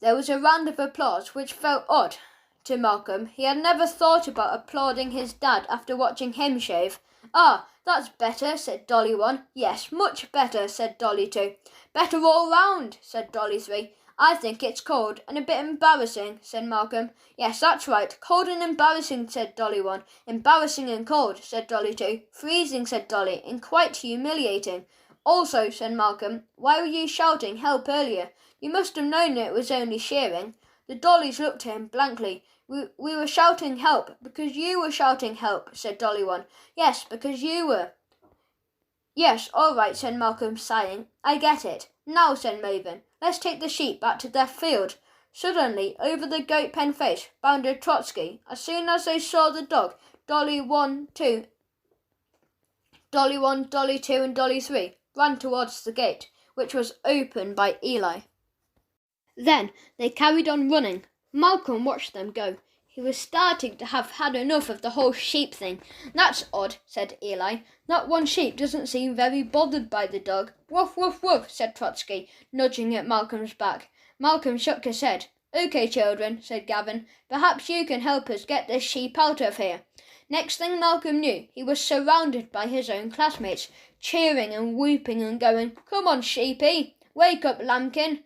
There was a round of applause, which felt odd to Malcolm. He had never thought about applauding his dad after watching him shave. "Ah, that's better," said Dolly 1. "Yes, much better," said Dolly 2. "Better all round," said Dolly 3. "I think it's cold and a bit embarrassing," said Malcolm. "Yes, that's right, cold and embarrassing," said Dolly 1. "Embarrassing and cold," said Dolly 2. "Freezing," said Dolly, "and quite humiliating." "Also," said Malcolm, "why were you shouting help earlier? You must have known it was only shearing." The dollies looked at him blankly. We were shouting help because you were shouting help," said Dolly 1. "Yes, because you were." "Yes, all right," said Malcolm, sighing. "I get it. Now," said Maven, "let's take the sheep back to their field." Suddenly, over the goat pen face bounded Trotsky. As soon as they saw the dog, Dolly 1, Dolly 2, and Dolly 3 ran towards the gate, which was opened by Eli. Then they carried on running. Malcolm watched them go. He was starting to have had enough of the whole sheep thing. "That's odd," said Eli. "That one sheep doesn't seem very bothered by the dog." "Woof, woof, woof," said Trotsky, nudging at Malcolm's back. Malcolm shook his head. "OK, children," said Gavin. "Perhaps you can help us get this sheep out of here." Next thing Malcolm knew, he was surrounded by his own classmates, cheering and whooping and going, "Come on, sheepy. Wake up, lambkin.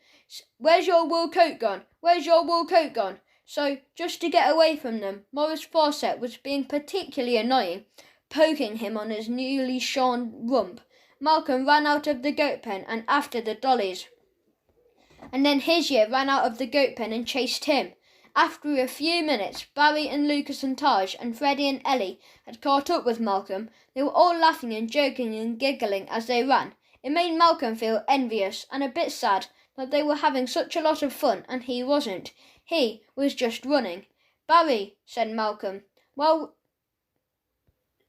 Where's your wool coat gone? Where's your wool coat gone?" So, just to get away from them, Maurice Fawcett was being particularly annoying, poking him on his newly shorn rump. Malcolm ran out of the goat pen and after the dollies. And then his year ran out of the goat pen and chased him. After a few minutes, Barry and Lucas and Taj and Freddie and Ellie had caught up with Malcolm. They were all laughing and joking and giggling as they ran. It made Malcolm feel envious and a bit sad that they were having such a lot of fun and he wasn't. He was just running. "Barry," said Malcolm, while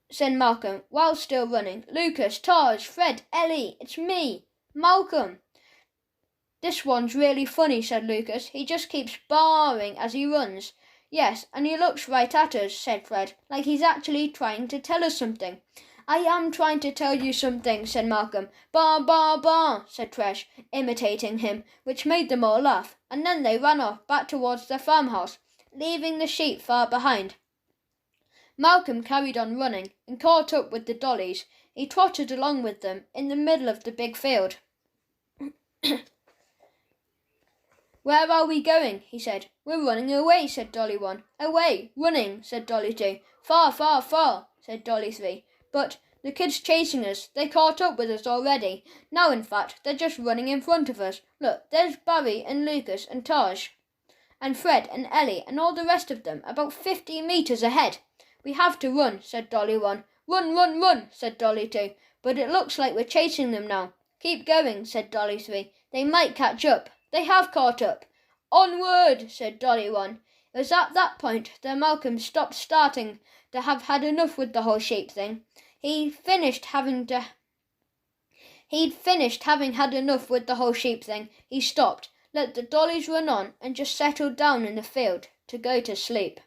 still running. "Lucas, Taj, Fred, Ellie, it's me, Malcolm." "This one's really funny," said Lucas. "He just keeps barring as he runs." "Yes, and he looks right at us," said Fred, "like he's actually trying to tell us something." "I am trying to tell you something," said Malcolm. "Bar, bar, bar," said Tresh, imitating him, which made them all laugh, and then they ran off back towards their farmhouse, leaving the sheep far behind. Malcolm carried on running and caught up with the dollies. He trotted along with them in the middle of the big field. "Where are we going?" he said. "We're running away," said Dolly 1. "Away, running," said Dolly 2. "Far, far, far," said Dolly 3. "But the kids chasing us, they caught up with us already. Now, in fact, they're just running in front of us. Look, there's Barry and Lucas and Taj and Fred and Ellie and all the rest of them, about 50 metres ahead." "We have to run," said Dolly 1. "Run, run, run," said Dolly 2. "But it looks like we're chasing them now." "Keep going," said Dolly 3. "They might catch up." "They have caught up." "Onward," said Dolly 1. It was at that point that Malcolm stopped starting to have had enough with the whole sheep thing. He'd finished having had enough with the whole sheep thing. He stopped, let the dollies run on, and just settled down in the field to go to sleep.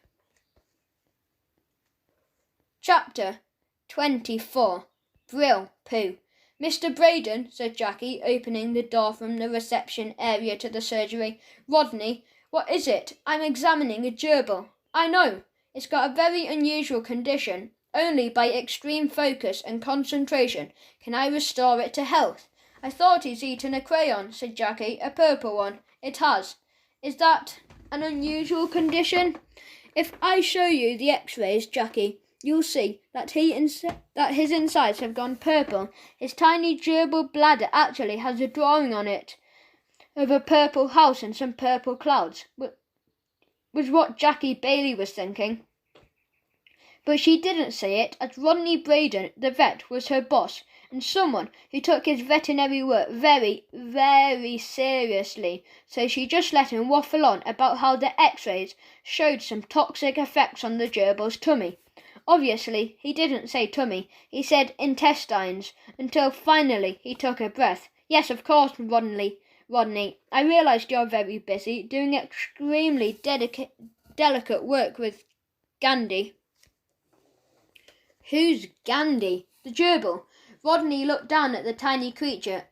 Chapter 24. Brill Poo. "Mr. Braden," said Jackie, opening the door from the reception area to the surgery. "Rodney, what is it? I'm examining a gerbil." "I know. It's got a very unusual condition. Only by extreme focus and concentration can I restore it to health." "I thought he's eaten a crayon," said Jackie. "A purple one." "It has." "Is that an unusual condition?" "If I show you the x-rays, Jackie, you'll see that his insides have gone purple. His tiny gerbil bladder actually has a drawing on it of a purple house and some purple clouds, was what Jackie Bailey was thinking. But she didn't say it, as Rodney Braden, the vet, was her boss, and someone who took his veterinary work very, very seriously, so she just let him waffle on about how the x-rays showed some toxic effects on the gerbil's tummy. Obviously, he didn't say tummy, he said intestines, until finally he took a breath. Yes, of course, Rodney, I realised you're very busy, doing extremely delicate work with Gandhi. Who's Gandhi? The gerbil. Rodney looked down at the tiny creature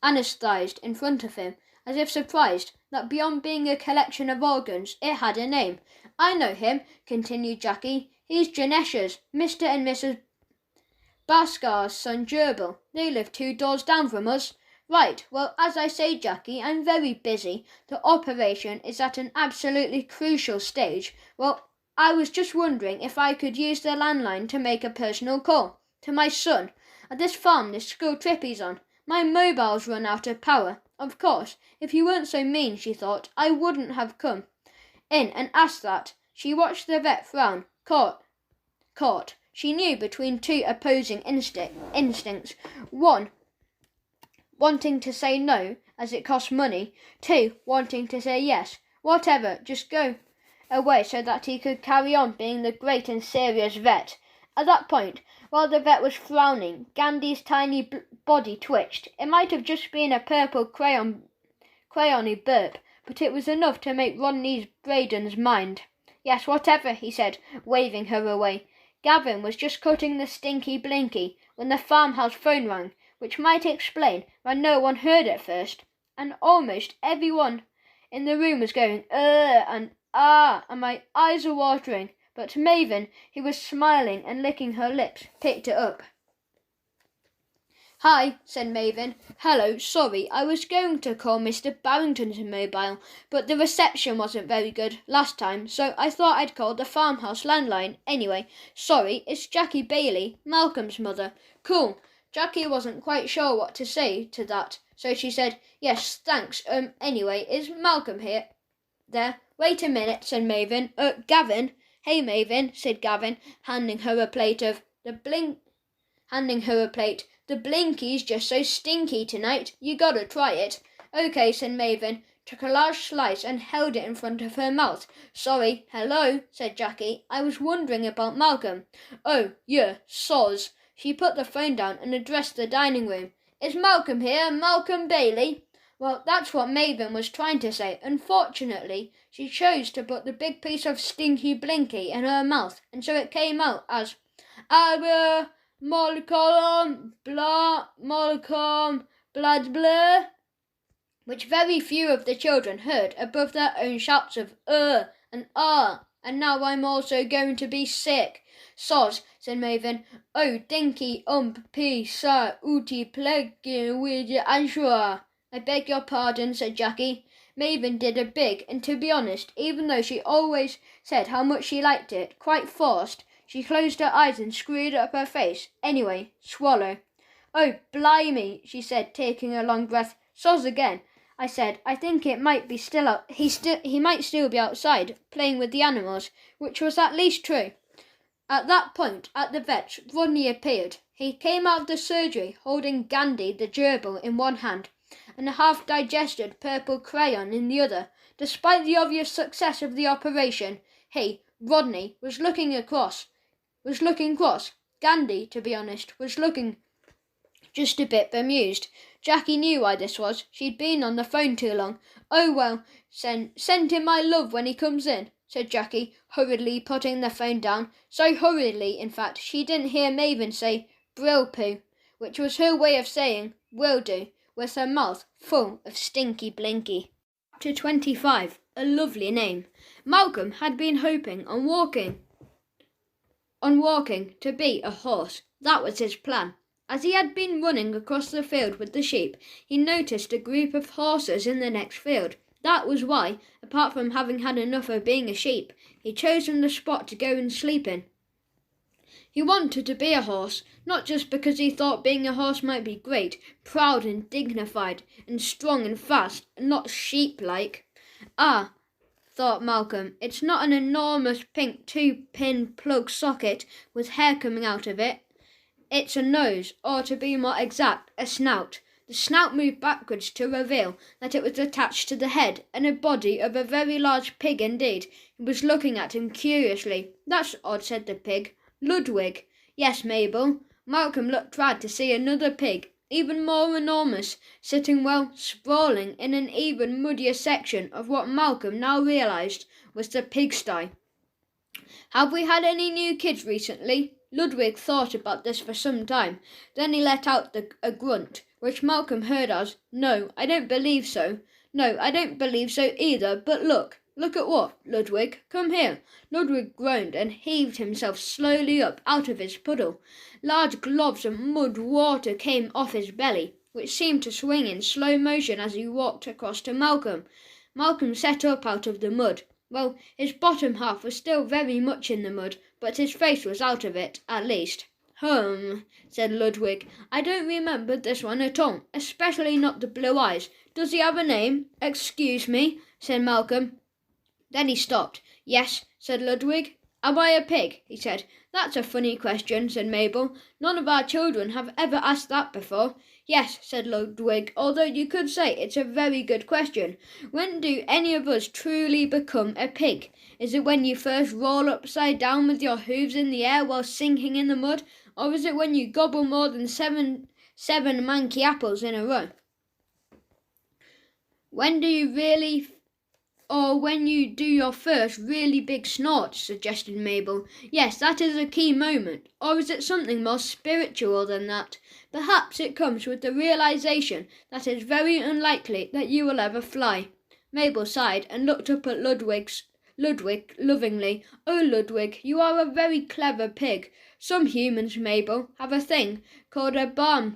anaesthetised in front of him, as if surprised that beyond being a collection of organs, it had a name. I know him, continued Jackie. He's Janesh's, Mr. and Mrs. Bhaskar's son gerbil. They live 2 doors down from us. Right, well, as I say, Jackie, I'm very busy. The operation is at an absolutely crucial stage. Well, I was just wondering if I could use the landline to make a personal call to my son at this farm this school trip he's on. My mobile's run out of power. Of course, if you weren't so mean, she thought, I wouldn't have come in and asked that. She watched the vet frown. Caught. She knew between 2 opposing instincts. 1, wanting to say no, as it cost money. 2, wanting to say yes. Whatever, just go away so that he could carry on being the great and serious vet. At that point, while the vet was frowning, Gandhi's tiny body twitched. It might have just been a purple crayony burp, but it was enough to make Rodney Braden's mind. Yes, whatever, he said, waving her away. Gavin was just cutting the stinky blinky when the farmhouse phone rang, which might explain why no one heard it first, and almost everyone in the room was going, and ah, and my eyes are watering. But Maven, who was smiling and licking her lips, picked it up. Hi, said Maven. Hello, sorry, I was going to call Mr. Barrington's mobile, but the reception wasn't very good last time, so I thought I'd call the farmhouse landline. Anyway, sorry, it's Jackie Bailey, Malcolm's mother. Cool. Jackie wasn't quite sure what to say to that, so she said, yes, thanks. Anyway, is Malcolm here? There. Wait a minute, said Maven. Gavin. Hey, Maven, said Gavin, handing her a plate. The blinky's just so stinky tonight. You gotta try it. Okay, said Maven, took a large slice and held it in front of her mouth. Sorry, hello, said Jackie. I was wondering about Malcolm. Oh, yeah, soz. She put the phone down and addressed the dining room. Is Malcolm here? Malcolm Bailey? Well, that's what Maven was trying to say. Unfortunately, she chose to put the big piece of stinky blinky in her mouth, and so it came out as AniMalcolm, blood blur, which very few of the children heard above their own shouts of and ah, and now I'm also going to be sick. Soz, said Maven. Oh, dinky pisa uti pleggin with Ashua. I beg your pardon, said Jackie. Maven did a big, and to be honest, even though she always said how much she liked it, quite forced, she closed her eyes and screwed up her face. Anyway, swallow. Oh, blimey, she said, taking a long breath. Soz again. I said, I think it might be still out. He might still be outside, playing with the animals, which was at least true. At that point, at the vet's, Rodney appeared. He came out of the surgery, holding Gandhi, the gerbil, in one hand, and a half-digested purple crayon in the other. Despite the obvious success of the operation, he, Rodney, was looking cross. Gandhi, to be honest, was looking just a bit bemused. Jackie knew why this was. She'd been on the phone too long. Oh, well, send him my love when he comes in, said Jackie, hurriedly putting the phone down. So hurriedly, in fact, she didn't hear Maven say brill poo, which was her way of saying will do, with her mouth full of stinky blinky. Chapter 25. A lovely name. Malcolm had been hoping on walking to be a horse. That was his plan. As he had been running across the field with the sheep, he noticed a group of horses in the next field. That was why, apart from having had enough of being a sheep, he chosen the spot to go and sleep in. He wanted to be a horse, not just because he thought being a horse might be great, proud and dignified, and strong and fast, and not sheep-like. Ah, thought Malcolm, it's not an enormous pink 2-pin plug socket with hair coming out of it. It's a nose, or to be more exact, a snout. The snout moved backwards to reveal that it was attached to the head and a body of a very large pig indeed. He was looking at him curiously. That's odd, said the pig. Ludwig. Yes, Mabel. Malcolm looked round to see another pig, even more enormous, sitting sprawling in an even muddier section of what Malcolm now realised was the pigsty. Have we had any new kids recently? Ludwig thought about this for some time. Then he let out a grunt, which Malcolm heard as, "No, I don't believe so. No, I don't believe so either, but look. Look at what, Ludwig? Come here." Ludwig groaned and heaved himself slowly up out of his puddle. Large globs of mud water came off his belly, which seemed to swing in slow motion as he walked across to Malcolm. Malcolm sat up out of the mud. Well, his bottom half was still very much in the mud, but his face was out of it, at least. Said Ludwig. I don't remember this one at all, especially not the blue eyes. Does he have a name? Excuse me, said Malcolm. Then he stopped. Yes, said Ludwig. Am I a pig? He said. That's a funny question, said Mabel. None of our children have ever asked that before. Yes, said Ludwig, although you could say it's a very good question. When do any of us truly become a pig? Is it when you first roll upside down with your hooves in the air while sinking in the mud, or is it when you gobble more than seven manky apples in a row? When you do your first really big snort, suggested Mabel. Yes, that is a key moment. Or is it something more spiritual than that? Perhaps it comes with the realization that it's very unlikely that you will ever fly. Mabel sighed and looked up at Ludwig lovingly. Oh, Ludwig, you are a very clever pig. Some humans, Mabel, have a thing called a bar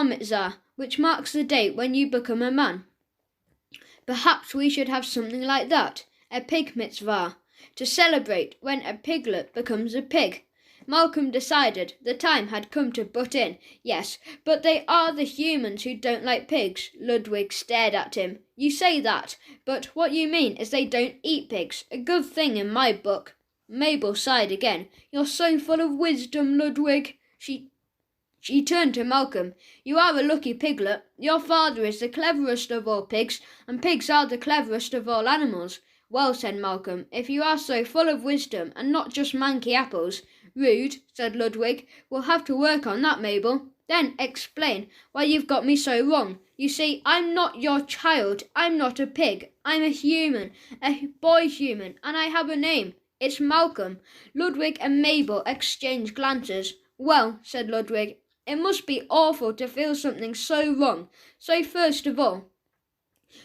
mitzvah, which marks the date when you become a man. Perhaps we should have something like that, a pig mitzvah, to celebrate when a piglet becomes a pig. Malcolm decided the time had come to butt in. Yes, but they are the humans who don't like pigs. Ludwig stared at him. You say that, but what you mean is they don't eat pigs. A good thing in my book. Mabel sighed again. You're so full of wisdom, Ludwig. She turned to Malcolm. You are a lucky piglet. Your father is the cleverest of all pigs, and pigs are the cleverest of all animals. Well, said Malcolm, if you are so full of wisdom and not just manky apples. Rude, said Ludwig. We'll have to work on that, Mabel. Then explain why you've got me so wrong. You see, I'm not your child. I'm not a pig. I'm a human, a boy human, and I have a name. It's Malcolm. Ludwig and Mabel exchanged glances. Well, said Ludwig, it must be awful to feel something so wrong. So first of all,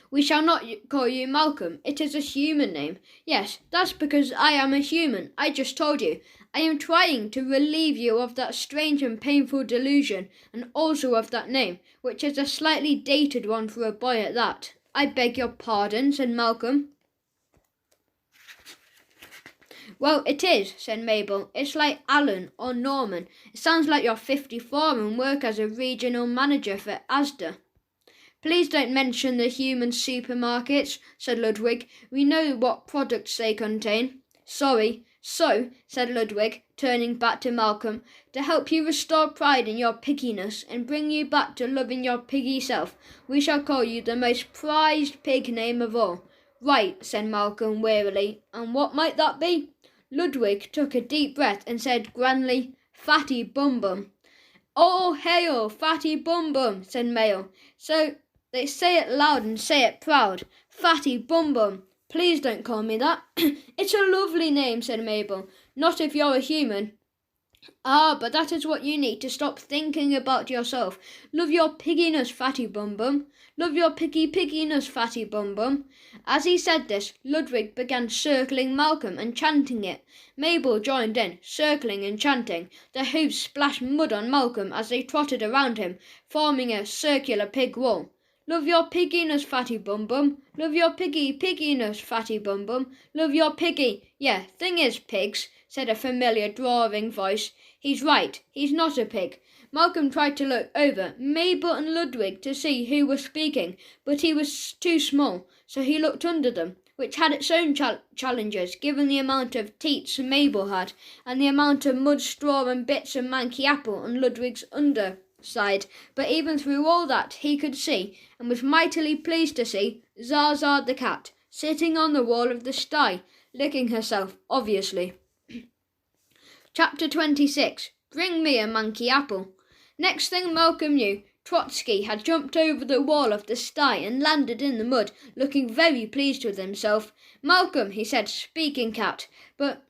we shall not call you Malcolm. It is a human name. Yes, that's because I am a human. I just told you. I am trying to relieve you of that strange and painful delusion, and also of that name, which is a slightly dated one for a boy at that. I beg your pardon, said Malcolm. Well, it is, said Mabel. It's like Alan or Norman. It sounds like you're 54 and work as a regional manager for Asda. Please don't mention the human supermarkets, said Ludwig. We know what products they contain. Sorry. So, said Ludwig, turning back to Malcolm, to help you restore pride in your pigginess and bring you back to loving your piggy self, we shall call you the most prized pig name of all. Right, said Malcolm wearily. And what might that be? Ludwig took a deep breath and said grandly, Fatty Bum Bum. All hail, Fatty Bum Bum, said Mabel. So they say it loud and say it proud. Fatty Bum Bum. Please don't call me that. It's a lovely name, said Mabel. Not if you're a human. Ah, but that is what you need to stop thinking about yourself. Love your pigginess, Fatty Bum Bum. Love your pigginess, Fatty Bum Bum. As he said this, Ludwig began circling Malcolm and chanting it. Mabel joined in, circling and chanting. Their hooves splashed mud on Malcolm as they trotted around him, forming a circular pig wall. Love your pigginess, Fatty Bum Bum. Love your pigginess, Fatty Bum Bum. Love your piggy. Yeah, thing is, pigs, said a familiar, drawling voice. He's right, he's not a pig. Malcolm tried to look over Mabel and Ludwig to see who was speaking, but he was too small, so he looked under them, which had its own challenges, given the amount of teats Mabel had, and the amount of mud, straw and bits of manky apple on Ludwig's underside. But even through all that he could see, and was mightily pleased to see, Zaza the cat, sitting on the wall of the sty, licking herself, obviously. Chapter 26. Bring me a manky apple. Next thing Malcolm knew, Trotsky had jumped over the wall of the sty and landed in the mud, looking very pleased with himself. Malcolm, he said, speaking cat, but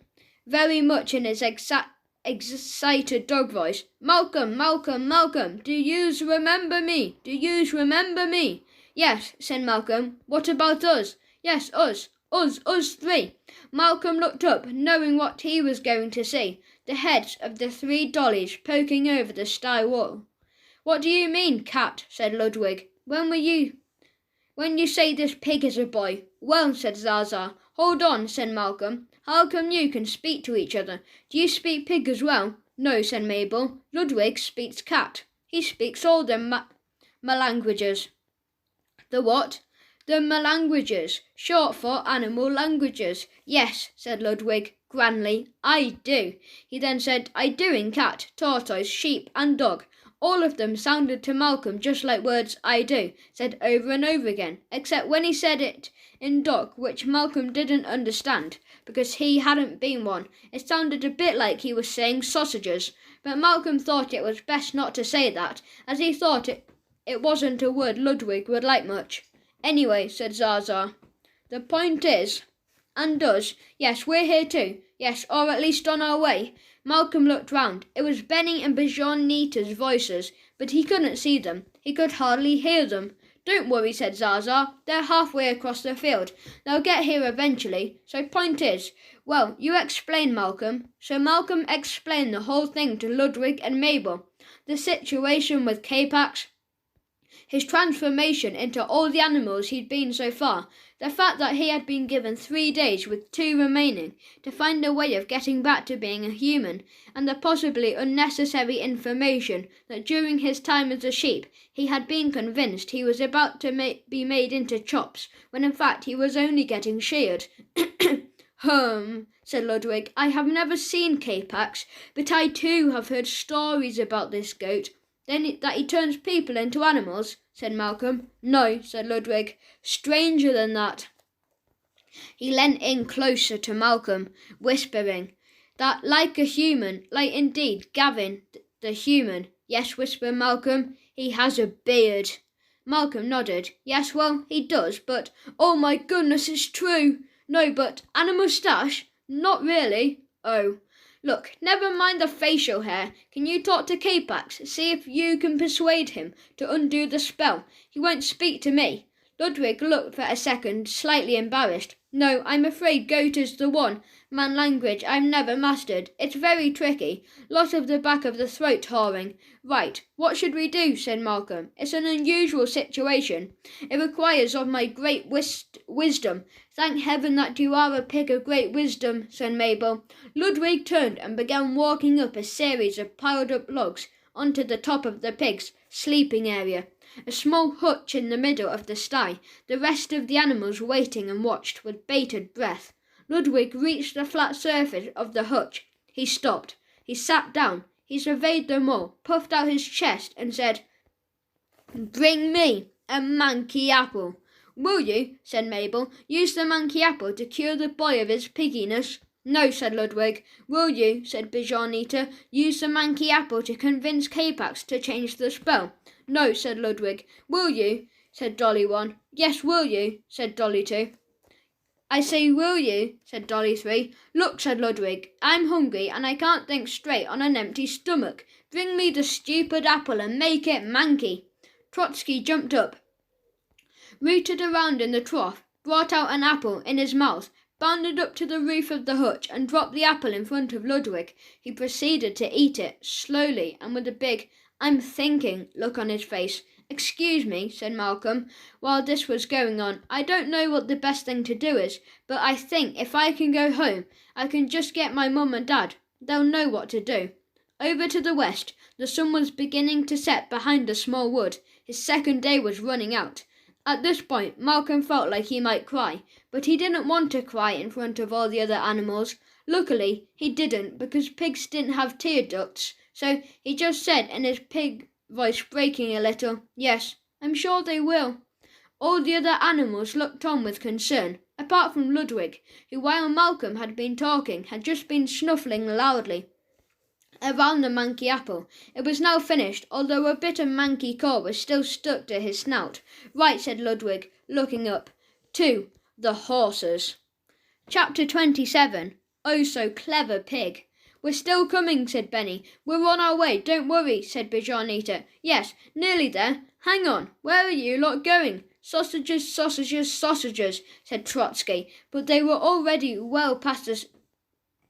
very much in his excited dog voice. Malcolm, Malcolm, Malcolm, do yous remember me? Do yous remember me? Yes, said Malcolm. What about us? Yes, us. Us three. Malcolm looked up, knowing what he was going to see. The heads of the 3 dollies poking over the sty wall. What do you mean, cat? Said Ludwig. When you say this pig is a boy? Well, said Zaza. Hold on, said Malcolm. How come you can speak to each other? Do you speak pig as well? No, said Mabel. Ludwig speaks cat. He speaks all the languages. The what? The languages, short for animal languages. Yes, said Ludwig, grandly, I do. He then said, I do in cat, tortoise, sheep and dog. All of them sounded to Malcolm just like words I do, said over and over again, except when he said it in dog, which Malcolm didn't understand, because he hadn't been one. It sounded a bit like he was saying sausages, but Malcolm thought it was best not to say that, as he thought it wasn't a word Ludwig would like much. Anyway, said Zaza, the point is, and us, yes, we're here too, yes, or at least on our way. Malcolm looked round. It was Benny and Bijonita's voices, but he couldn't see them. He could hardly hear them. Don't worry, said Zaza, they're halfway across the field. They'll get here eventually, so point is, well, you explain, Malcolm. So Malcolm explained the whole thing to Ludwig and Mabel. The situation with K-Pax, his transformation into all the animals he'd been so far, the fact that he had been given 3 days with 2 remaining to find a way of getting back to being a human, and the possibly unnecessary information that during his time as a sheep he had been convinced he was about to be made into chops, when in fact he was only getting sheared. Said Ludwig, I have never seen K-Pax, but I too have heard stories about this goat. Then that he turns people into animals, said Malcolm. No, said Ludwig. Stranger than that. He leant in closer to Malcolm, whispering, that like a human, like indeed Gavin, the human. Yes, whispered Malcolm, he has a beard. Malcolm nodded. Yes, well, he does, but, oh my goodness, it's true. No, but, and a moustache? Not really. Oh. Look, never mind the facial hair. Can you talk to K-Pax? See if you can persuade him to undo the spell. He won't speak to me. Ludwig looked for a second, slightly embarrassed. No, I'm afraid goat is the one man language I've never mastered. It's very tricky. Lot of the back of the throat hawing. Right, what should we do? Said Malcolm. It's an unusual situation. It requires of my great wisdom. Thank heaven that you are a pig of great wisdom, said Mabel. Ludwig turned and began walking up a series of piled up logs onto the top of the pig's sleeping area. A small hutch in the middle of the sty, the rest of the animals waiting and watched with bated breath. Ludwig reached the flat surface of the hutch. He stopped. He sat down. He surveyed them all, puffed out his chest and said, Bring me a manky apple. Will you, said Mabel, use the manky apple to cure the boy of his pigginess? No, said Ludwig. Will you, said Bijonita, use the manky apple to convince K-Pax to change the spell? No, said Ludwig. Will you, said Dolly 1. Yes, will you, said Dolly 2. I say, will you, said Dolly 3. Look, said Ludwig, I'm hungry and I can't think straight on an empty stomach. Bring me the stupid apple and make it manky. Trotsky jumped up, rooted around in the trough, brought out an apple in his mouth, bounded up to the roof of the hutch and dropped the apple in front of Ludwig. He proceeded to eat it, slowly and with a big, I'm thinking, look on his face, "Excuse me," said Malcolm, while this was going on. "I don't know what the best thing to do is, but I think if I can go home, I can just get my mum and dad. They'll know what to do." Over to the west, the sun was beginning to set behind a small wood. His second day was running out. At this point, Malcolm felt like he might cry, but he didn't want to cry in front of all the other animals. Luckily, he didn't, because pigs didn't have tear ducts, so he just said in his pig voice, breaking a little, "Yes, I'm sure they will." All the other animals looked on with concern, apart from Ludwig, who, while Malcolm had been talking, had just been snuffling loudly around the manky apple. It was now finished, although a bit of manky core was still stuck to his snout. "Right," said Ludwig, looking up. "To the horses." Chapter 27. Oh, so clever pig. "We're still coming," said Benny. "We're on our way, don't worry," said Bijanita. "Yes, nearly there. Hang on, where are you lot going?" "Sausages, sausages, sausages," said Trotsky, but they were already well past the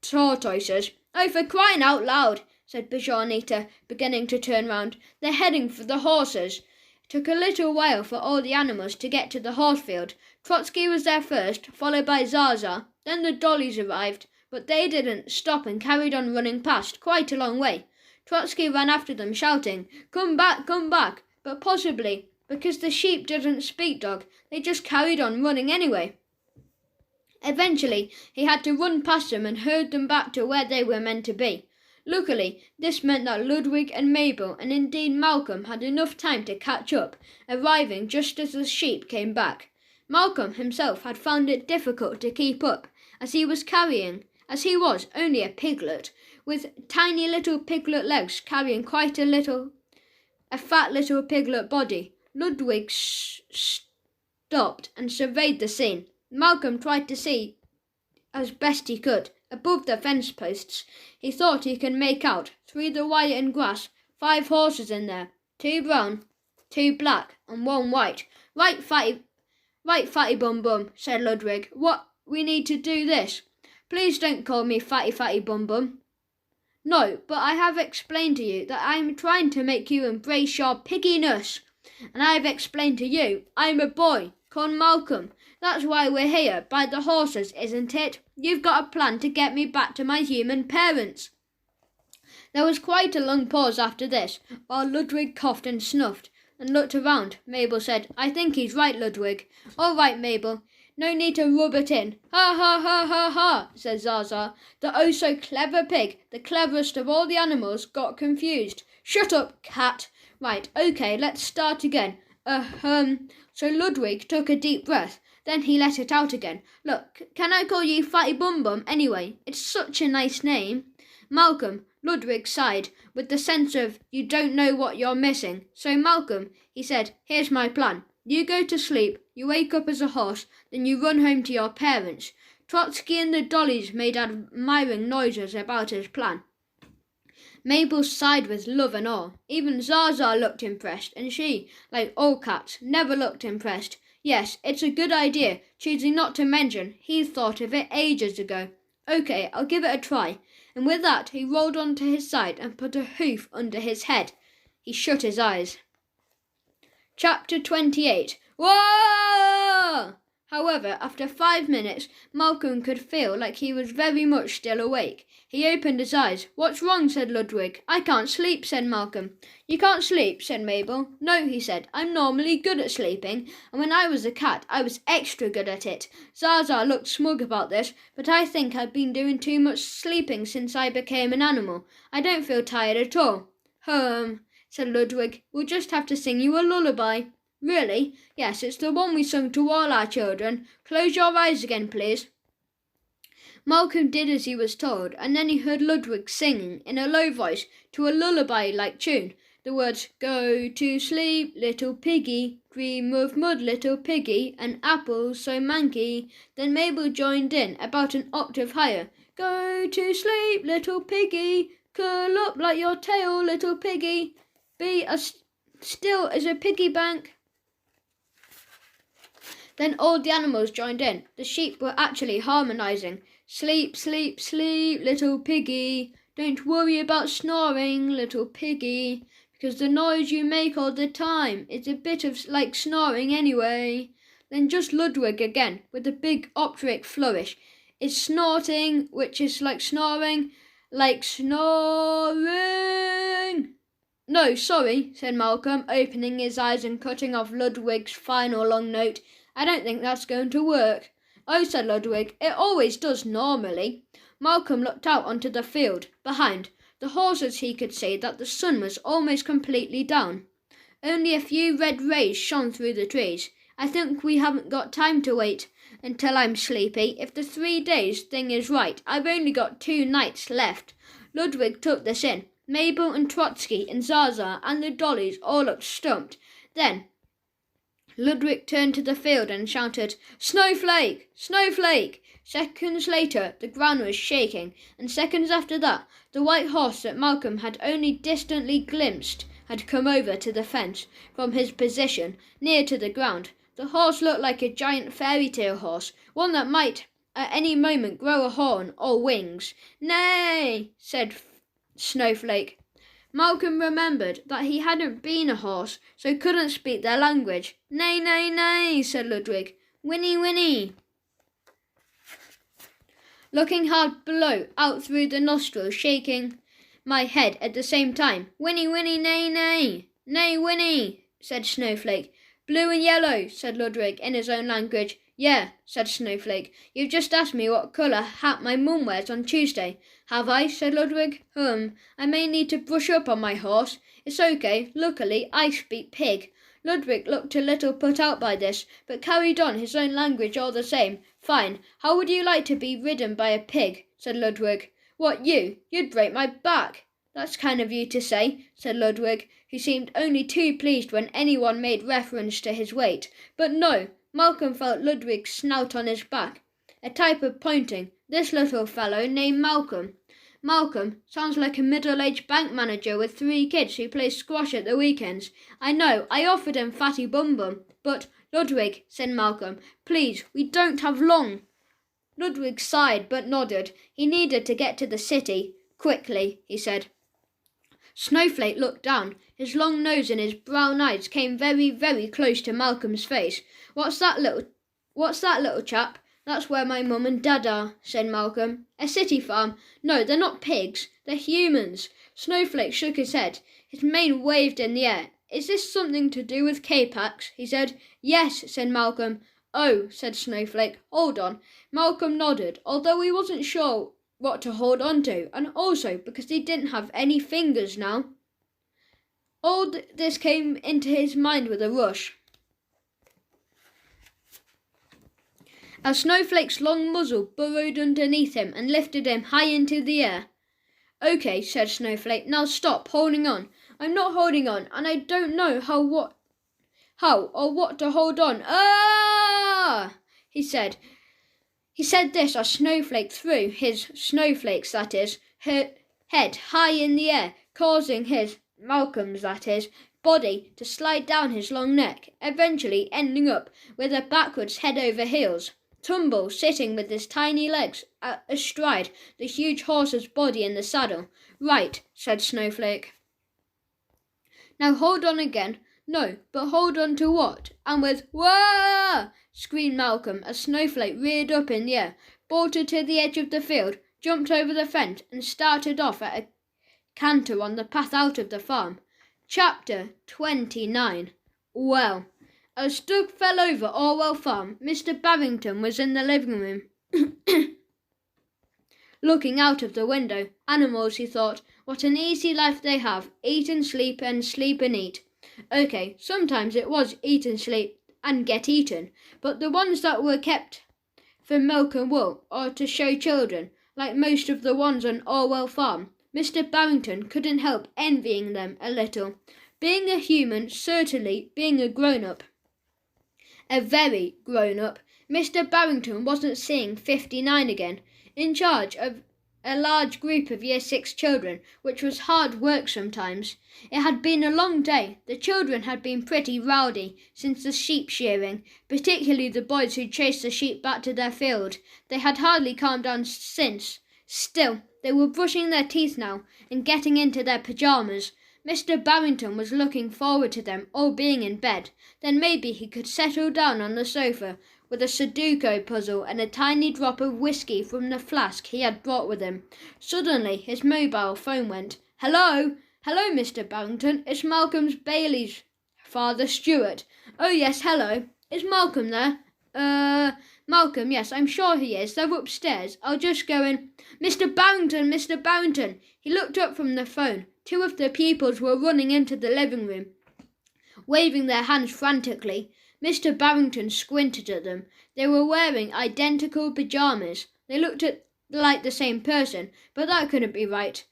tortoises. "Oh, for crying out loud," said Bijanita, beginning to turn round. "They're heading for the horses." It took a little while for all the animals to get to the horse field. Trotsky was there first, followed by Zaza. Then the dollies arrived, but they didn't stop and carried on running past, quite a long way. Trotsky ran after them, shouting, come back," but possibly because the sheep didn't speak dog, they just carried on running anyway. Eventually, he had to run past them and herd them back to where they were meant to be. Luckily, this meant that Ludwig and Mabel, and indeed Malcolm, had enough time to catch up, arriving just as the sheep came back. Malcolm himself had found it difficult to keep up, as he was only a piglet, with tiny little piglet legs carrying quite a fat little piglet body. Ludwig stopped and surveyed the scene. Malcolm tried to see as best he could. Above the fence posts, he thought he could make out, through the wire and grass, 5 horses in there, 2 brown, 2 black, and 1 white. Right, fatty bum bum," said Ludwig. "What, we need to do this?" "Please don't call me fatty bum bum." "No, but I have explained to you that I am trying to make you embrace your pigginess. And I have explained to you I am a boy called Malcolm. That's why we're here, by the horses, isn't it? You've got a plan to get me back to my human parents." There was quite a long pause after this, while Ludwig coughed and snuffed and looked around. Mabel said, "I think he's right, Ludwig." "All right, Mabel. No need to rub it in." "Ha, ha, ha, ha, ha," said Zaza. The oh-so-clever pig, the cleverest of all the animals, got confused. "Shut up, cat. Right, okay, let's start again. So Ludwig took a deep breath. Then he let it out again. "Look, can I call you Fatty Bum Bum anyway? It's such a nice name." "Malcolm," Ludwig sighed, with the sense of, you don't know what you're missing. "So Malcolm," he said, "here's my plan. You go to sleep, you wake up as a horse, then you run home to your parents." Trotsky and the dollies made admiring noises about his plan. Mabel sighed with love and awe. Even Zaza looked impressed, and she, like all cats, never looked impressed. Yes, it's a good idea, choosing not to mention he'd thought of it ages ago. "Okay, I'll give it a try." And with that, he rolled onto his side and put a hoof under his head. He shut his eyes. Chapter 28. Whoa! However, after 5 minutes, Malcolm could feel like he was very much still awake. He opened his eyes. "What's wrong?" said Ludwig. "I can't sleep," said Malcolm. "You can't sleep?" said Mabel. "No," he said. "I'm normally good at sleeping, and when I was a cat, I was extra good at it." Zaza looked smug about this, but I think I've been doing too much sleeping since I became an animal. I don't feel tired at all. Said Ludwig. "We'll just have to sing you a lullaby." "Really?" "Yes, it's the one we sung to all our children. Close your eyes again, please." Malcolm did as he was told, and then he heard Ludwig singing, in a low voice, to a lullaby-like tune, the words, "Go to sleep, little piggy, dream of mud, little piggy, and apples so manky." Then Mabel joined in, about an octave higher. "Go to sleep, little piggy, curl up like your tail, little piggy, be as still as a piggy bank." Then all the animals joined in. The sheep were actually harmonising. "Sleep, sleep, sleep, little piggy. Don't worry about snoring, little piggy. because the noise you make all the time is a bit of like snoring anyway. Then just Ludwig again, with a big operic flourish. It's snorting, which is like snoring, like snoring. No, sorry, said Malcolm, opening his eyes and cutting off Ludwig's final long note. I don't think that's going to work. Oh, said Ludwig, it always does normally. Malcolm looked out onto the field, behind. The horses he could see that the sun was almost completely down. Only a few red rays shone through the trees. I think we haven't got time to wait until I'm sleepy. If the 3 days thing is right, I've only got 2 nights left. Ludwig took this in. Mabel and Trotsky and Zaza and the dollies all looked stumped. Then Ludwig turned to the field and shouted, "Snowflake! Snowflake!" Seconds later, the ground was shaking, and seconds after that, the white horse that Malcolm had only distantly glimpsed had come over to the fence from his position near to the ground. The horse looked like a giant fairy tale horse, one that might at any moment grow a horn or wings. "Nay," said Snowflake. Malcolm remembered that he hadn't been a horse, so couldn't speak their language. "Nay, nay, nay," said Ludwig. "Whinny, whinny." Looking hard below, out through the nostrils, shaking my head at the same time. "Whinny, whinny, nay, nay." "Nay, whinny," said Snowflake. "Blue and yellow," said Ludwig in his own language. "Yeah," said Snowflake. "You've just asked me what colour hat my mum wears on Tuesday." "Have I?" said Ludwig. I may need to brush up on my horse." "It's okay. Luckily, I speak pig." Ludwig looked a little put out by this, but carried on his own language all the same. "Fine. How would you like to be ridden by a pig?" said Ludwig. "What, you? You'd break my back." "That's kind of you to say," said Ludwig, who seemed only too pleased when anyone made reference to his weight. But no, Malcolm felt Ludwig's snout on his back. A type of pointing. This little fellow named Malcolm. Malcolm sounds like a middle-aged bank manager with 3 kids who play squash at the weekends. I know, I offered him Fatty Bum Bum. But, Ludwig, said Malcolm, please, we don't have long. Ludwig sighed but nodded. He needed to get to the city. Quickly, he said. Snowflake looked down. His long nose and his brown eyes came very, very close to Malcolm's face. What's that, little chap? That's where my mum and dad are, said Malcolm. A city farm? No, they're not pigs. They're humans. Snowflake shook his head. His mane waved in the air. Is this something to do with K-Pax? He said. Yes, said Malcolm. Oh, said Snowflake. Hold on. Malcolm nodded, although he wasn't sure what to hold on to, and also because he didn't have any fingers now. All this came into his mind with a rush. As Snowflake's long muzzle burrowed underneath him and lifted him high into the air. Okay, said Snowflake, now stop holding on. I'm not holding on, and I don't know how or what to hold on. Ah! He said. He said this as Snowflake threw his snowflakes, that is, her head high in the air, causing his, Malcolm's that is, body to slide down his long neck, eventually ending up with a backwards head over heels. Tumble sitting with his tiny legs astride the huge horse's body in the saddle. Right, said Snowflake. Now hold on again. No, but hold on to what? And with wah! Screamed Malcolm as Snowflake reared up in the air, bolted to the edge of the field, jumped over the fence and started off at a canter on the path out of the farm. Chapter 29. Well, as Doug fell over Orwell Farm, Mr. Barrington was in the living room. Looking out of the window. Animals, he thought, what an easy life they have. Eat and sleep and eat. Okay, sometimes it was eat and sleep and get eaten, but the ones that were kept for milk and wool or to show children, like most of the ones on Orwell Farm, Mr. Barrington couldn't help envying them a little. Being a human, certainly being a grown-up. A very grown-up. Mr. Barrington wasn't seeing 59 again, in charge of a large group of Year 6 children, which was hard work sometimes. It had been a long day. The children had been pretty rowdy since the sheep shearing, particularly the boys who chased the sheep back to their field. They had hardly calmed down since. Still, they were brushing their teeth now and getting into their pyjamas. Mr. Barrington was looking forward to them all being in bed. Then maybe he could settle down on the sofa with a Sudoku puzzle and a tiny drop of whiskey from the flask he had brought with him. Suddenly his mobile phone went. "Hello? Hello, Mr. Barrington. It's Malcolm Bailey's father, Stuart." "Oh, yes, hello. Is Malcolm there?" Malcolm, yes, I'm sure he is. They're upstairs. I'll just go in." "Mr. Barrington, Mr. Barrington." He looked up from the phone. Two of the pupils were running into the living room, waving their hands frantically. Mr. Barrington squinted at them. They were wearing identical pyjamas. They looked like the same person, but that couldn't be right.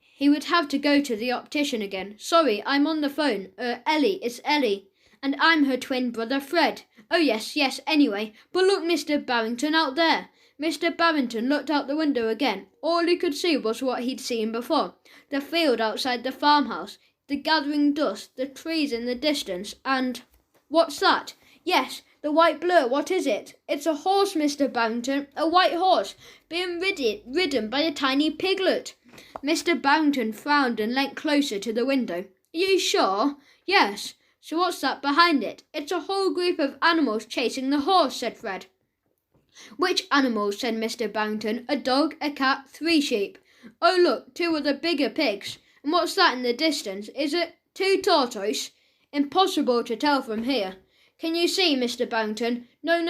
He would have to go to the optician again. "Sorry, I'm on the phone. Ellie, it's Ellie. And I'm her twin brother Fred." "Oh, yes, anyway. But look, Mr. Barrington, out there." Mr. Barrington looked out the window again. All he could see was what he'd seen before. The field outside the farmhouse, the gathering dust, the trees in the distance, and... "What's that?" "Yes, the white blur. What is it?" "It's a horse, Mr. Barrington. A white horse, being ridden by a tiny piglet." Mr. Barrington frowned and leant closer to the window. "Are you sure?" "Yes." "So what's that behind it?" "It's a whole group of animals chasing the horse," said Fred. "Which animals?" said Mr. Barrington. "A dog, a cat, 3 sheep." "Oh, look, 2 of the bigger pigs. And what's that in the distance? Is it 2 tortoise?" "Impossible to tell from here." "Can you see, Mr. Barrington?" No,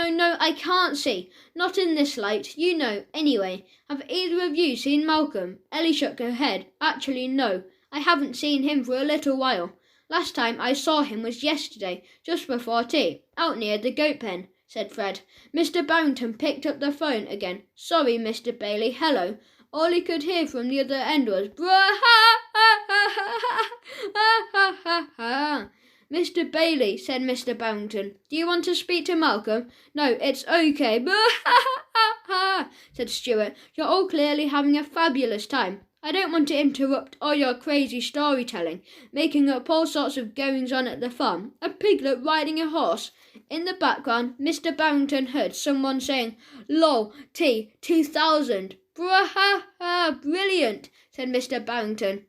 I can't see. Not in this light. You know, anyway. Have either of you seen Malcolm?" Ellie shook her head. "Actually, no. I haven't seen him for a little while. Last time I saw him was yesterday, just before tea, out near the goat pen," said Fred. Mr. Barrington picked up the phone again. "Sorry, Mr. Bailey, hello." All he could hear from the other end was "Bra-ha-ha-ha-ha-ha-ha-ha." "Mr. Bailey," said Mr. Barrington, "do you want to speak to Malcolm?" "No, it's okay." "Bra-ha-ha-ha-ha," said Stuart. "You're all clearly having a fabulous time. I don't want to interrupt all your crazy storytelling, making up all sorts of goings-on at the farm. A piglet riding a horse." In the background, Mr. Barrington heard someone saying, "Lol, T, 2000. "Bra-ha-ha, brilliant," said Mr. Barrington,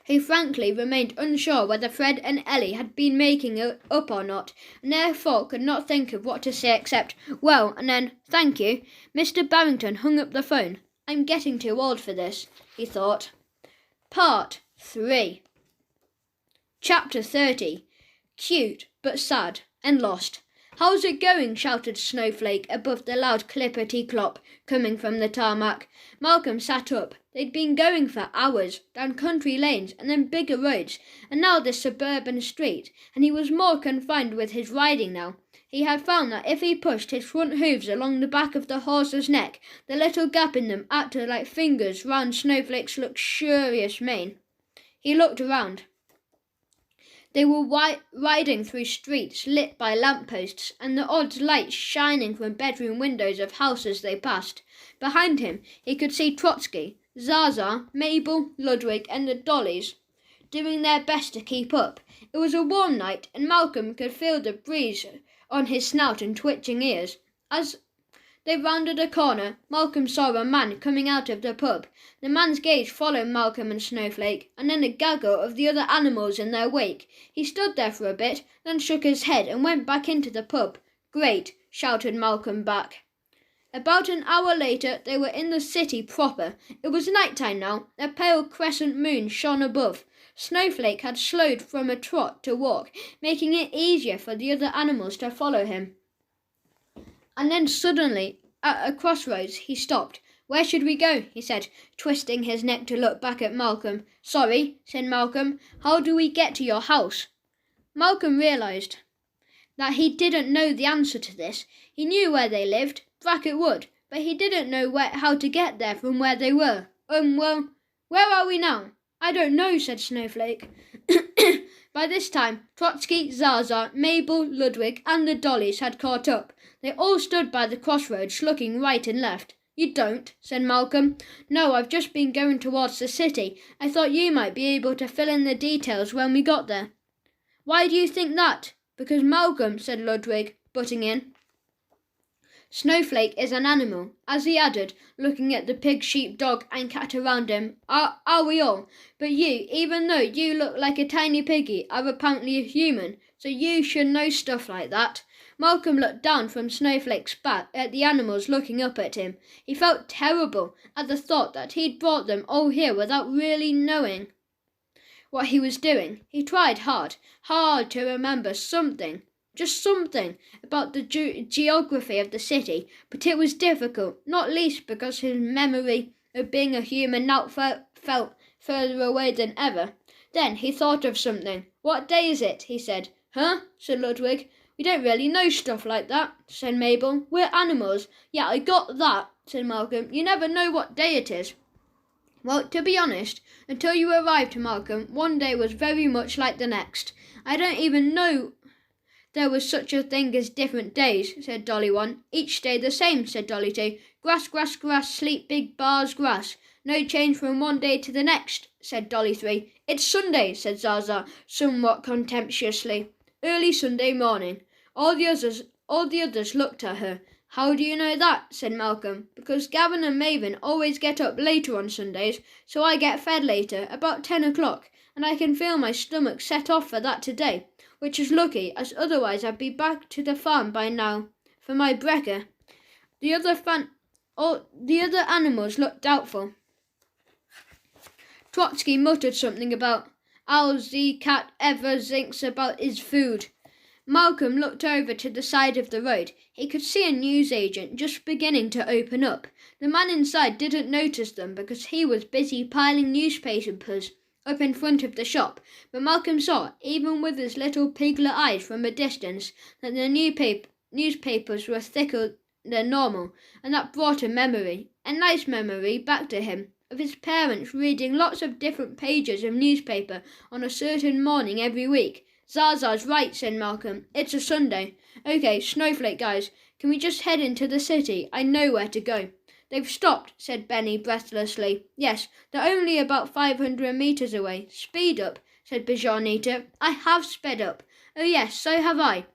who frankly remained unsure whether Fred and Ellie had been making it up or not, and therefore could not think of what to say except, "Well," and then, "Thank you." Mr. Barrington hung up the phone. "I'm getting too old for this," he thought. Part 3. Chapter 30. Cute, but sad, and lost. "How's it going?" shouted Snowflake above the loud clippity-clop coming from the tarmac. Malcolm sat up. They'd been going for hours, down country lanes and then bigger roads, and now this suburban street, and he was more confined with his riding now. He had found that if he pushed his front hooves along the back of the horse's neck, the little gap in them acted like fingers round Snowflake's luxurious mane. He looked around. They were riding through streets lit by lampposts, and the odd lights shining from bedroom windows of houses they passed. Behind him he could see Trotsky, Zaza, Mabel, Ludwig, and the dollies, doing their best to keep up. It was a warm night, and Malcolm could feel the breeze on his snout and twitching ears. As they rounded a corner, Malcolm saw a man coming out of the pub. The man's gaze followed Malcolm and Snowflake, and then a gaggle of the other animals in their wake. He stood there for a bit, then shook his head and went back into the pub. "Great," shouted Malcolm back. About an hour later they were in the city proper. It was night time now. A pale crescent moon shone above. Snowflake had slowed from a trot to walk, making it easier for the other animals to follow him. And then suddenly, at a crossroads, he stopped. "Where should we go?" he said, twisting his neck to look back at Malcolm. "Sorry," said Malcolm. "How do we get to your house?" Malcolm realised that he didn't know the answer to this. He knew where they lived, Brackett Wood, but he didn't know how to get there from where they were. Well, where are we now?" "I don't know," said Snowflake. By this time, Trotsky, Zaza, Mabel, Ludwig, and the dollies had caught up. They all stood by the crossroads, looking right and left. "You don't," said Malcolm. "No, I've just been going towards the city. I thought you might be able to fill in the details when we got there." "Why do you think that?" "Because Malcolm," said Ludwig, butting in. Snowflake is an animal, as he added, looking at the pig, sheep, dog and cat around him. Are we all? But you, even though you look like a tiny piggy, are apparently a human, so you should know stuff like that. Malcolm looked down from Snowflake's back at the animals looking up at him. He felt terrible at the thought that he'd brought them all here without really knowing what he was doing. He tried hard to remember something, just something, about the geography of the city, but it was difficult, not least because his memory of being a human now felt further away than ever. Then he thought of something. "What day is it?" he said. "Huh?" said Ludwig. "We don't really know stuff like that," said Mabel. "We're animals." "Yeah, I got that," said Malcolm. "You never know what day it is." "Well, to be honest, until you arrived, Malcolm, one day was very much like the next. I don't even know there was such a thing as different days," said Dolly 1. "Each day the same," said Dolly 2. "Grass, grass, grass, sleep, big bars, grass. No change from one day to the next," said Dolly 3. "It's Sunday," said Zaza, somewhat contemptuously. "Early Sunday morning." All the others looked at her. "How do you know that?" said Malcolm. "Because Gavin and Maven always get up later on Sundays, so I get fed later, about 10 o'clock, and I can feel my stomach set off for that today, which is lucky, as otherwise I'd be back to the farm by now for my brekker." The other animals looked doubtful. Trotsky muttered something about "how the cat ever thinks about his food." Malcolm looked over to the side of the road. He could see a newsagent just beginning to open up. The man inside didn't notice them because he was busy piling newspapers up in front of the shop, but Malcolm saw, even with his little piglet eyes from a distance, that the newspapers were thicker than normal, and that brought a nice memory back to him, of his parents reading lots of different pages of newspaper on a certain morning every week. "Zaza's right," said Malcolm. "It's a Sunday. Okay, Snowflake guys, can we just head into the city? I know where to go." "They've stopped," said Benny breathlessly. "Yes, they're only about 500 metres away." "Speed up," said Bajanita. "I have sped up." "Oh yes, so have I."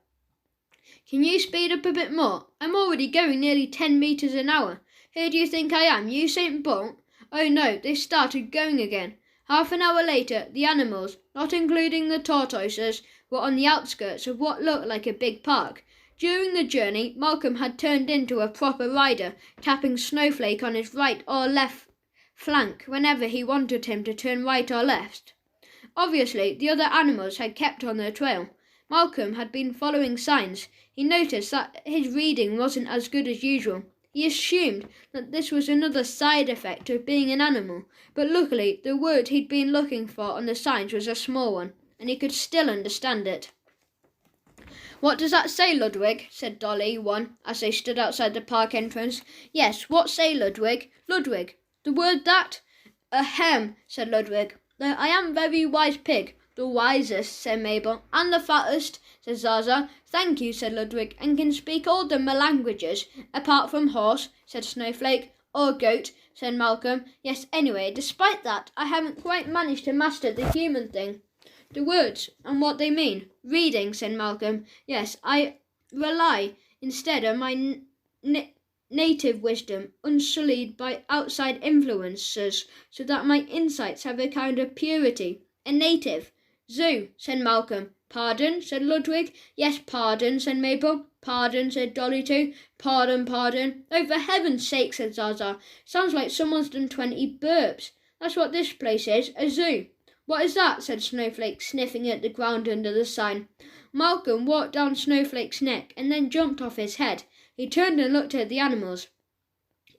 "Can you speed up a bit more? I'm already going nearly 10 metres an hour. Who do you think I am, Usain Bolt?" Oh no, they started going again. Half an hour later, the animals, not including the tortoises, were on the outskirts of what looked like a big park. During the journey, Malcolm had turned into a proper rider, tapping Snowflake on his right or left flank whenever he wanted him to turn right or left. Obviously, the other animals had kept on their trail. Malcolm had been following signs. He noticed that his reading wasn't as good as usual. He assumed that this was another side effect of being an animal, but luckily the word he'd been looking for on the signs was a small one, and he could still understand it. "What does that say, Ludwig?" said Dolly 1, as they stood outside the park entrance. "Yes, what say, Ludwig?" "Ludwig, the word that?" "Ahem," said Ludwig. "I am very wise pig." "The wisest," said Mabel. "And the fattest," said Zaza. "Thank you," said Ludwig, "and can speak all the languages, apart from horse," said Snowflake. "Or goat," said Malcolm. "Yes, anyway, despite that, I haven't quite managed to master the human thing." "The words and what they mean?" "Reading," said Malcolm. "Yes, I rely instead on my native wisdom, unsullied by outside influences, so that my insights have a kind of purity. A native." "Zoo," said Malcolm. "Pardon," said Ludwig. "Yes, pardon," said Mabel. "Pardon," said Dolly 2. "Pardon, pardon." "Oh, for heaven's sake," said Zaza. "Sounds like someone's done 20 burps. That's what this place is, a zoo." "What is that?" said Snowflake, sniffing at the ground under the sign. Malcolm walked down Snowflake's neck and then jumped off his head. He turned and looked at the animals.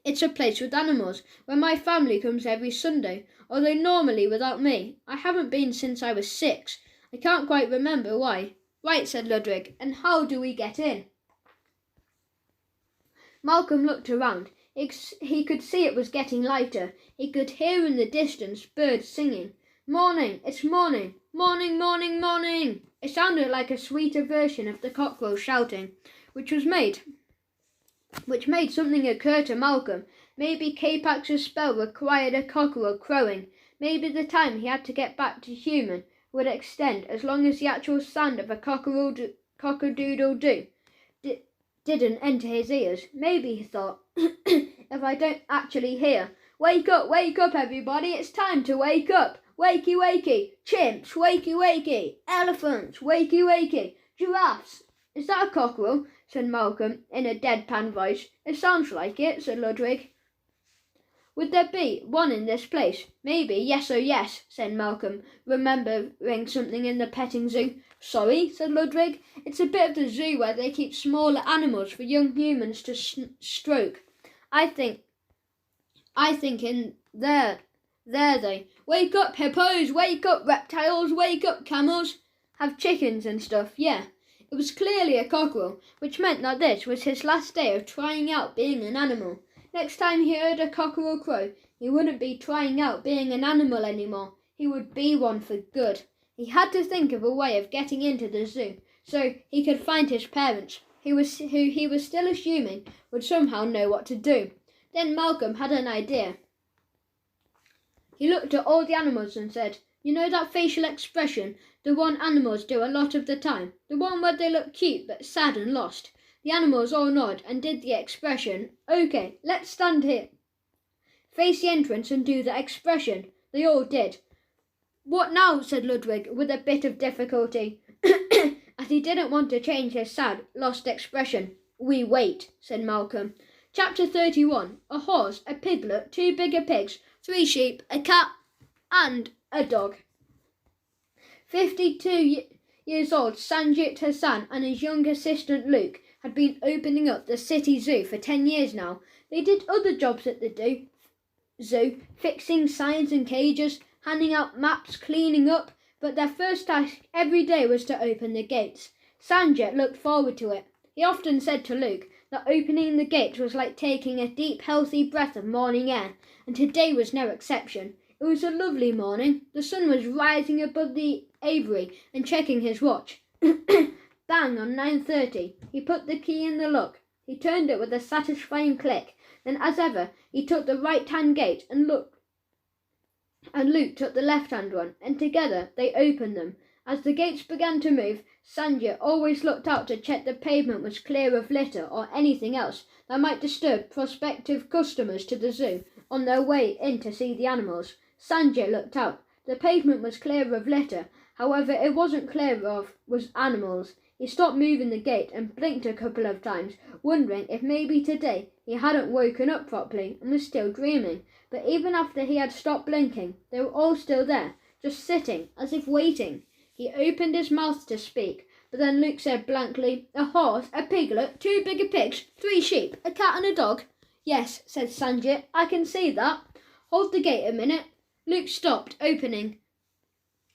"It's a place with animals, where my family comes every Sunday, although normally without me. I haven't been since I was 6. I can't quite remember why." "Right," said Ludwig. "And how do we get in?" Malcolm looked around. He could see it was getting lighter. He could hear in the distance birds singing. "Morning, it's morning. Morning, morning, morning." It sounded like a sweeter version of the cockerel shouting, which made something occur to Malcolm. Maybe K-Pax's spell required a cockerel crowing. Maybe the time he had to get back to human would extend as long as the actual sound of a cock-a-doodle-doo. didn't enter his ears. Maybe, he thought, if I don't actually hear. Wake up, everybody, it's time to wake up. Wakey, wakey, chimps, wakey, wakey, elephants, wakey, wakey, giraffes. Is that a cockerel? Said Malcolm in a deadpan voice. It sounds like it, said Ludwig. Would there be one in this place? Maybe, yes, oh yes, said Malcolm, remembering something in the petting zoo. Sorry, said Ludwig. It's a bit of the zoo where they keep smaller animals for young humans to stroke. I think in there they. Wake up, hippos, wake up, reptiles, wake up, camels. Have chickens and stuff, yeah. It was clearly a cockerel, which meant that this was his last day of trying out being an animal. Next time he heard a cockerel crow, he wouldn't be trying out being an animal anymore. He would be one for good. He had to think of a way of getting into the zoo, so he could find his parents, who he was still assuming would somehow know what to do. Then Malcolm had an idea. He looked at all the animals and said, You know that facial expression, the one animals do a lot of the time, the one where they look cute but sad and lost? The animals all nodded and did the expression. Okay, let's stand here. Face the entrance and do the expression. They all did. What now? Said Ludwig with a bit of difficulty, as he didn't want to change his sad, lost expression. We wait, said Malcolm. Chapter 31. A horse, a piglet, 2 bigger pigs, 3 sheep, a cat and a dog. 52 years old, Sanjit Hassan and his young assistant Luke had been opening up the city zoo for 10 years now. They did other jobs at the zoo, fixing signs and cages, handing out maps, cleaning up, but their first task every day was to open the gates. Sanjit looked forward to it. He often said to Luke that opening the gates was like taking a deep, healthy breath of morning air, and today was no exception. It was a lovely morning. The sun was rising above the aviary and checking his watch. Bang on 9:30. He put the key in the lock. He turned it with a satisfying click. Then, as ever, he took the right-hand gate and Luke took the left-hand one, and together they opened them. As the gates began to move, Sanjay always looked out to check the pavement was clear of litter or anything else that might disturb prospective customers to the zoo on their way in to see the animals. Sanjay looked out. The pavement was clear of litter. However, it wasn't clear of was animals. He stopped moving the gate and blinked a couple of times, wondering if maybe today he hadn't woken up properly and was still dreaming. But even after he had stopped blinking, they were all still there, just sitting, as if waiting. He opened his mouth to speak, but then Luke said blankly, A horse, a piglet, 2 bigger pigs, 3 sheep, a cat and a dog. Yes, said Sanjay, I can see that. Hold the gate a minute. Luke stopped, opening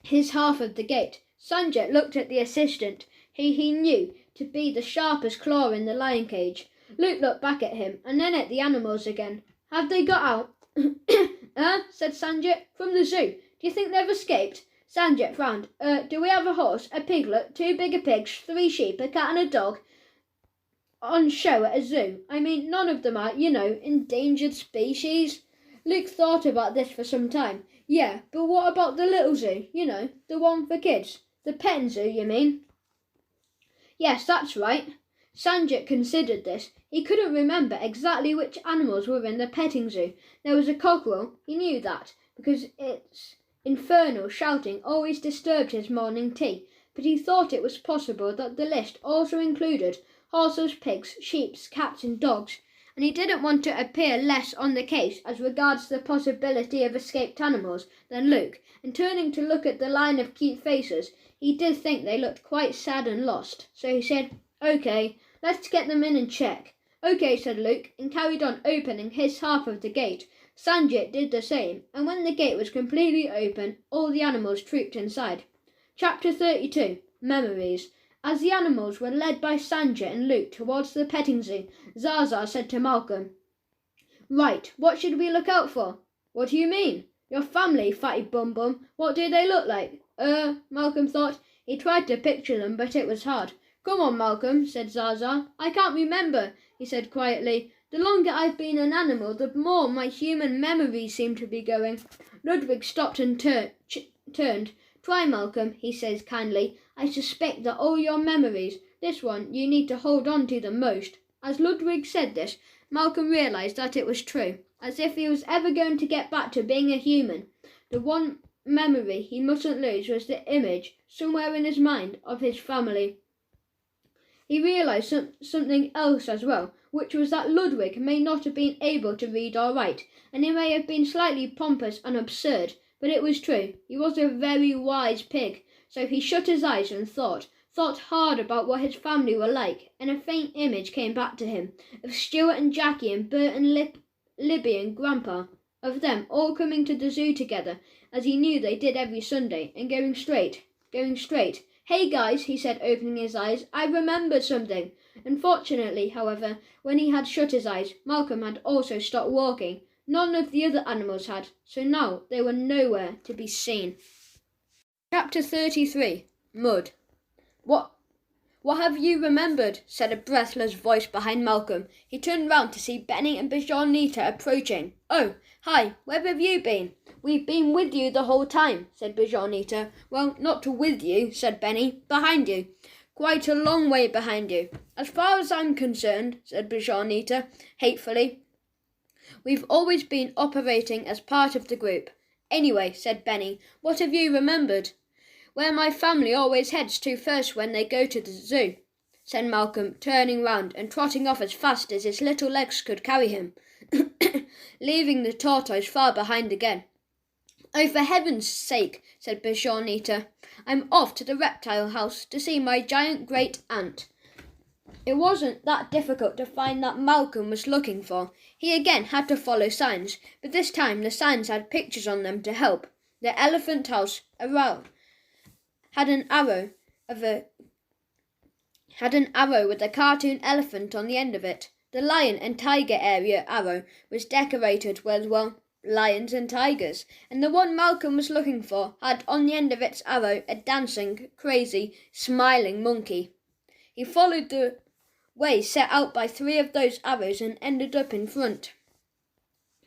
his half of the gate. Sanjay looked at the assistant, who he knew to be the sharpest claw in the lion cage. Luke looked back at him, and then at the animals again. Have they got out? Said Sanjay. From the zoo. Do you think they've escaped? Sanjay frowned. Do we have a horse, a piglet, 2 bigger pigs, 3 sheep, a cat and a dog on show at a zoo? I mean, none of them are, endangered species. Luke thought about this for some time. Yeah, but what about the little zoo? The one for kids. The petting zoo, you mean? Yes, that's right. Sanjay considered this. He couldn't remember exactly which animals were in the petting zoo. There was a cockerel. He knew that, because its infernal shouting always disturbed his morning tea. But he thought it was possible that the list also included horses, pigs, sheep, cats and dogs. And he didn't want to appear less on the case as regards the possibility of escaped animals than Luke, and turning to look at the line of cute faces, he did think they looked quite sad and lost. So he said, Okay, let's get them in and check. Okay, said Luke, and carried on opening his half of the gate. Sanjay did the same, and when the gate was completely open, all the animals trooped inside. Chapter 32. Memories. As the animals were led by Sanjay and Luke towards the petting zoo, Zaza said to Malcolm, Right, what should we look out for? What do you mean? Your family, fatty bum-bum. What do they look like? Malcolm thought. He tried to picture them, but it was hard. Come on, Malcolm, said Zaza. I can't remember, he said quietly. The longer I've been an animal, the more my human memories seem to be going. Ludwig stopped and turned, Try, Malcolm, he says kindly. I suspect that all your memories, this one you need to hold on to the most. As Ludwig said this, Malcolm realised that it was true. As if he was ever going to get back to being a human. The one memory he mustn't lose was the image, somewhere in his mind, of his family. He realised something else as well, which was that Ludwig may not have been able to read or write, and he may have been slightly pompous and absurd, but it was true. He was a very wise pig, so he shut his eyes and thought hard about what his family were like, and a faint image came back to him, of Stuart and Jackie and Bert and Libby and Grandpa, of them all coming to the zoo together, as he knew they did every Sunday, and going straight. Hey guys, he said, opening his eyes, I remembered something. Unfortunately, however, when he had shut his eyes, Malcolm had also stopped walking. None of the other animals had, so now they were nowhere to be seen. Chapter 33. Mud. What have you remembered? Said a breathless voice behind Malcolm. He turned round to see Benny and Bijonita approaching. Oh, hi, where have you been? We've been with you the whole time, said Bijonita. Well, not with you, said Benny. Behind you. Quite a long way behind you. As far as I'm concerned, said Bijonita, hatefully. We've always been operating as part of the group. Anyway, said Benny, what have you remembered? Where my family always heads to first when they go to the zoo, said Malcolm, turning round and trotting off as fast as his little legs could carry him, leaving the tortoise far behind again. Oh, for heaven's sake, said Bijonita, I'm off to the reptile house to see my giant great aunt. It wasn't that difficult to find that Malcolm was looking for. He again had to follow signs, but this time the signs had pictures on them to help. The elephant house had an arrow with a cartoon elephant on the end of it. The lion and tiger area arrow was decorated with, well, lions and tigers, and the one Malcolm was looking for had on the end of its arrow a dancing, crazy, smiling monkey. He followed the way set out by 3 of those arrows and ended up in front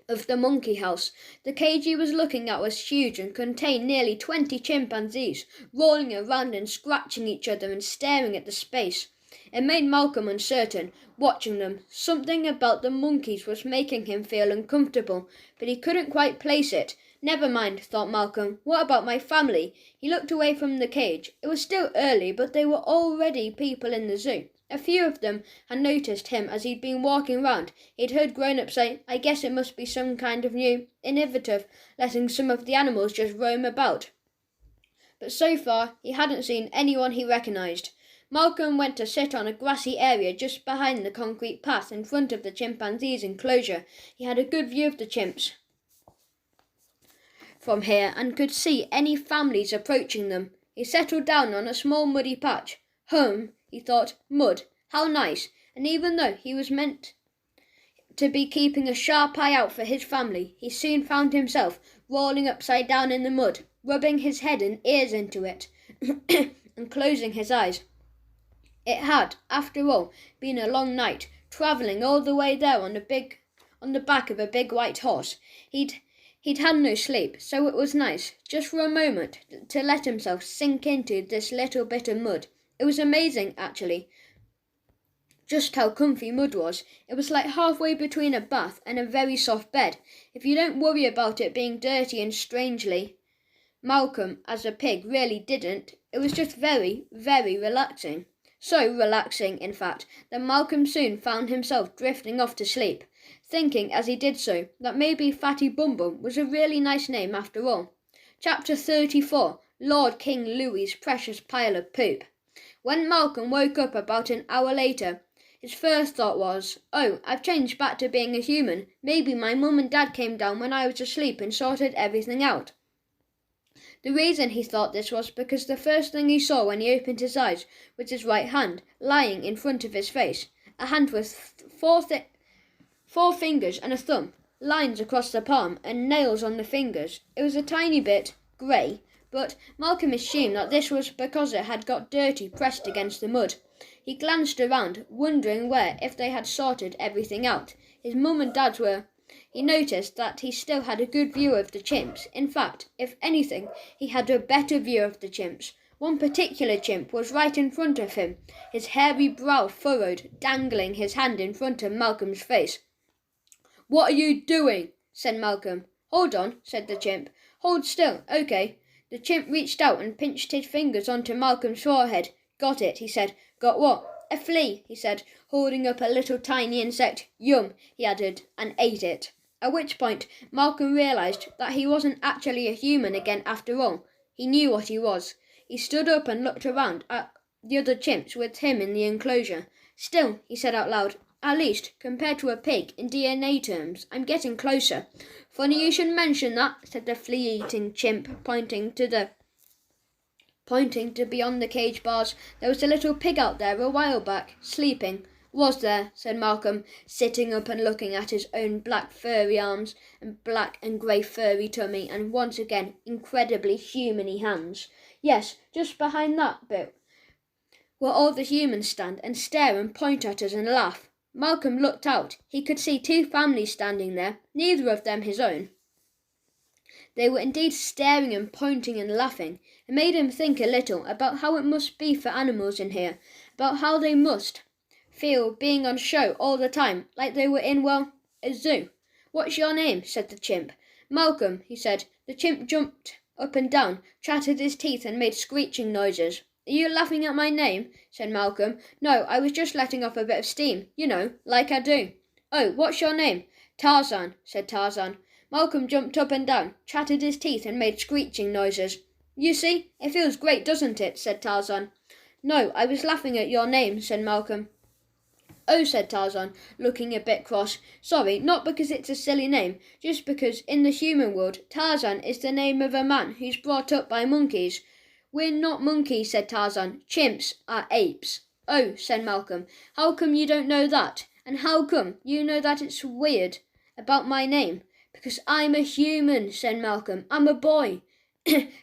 of the monkey house. The cage he was looking at was huge and contained nearly 20 chimpanzees, rolling around and scratching each other and staring at the space. It made Malcolm uncertain, watching them. Something about the monkeys was making him feel uncomfortable, but he couldn't quite place it. Never mind, thought Malcolm. What about my family? He looked away from the cage. It was still early, but there were already people in the zoo. A few of them had noticed him as he'd been walking round. He'd heard grown-ups say, I guess it must be some kind of new innovative, letting some of the animals just roam about. But so far, he hadn't seen anyone he recognised. Malcolm went to sit on a grassy area just behind the concrete path in front of the chimpanzee's enclosure. He had a good view of the chimps from here and could see any families approaching them. He settled down on a small muddy patch. He thought, mud, how nice. And even though he was meant to be keeping a sharp eye out for his family, he soon found himself rolling upside down in the mud, rubbing his head and ears into it, and closing his eyes. It had, after all, been a long night, travelling all the way there on the back of a big white horse. He'd had no sleep, so it was nice, just for a moment, to let himself sink into this little bit of mud. It was amazing, actually, just how comfy mud was. It was like halfway between a bath and a very soft bed, if you don't worry about it being dirty and strangely. Malcolm, as a pig, really didn't. It was just very, very relaxing. So relaxing, in fact, that Malcolm soon found himself drifting off to sleep, thinking as he did so that maybe Fatty Bum Bum was a really nice name after all. Chapter 34. Lord King Louis's Precious Pile of Poop. When Malcolm woke up about an hour later, his first thought was, oh, I've changed back to being a human. Maybe my mum and dad came down when I was asleep and sorted everything out. The reason he thought this was because the first thing he saw when he opened his eyes was his right hand, lying in front of his face. A hand with four fingers and a thumb, lines across the palm and nails on the fingers. It was a tiny bit grey, but Malcolm assumed that this was because it had got dirty pressed against the mud. He glanced around, wondering if they had sorted everything out. His mum and dad were He noticed that he still had a good view of the chimps. In fact, if anything, he had a better view of the chimps. One particular chimp was right in front of him, his hairy brow furrowed, dangling his hand in front of Malcolm's face. "What are you doing?" said Malcolm. "Hold on," said the chimp. "Hold still. Okay." The chimp reached out and pinched his fingers onto Malcolm's forehead. "Got it," he said. "Got what?" "A flea," he said, holding up a little tiny insect. "Yum," he added, and ate it. At which point Malcolm realised that he wasn't actually a human again after all. He knew what he was. He stood up and looked around at the other chimps with him in the enclosure. "Still," he said out loud, "at least, compared to a pig, in DNA terms, I'm getting closer." "Funny you should mention that," said the flea-eating chimp, pointing to beyond the cage bars. "There was a little pig out there a while back, sleeping." "Was there?" said Malcolm, sitting up and looking at his own black furry arms and black and grey furry tummy and once again incredibly human-y hands. "Yes, just behind that bit where all the humans stand and stare and point at us and laugh." Malcolm looked out. He could see two families standing there, neither of them his own. They were indeed staring and pointing and laughing. It made him think a little about how it must be for animals in here, about how they must feel being on show all the time, like they were in, well, a zoo. "What's your name?" said the chimp. "Malcolm," he said. The chimp jumped up and down, chattered his teeth and made screeching noises. "Are you laughing at my name?" said Malcolm. "No, I was just letting off a bit of steam, you know, like I do." "Oh, what's your name?" "Tarzan," said Tarzan. Malcolm jumped up and down, chattered his teeth and made screeching noises. "You see, it feels great, doesn't it?" said Tarzan. "No, I was laughing at your name," said Malcolm. "Oh," said Tarzan, looking a bit cross. "Sorry, not because it's a silly name, just because in the human world Tarzan is the name of a man who's brought up by monkeys." "We're not monkeys," said Tarzan. "Chimps are apes." "Oh," said Malcolm. "How come you don't know that? And how come you know that it's weird about my name?" "Because I'm a human," said Malcolm. "I'm a boy."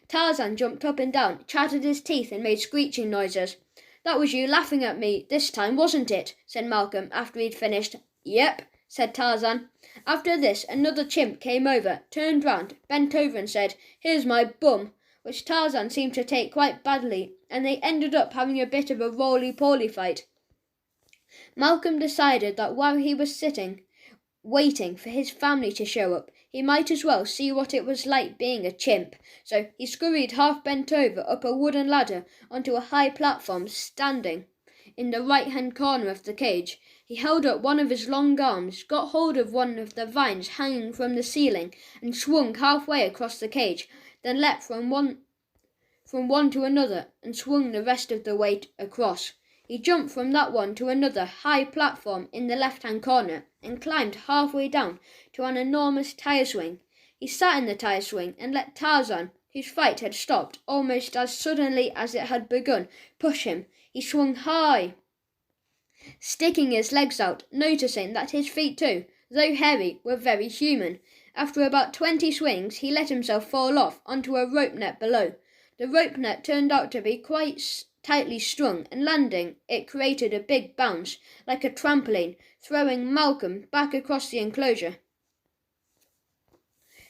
Tarzan jumped up and down, chattered his teeth and made screeching noises. "That was you laughing at me this time, wasn't it?" said Malcolm after he'd finished. "Yep," said Tarzan. After this, another chimp came over, turned round, bent over and said, "Here's my bum," which Tarzan seemed to take quite badly, and they ended up having a bit of a roly-poly fight. Malcolm decided that while he was sitting, waiting for his family to show up, he might as well see what it was like being a chimp. So he scurried half bent over up a wooden ladder onto a high platform standing in the right-hand corner of the cage. He held up one of his long arms, got hold of one of the vines hanging from the ceiling, and swung halfway across the cage, then leapt from one to another and swung the rest of the way across. He jumped from that one to another high platform in the left-hand corner and climbed halfway down to an enormous tire swing. He sat in the tire swing and let Tarzan, whose fight had stopped almost as suddenly as it had begun, push him. He swung high, sticking his legs out, noticing that his feet too, though hairy, were very human. After about 20 swings, he let himself fall off onto a rope net below. The rope net turned out to be quite tightly strung, and landing, it created a big bounce, like a trampoline, throwing Malcolm back across the enclosure.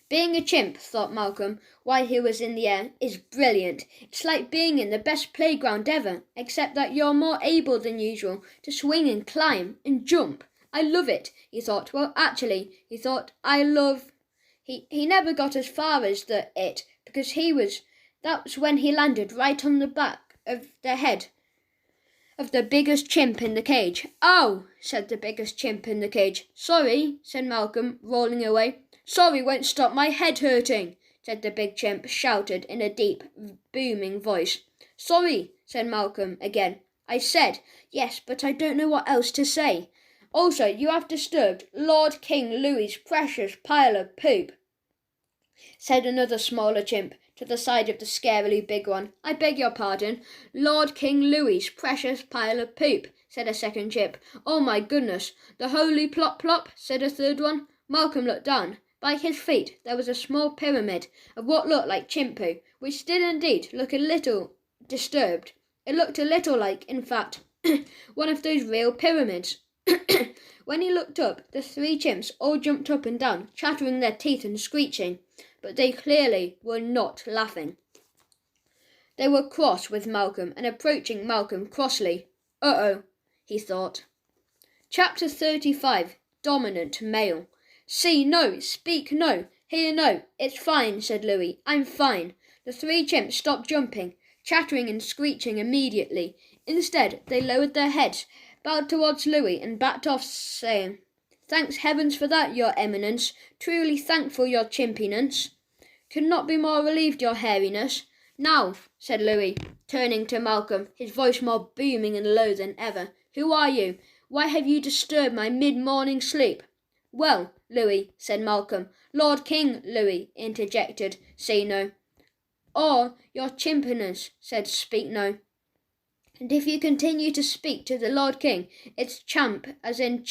Being a chimp, thought Malcolm, while he was in the air, is brilliant. It's like being in the best playground ever, except that you're more able than usual to swing and climb and jump. I love it, he thought. Well, actually, he thought, He never got as far as it, because that's when he landed right on the back of the head of the biggest chimp in the cage. "Oh," said the biggest chimp in the cage. "Sorry," said Malcolm, rolling away. "Sorry won't stop my head hurting," said the big chimp, shouted in a deep, booming voice. "Sorry," said Malcolm again. "I said, yes, but I don't know what else to say. Also, you have disturbed Lord King Louis's precious pile of poop," said another smaller chimp to the side of the scarily big one. "I beg your pardon, Lord King Louis's precious pile of poop," said a second chimp. "Oh my goodness, the holy plop plop," said a third one. Malcolm looked down. By his feet there was a small pyramid of what looked like chimp poo, which did indeed look a little disturbed. It looked a little like, in fact, one of those real pyramids. When he looked up, the 3 chimps all jumped up and down, chattering their teeth and screeching, but they clearly were not laughing. They were cross with Malcolm and approaching Malcolm crossly. Uh-oh, he thought. Chapter 35. Dominant Male. See no, speak no, hear no. It's fine, said Louis. I'm fine. The 3 chimps stopped jumping, chattering and screeching immediately. Instead, they lowered their heads, bowed towards Louis and backed off, saying, Thanks heavens for that, your eminence. Truly thankful, your chimpiness. Could not be more relieved, your hairiness. Now, said Louis, turning to Malcolm, his voice more booming and low than ever, who are you? Why have you disturbed my mid-morning sleep? Well, Louis, said Malcolm. Lord King, Louis interjected, say no. Or your chimpiness, said Speak No. And if you continue to speak to the Lord King, it's champ, as in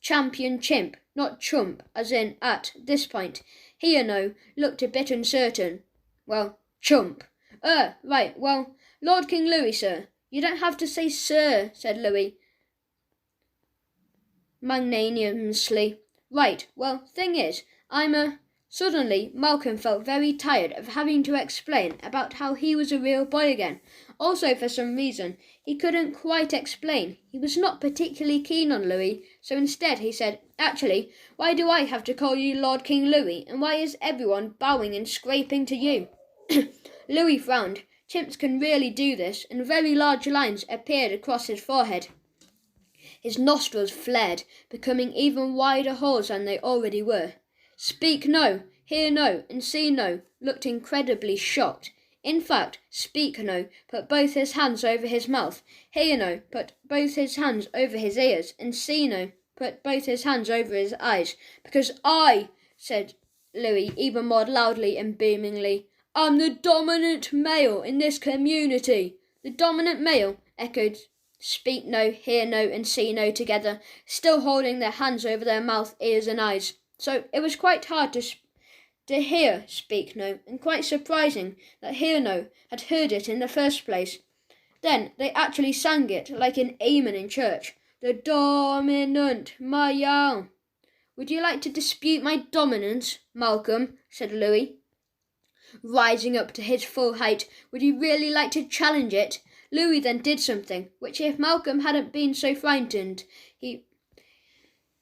champion chimp, not chump, as in at this point. Here no, looked a bit uncertain. Well, chump. Right, well, Lord King Louis, sir. You don't have to say sir, said Louis magnanimously. Right, well, thing is, Suddenly, Malcolm felt very tired of having to explain about how he was a real boy again. Also, for some reason, he couldn't quite explain. He was not particularly keen on Louis, so instead he said, Actually, why do I have to call you Lord King Louis, and why is everyone bowing and scraping to you? Louis frowned. Chimps can really do this, and very large lines appeared across his forehead. His nostrils flared, becoming even wider holes than they already were. Speak no, hear no, and see no looked incredibly shocked. In fact, Speak No put both his hands over his mouth, Hear No put both his hands over his ears, and See No put both his hands over his eyes. Because I, said Louis even more loudly and boomingly, am the dominant male in this community. The dominant male, echoed Speak No, Hear No, and See No together, still holding their hands over their mouth, ears, and eyes. So it was quite hard to hear Speak No, and quite surprising that Hear No had heard it in the first place. Then they actually sang it like an amen in church. The dominant male. Would you like to dispute my dominance, Malcolm? Said Louis, rising up to his full height. Would you really like to challenge it? Louis then did something, which if Malcolm hadn't been so frightened,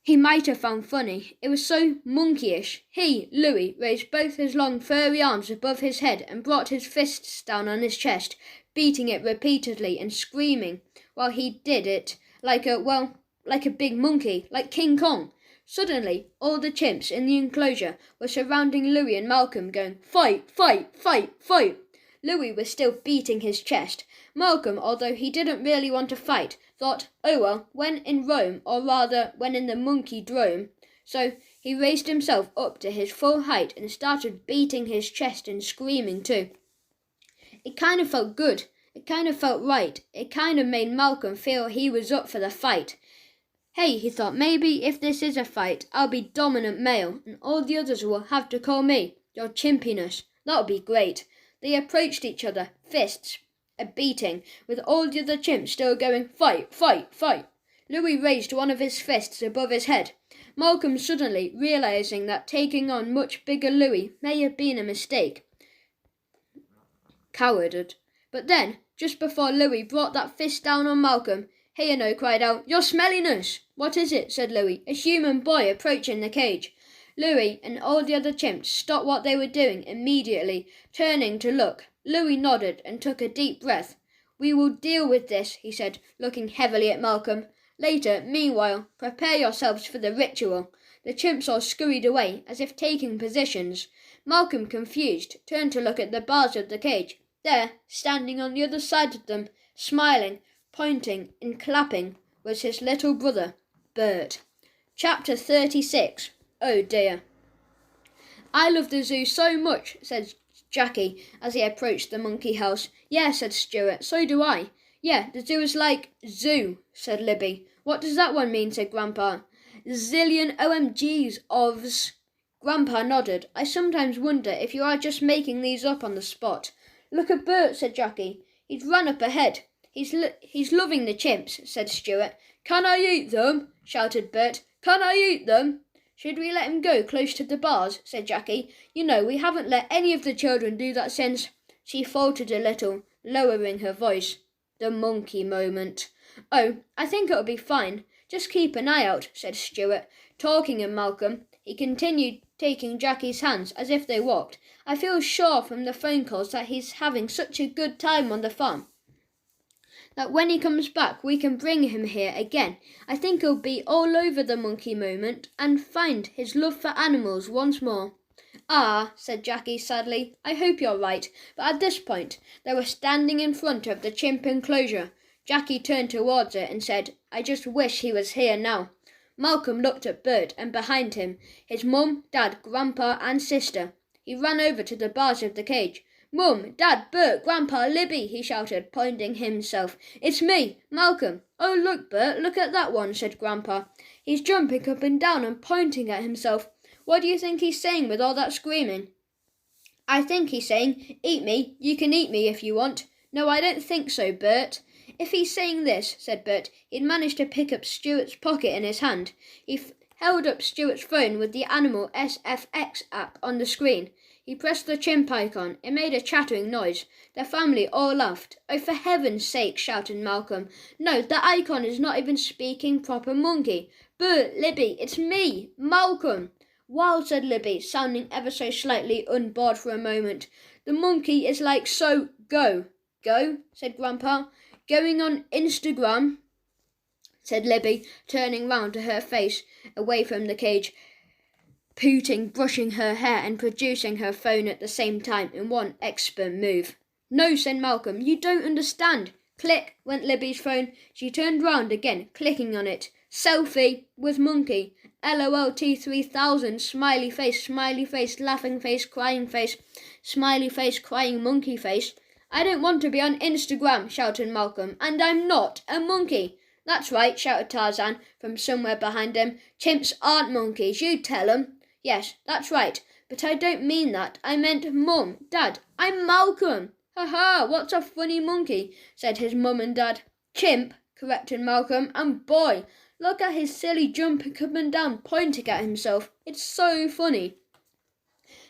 he might have found funny. It was so monkeyish. He, Louis, raised both his long furry arms above his head and brought his fists down on his chest, beating it repeatedly and screaming while he did it like a big monkey, like King Kong. Suddenly, all the chimps in the enclosure were surrounding Louis and Malcolm, going, Fight, fight, fight, fight. Louis was still beating his chest. Malcolm, although he didn't really want to fight, thought, oh well, when in Rome, or rather when in the monkey drome. So he raised himself up to his full height and started beating his chest and screaming too. It kind of felt good. It kind of felt right. It kind of made Malcolm feel he was up for the fight. Hey, he thought, maybe if this is a fight, I'll be dominant male, and all the others will have to call me your chimpiness. That'll be great. They approached each other, fists beating, with all the other chimps still going, Fight, fight, fight. Louis raised one of his fists above his head. Malcolm suddenly, realising that taking on much bigger Louis may have been a mistake, cowered. But then, just before Louis brought that fist down on Malcolm, Hear No cried out, Your smelliness! What is it? Said Louis, a human boy approaching the cage. Louis and all the other chimps stopped what they were doing immediately, turning to look. Louis nodded and took a deep breath. We will deal with this, he said, looking heavily at Malcolm. Later, meanwhile, prepare yourselves for the ritual. The chimps all scurried away, as if taking positions. Malcolm, confused, turned to look at the bars of the cage. There, standing on the other side of them, smiling, pointing and clapping, was his little brother, Bert. Chapter 36. Oh dear. I love the zoo so much, said Jackie as he approached the monkey house. Yeah, said Stuart, so do I. Yeah, the zoo is like zoo, said Libby. What does that one mean? Said Grandpa. Zillion OMGs ofs. Grandpa nodded. I sometimes wonder if you are just making these up on the spot. Look at Bert, said Jackie. He's run up ahead. He's loving the chimps, said Stuart. Can I eat them? shouted Bert. "Can I eat them?" "Should we let him go close to the bars?" said Jackie. "You know, we haven't let any of the children do that since—" She faltered a little, lowering her voice. The monkey moment. "Oh, I think it'll be fine. Just keep an eye out," said Stuart, talking in Malcolm. He continued, taking Jackie's hands as if they walked. "I feel sure from the phone calls that he's having such a good time on the farm that when he comes back we can bring him here again. I think he'll be all over the monkey moment and find his love for animals once more." "Ah," said Jackie sadly, "I hope you're right." But at this point they were standing in front of the chimp enclosure. Jackie turned towards it and said, "I just wish he was here now." Malcolm looked at Bert, and behind him, his mum, dad, grandpa and sister. He ran over to the bars of the cage. "Mum, Dad, Bert, Grandpa, Libby," he shouted, pointing himself. "It's me, Malcolm." "Oh, look, Bert, look at that one," said Grandpa. "He's jumping up and down and pointing at himself. What do you think he's saying with all that screaming?" "I think he's saying, 'Eat me, you can eat me if you want.'" "No, I don't think so, Bert." "If he's saying this," said Bert, he'd managed to pick up Stuart's pocket in his hand. He held up Stuart's phone with the Animal SFX app on the screen. He pressed the chimp icon. It made a chattering noise. The family all laughed. "Oh, for heaven's sake," shouted Malcolm. "No, that icon is not even speaking proper monkey." "Bert, Libby, it's me, Malcolm." "Wow," said Libby, sounding ever so slightly unbored for a moment. "The monkey is like so. Go." "Go?" said Grandpa. "Going on Instagram," said Libby, turning round to her face away from the cage, pooting, brushing her hair and producing her phone at the same time in one expert move. "No," said Malcolm, "you don't understand." Click went Libby's phone. She turned round again, clicking on it. "Selfie with monkey. LOL T3000, smiley face, laughing face, smiley face, crying monkey face. "I don't want to be on Instagram," shouted Malcolm, "and I'm not a monkey." "That's right," shouted Tarzan from somewhere behind him. "Chimps aren't monkeys, you tell 'em." "Yes, that's right, but I don't mean that. I meant Mum, Dad, I'm Malcolm." "Ha ha, what's a funny monkey?" said his mum and dad. "Chimp," corrected Malcolm, "and boy, look at his silly jumping up and down, pointing at himself. It's so funny."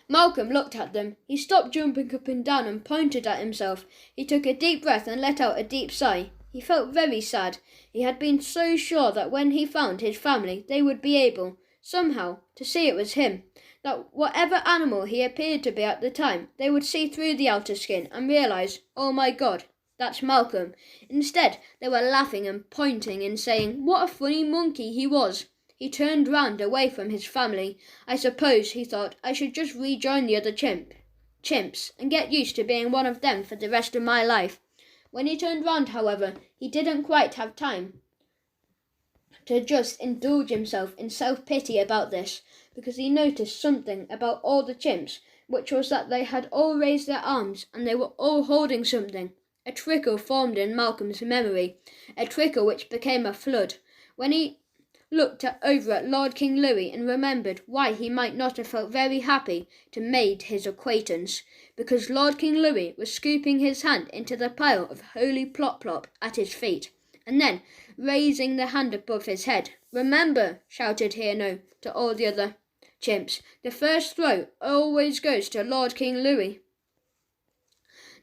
Malcolm looked at them. He stopped jumping up and down and pointed at himself. He took a deep breath and let out a deep sigh. He felt very sad. He had been so sure that when he found his family they would be able, somehow, to see it was him. That whatever animal he appeared to be at the time, they would see through the outer skin and realise, "Oh my God, that's Malcolm." Instead, they were laughing and pointing and saying what a funny monkey he was. He turned round away from his family. "I suppose," he thought, "I should just rejoin the other chimps and get used to being one of them for the rest of my life." When he turned round, however, he didn't quite have time to just indulge himself in self-pity about this, because he noticed something about all the chimps, which was that they had all raised their arms and they were all holding something. A trickle formed in Malcolm's memory, a trickle which became a flood. When he looked over at Lord King Louis and remembered why he might not have felt very happy to made his acquaintance, because Lord King Louis was scooping his hand into the pile of holy plop-plop at his feet, and then raising the hand above his head. "Remember," shouted Hino to all the other chimps, "the first throw always goes to Lord King Louis."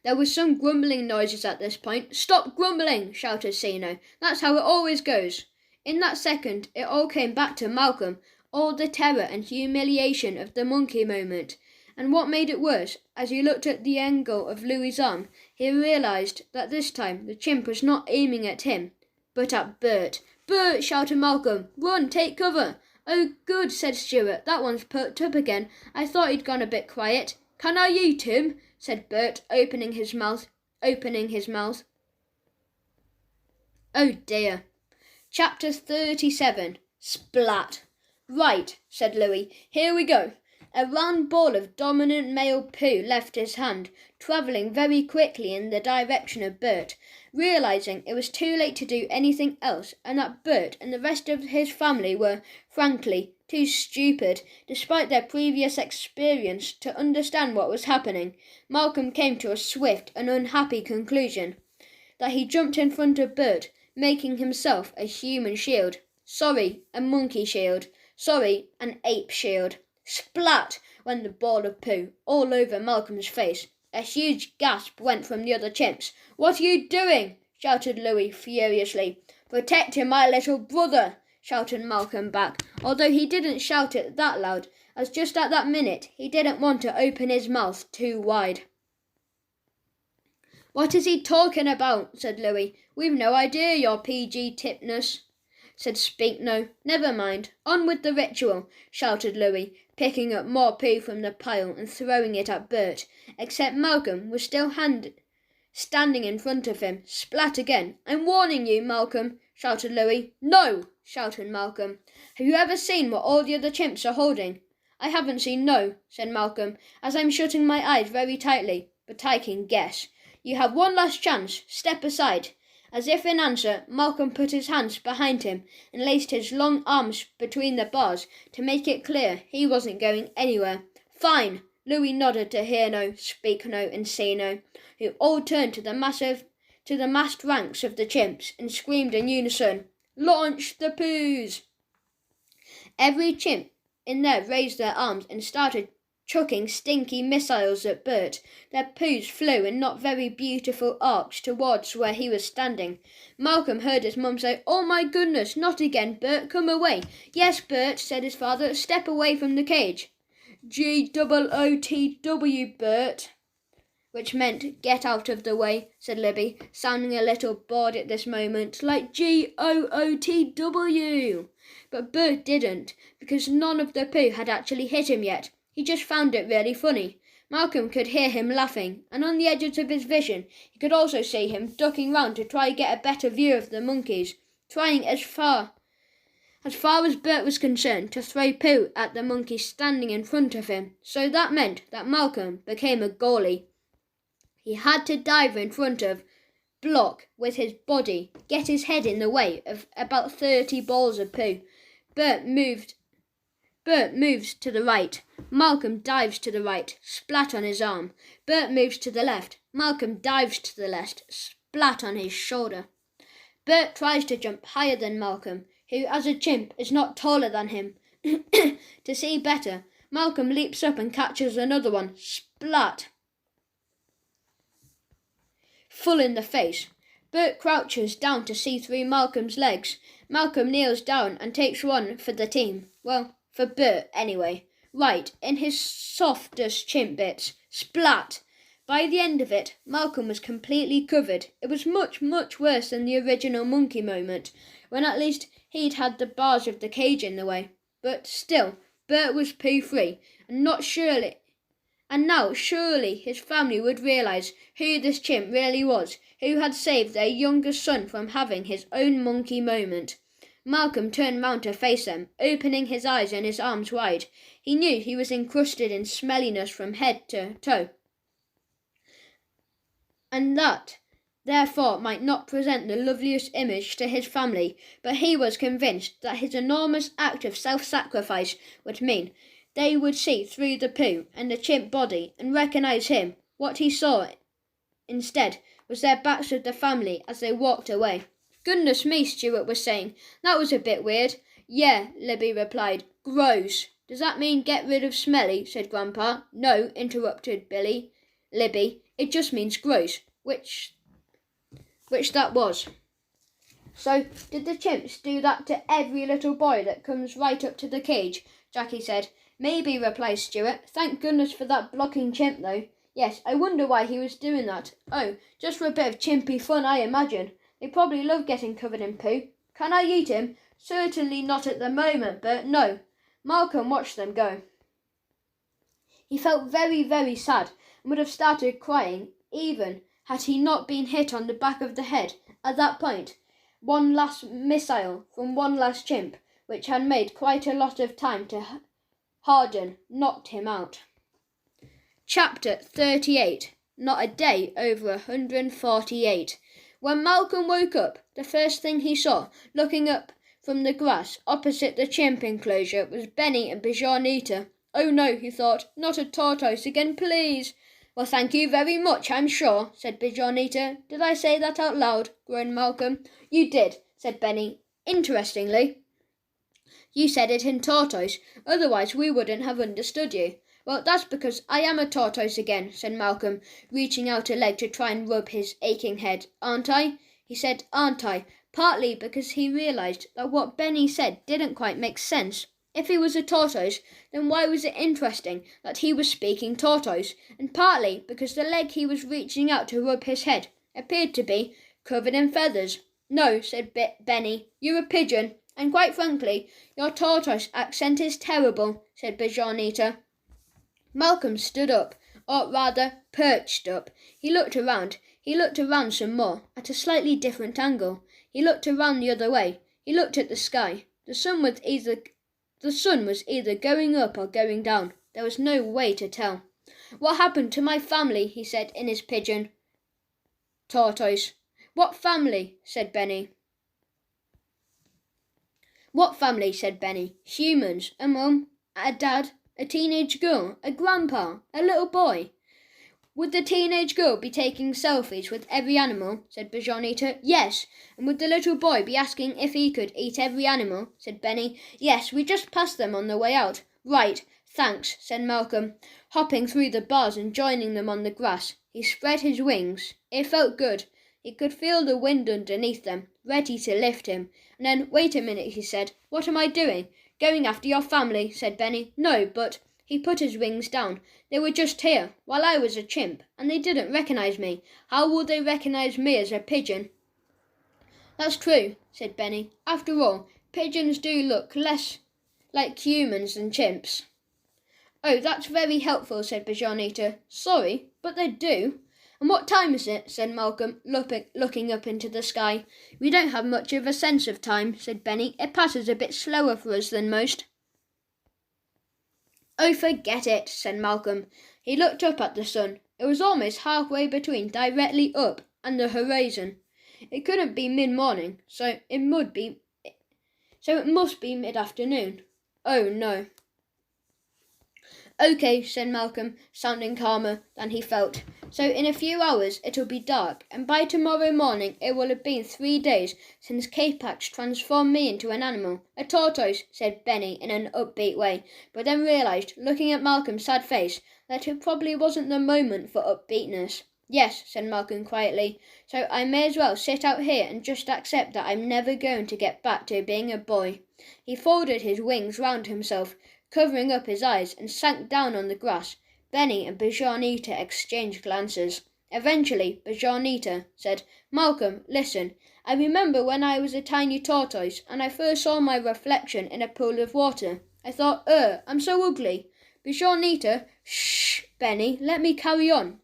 There was some grumbling noises at this point. "Stop grumbling," shouted Sino. "That's how it always goes." In that second, it all came back to Malcolm, all the terror and humiliation of the monkey moment. And what made it worse, as he looked at the angle of Louis's arm, he realised that this time the chimp was not aiming at him, but at Bert. "Bert!" shouted Malcolm. "Run, take cover." "Oh, good," said Stuart. "That one's perked up again. I thought he'd gone a bit quiet." "Can I eat him?" said Bert, opening his mouth. Oh dear. Chapter 37. Splat. "Right," said Louis. "Here we go." A round ball of dominant male poo left his hand, travelling very quickly in the direction of Bert, realising it was too late to do anything else, and that Bert and the rest of his family were, frankly, too stupid, despite their previous experience, to understand what was happening. Malcolm came to a swift and unhappy conclusion, that he jumped in front of Bert, making himself a human shield. Sorry, a monkey shield. Sorry, an ape shield. Splat went the ball of poo all over Malcolm's face. A huge gasp went from the other chimps. What are you doing? Shouted Louis furiously. Protecting my little brother, shouted Malcolm back, although he didn't shout it that loud, as just at that minute he didn't want to open his mouth too wide. What is he talking about? Said Louis. We've no idea your PG tipness. Said Speak No. Never mind. On with the ritual, shouted Louis, picking up more poo from the pile and throwing it at Bert, except Malcolm was still standing in front of him. Splat again. I'm warning you, Malcolm, shouted Louis. No, shouted Malcolm. Have you ever seen what all the other chimps are holding? I haven't seen no, said Malcolm, as I'm shutting my eyes very tightly, but I can guess. You have one last chance. Step aside. As if in answer, Malcolm put his hands behind him and laced his long arms between the bars to make it clear he wasn't going anywhere. Fine. Louis nodded to Hear No, Speak No and See No, who all turned to the massed ranks of the chimps and screamed in unison, Launch the poos! Every chimp in there raised their arms and started chucking stinky missiles at Bert. Their poos flew in not very beautiful arcs towards where he was standing. Malcolm heard his mum say, Oh my goodness, not again, Bert, come away. Yes, Bert, said his father, step away from the cage. G-O-O-T-W, Bert, which meant get out of the way, said Libby, sounding a little bored at this moment, like G-O-O-T-W. But Bert didn't, because none of the poo had actually hit him yet. He just found it really funny. Malcolm could hear him laughing, and on the edges of his vision he could also see him ducking round to try get a better view of the monkeys, trying as far as Bert was concerned to throw poo at the monkey standing in front of him. So that meant that Malcolm became a goalie. He had to dive in front of, block with his body, get his head in the way of about 30 balls of poo. Bert moves to the right. Malcolm dives to the right, splat on his arm. Bert moves to the left. Malcolm dives to the left, splat on his shoulder. Bert tries to jump higher than Malcolm, who as a chimp is not taller than him. To see better, Malcolm leaps up and catches another one, splat, full in the face. Bert crouches down to see through Malcolm's legs. Malcolm kneels down and takes one for the team. Well, for Bert, anyway. Right, in his softest chimp bits. Splat! By the end of it, Malcolm was completely covered. It was much, much worse than the original monkey moment, when at least he'd had the bars of the cage in the way. But still, Bert was poo-free, and now surely his family would realise who this chimp really was, who had saved their youngest son from having his own monkey moment. Malcolm turned round to face them, opening his eyes and his arms wide. He knew he was encrusted in smelliness from head to toe, and that therefore might not present the loveliest image to his family, but he was convinced that his enormous act of self-sacrifice would mean they would see through the poo and the chimp body and recognise him. What he saw instead was their backs of the family as they walked away. Goodness me, Stuart was saying. That was a bit weird. Yeah, Libby replied. Gross. Does that mean get rid of smelly? Said Grandpa. No, interrupted Libby. It just means gross, which that was. So, did the chimps do that to every little boy that comes right up to the cage? Jackie said. Maybe, replied Stuart. Thank goodness for that blocking chimp, though. Yes, I wonder why he was doing that. Oh, just for a bit of chimpy fun, I imagine. They probably love getting covered in poo. Can I eat him? Certainly not at the moment, but no. Malcolm watched them go. He felt very, very sad and would have started crying, even had he not been hit on the back of the head. At that point, one last missile from one last chimp, which had made quite a lot of time to harden, knocked him out. Chapter 38. Not a day over 148. When Malcolm woke up, the first thing he saw, looking up from the grass opposite the chimp enclosure, was Benny and Bijanita. Oh no, he thought, not a tortoise again, please. Well, thank you very much, I'm sure, said Bijanita. Did I say that out loud? Groaned Malcolm. You did, said Benny. Interestingly. You said it in tortoise, otherwise we wouldn't have understood you. Well, that's because I am a tortoise again, said Malcolm, reaching out a leg to try and rub his aching head. Aren't I? He said, aren't I? Partly because he realised that what Benny said didn't quite make sense. If he was a tortoise, then why was it interesting that he was speaking tortoise? And partly because the leg he was reaching out to rub his head appeared to be covered in feathers. No, said Benny, you're a pigeon, and quite frankly, your tortoise accent is terrible, said Bajanita. Malcolm stood up, or rather perched up. He looked around some more, at a slightly different angle. He looked around the other way. He looked at the sky. The sun was either going up or going down. There was no way to tell. What happened to my family? He said in his pigeon. Tortoise. What family? Said Benny. What family? Said Benny. Humans. A mum, a dad, a teenage girl, a grandpa, a little boy. Would the teenage girl be taking selfies with every animal? Said Bajanita. Yes. And would the little boy be asking if he could eat every animal? Said Benny. Yes, we just passed them on the way out. Right, thanks, said Malcolm, hopping through the bars and joining them on the grass. He spread his wings. It felt good. He could feel the wind underneath them, ready to lift him. And then, wait a minute, he said. What am I doing? Going after your family, said Benny. No, but... He put his wings down. They were just here, while I was a chimp, and they didn't recognise me. How will they recognise me as a pigeon? That's true, said Benny. After all, pigeons do look less like humans than chimps. Oh, that's very helpful, said Bajanita. Sorry, but they do. And what time is it? Said Malcolm, looking up into the sky. We don't have much of a sense of time, said Benny. It passes a bit slower for us than most. Oh, forget it, said Malcolm. He looked up at the sun. It was almost halfway between directly up and the horizon. It couldn't be mid-morning, so it must be mid-afternoon. Oh, no. Okay, said Malcolm, sounding calmer than he felt. So in a few hours it'll be dark, and by tomorrow morning it will have been 3 days since K-Pax transformed me into an animal. A tortoise, said Benny in an upbeat way, but then realised, looking at Malcolm's sad face, that it probably wasn't the moment for upbeatness. Yes, said Malcolm quietly, so I may as well sit out here and just accept that I'm never going to get back to being a boy. He folded his wings round himself, covering up his eyes, and sank down on the grass. Benny and Bajanita exchanged glances. Eventually, Bajanita said, Malcolm, listen. I remember when I was a tiny tortoise and I first saw my reflection in a pool of water. I thought, I'm so ugly. Bajanita, shh, Benny, let me carry on.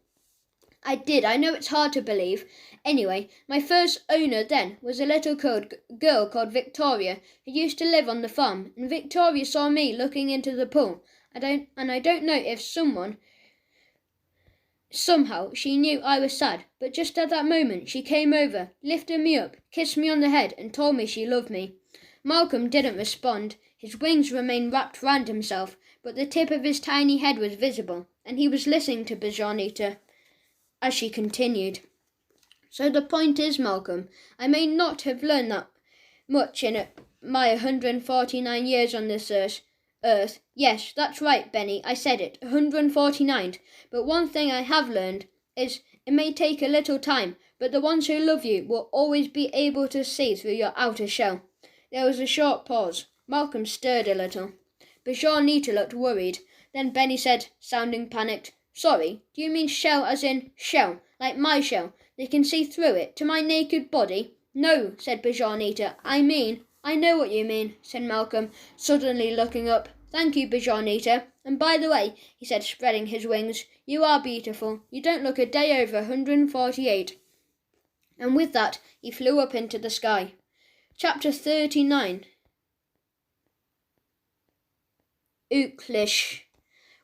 I did. I know it's hard to believe. Anyway, my first owner then was a little girl called Victoria, who used to live on the farm, and Victoria saw me looking into the pool. I don't know if somehow she knew I was sad, but just at that moment she came over, lifted me up, kissed me on the head, and told me she loved me. Malcolm didn't respond. His wings remained wrapped round himself, but the tip of his tiny head was visible, and he was listening to Bajanita as she continued. So the point is, Malcolm, I may not have learned that much in my 149 years on this earth. Yes, that's right, Benny, I said it, 149. But one thing I have learned is it may take a little time, but the ones who love you will always be able to see through your outer shell. There was a short pause. Malcolm stirred a little. Bajanita looked worried. Then Benny said, sounding panicked, Sorry, do you mean shell as in shell, like my shell? They can see through it, to my naked body? No, said Bajanita. I know what you mean, said Malcolm, suddenly looking up. Thank you, Bajanita. And by the way, he said, spreading his wings, you are beautiful. You don't look a day over 148. And with that, he flew up into the sky. Chapter 39. Ooklish.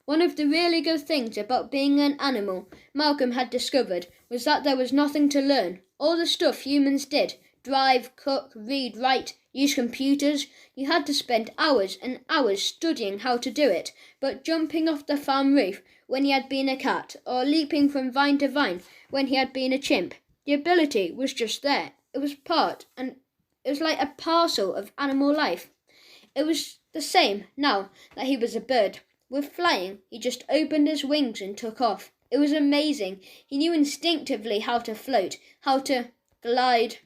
One of the really good things about being an animal, Malcolm had discovered, was that there was nothing to learn. All the stuff humans did, drive, cook, read, write, use computers, you had to spend hours and hours studying how to do it. But jumping off the farm roof when he had been a cat, or leaping from vine to vine when he had been a chimp, the ability was just there. It was like a parcel of animal life. It was the same now that he was a bird. With flying, he just opened his wings and took off. It was amazing. He knew instinctively how to float, how to glide,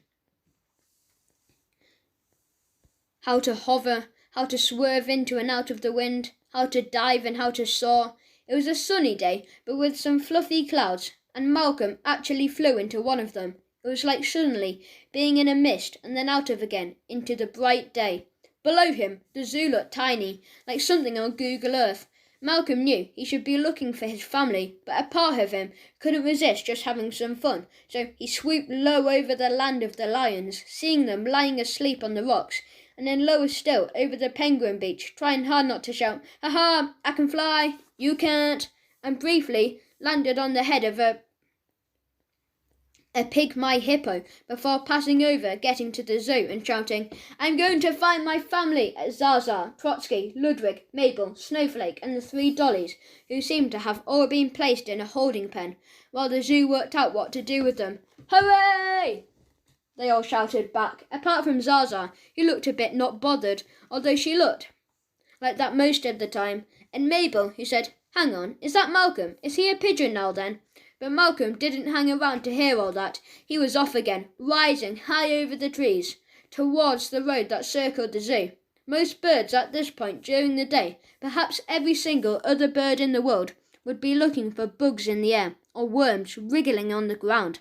how to hover, how to swerve into and out of the wind, how to dive and how to soar. It was a sunny day, but with some fluffy clouds, and Malcolm actually flew into one of them. It was like suddenly being in a mist and then out of again, into the bright day. Below him, the zoo looked tiny, like something on Google Earth. Malcolm knew he should be looking for his family, but a part of him couldn't resist just having some fun, so he swooped low over the land of the lions, seeing them lying asleep on the rocks, and then lower still over the penguin beach, trying hard not to shout, "Ha ha, I can fly, you can't," and briefly landed on the head of a pygmy hippo before passing over, getting to the zoo and shouting, "I'm going to find my family," at Zaza, Trotsky, Ludwig, Mabel, Snowflake and the 3 dollies, who seemed to have all been placed in a holding pen, while the zoo worked out what to do with them. "Hooray!" they all shouted back, apart from Zaza, who looked a bit not bothered, although she looked like that most of the time, and Mabel, who said, "Hang on, is that Malcolm? Is he a pigeon now then?" But Malcolm didn't hang around to hear all that. He was off again, rising high over the trees, towards the road that circled the zoo. Most birds at this point during the day, perhaps every single other bird in the world, would be looking for bugs in the air, or worms wriggling on the ground,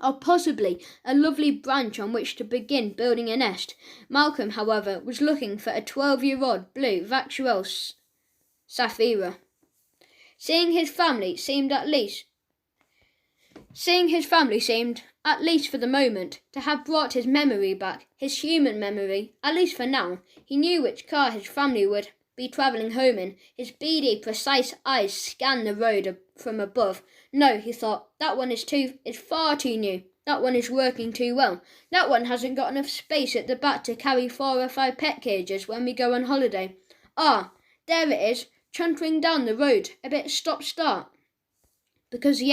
or possibly a lovely branch on which to begin building a nest. Malcolm, however, was looking for a 12-year-old blue Vachuel Saphira. Seeing his family seemed, at least for the moment, to have brought his memory back, his human memory, at least for now. He knew which car his family would be travelling home in. His beady, precise eyes scanned the road from above. No, he thought, that one is far too new. That one is working too well. That one hasn't got enough space at the back to carry 4 or 5 pet cages when we go on holiday. Ah, there it is, chuntering down the road, a bit stop-start, because the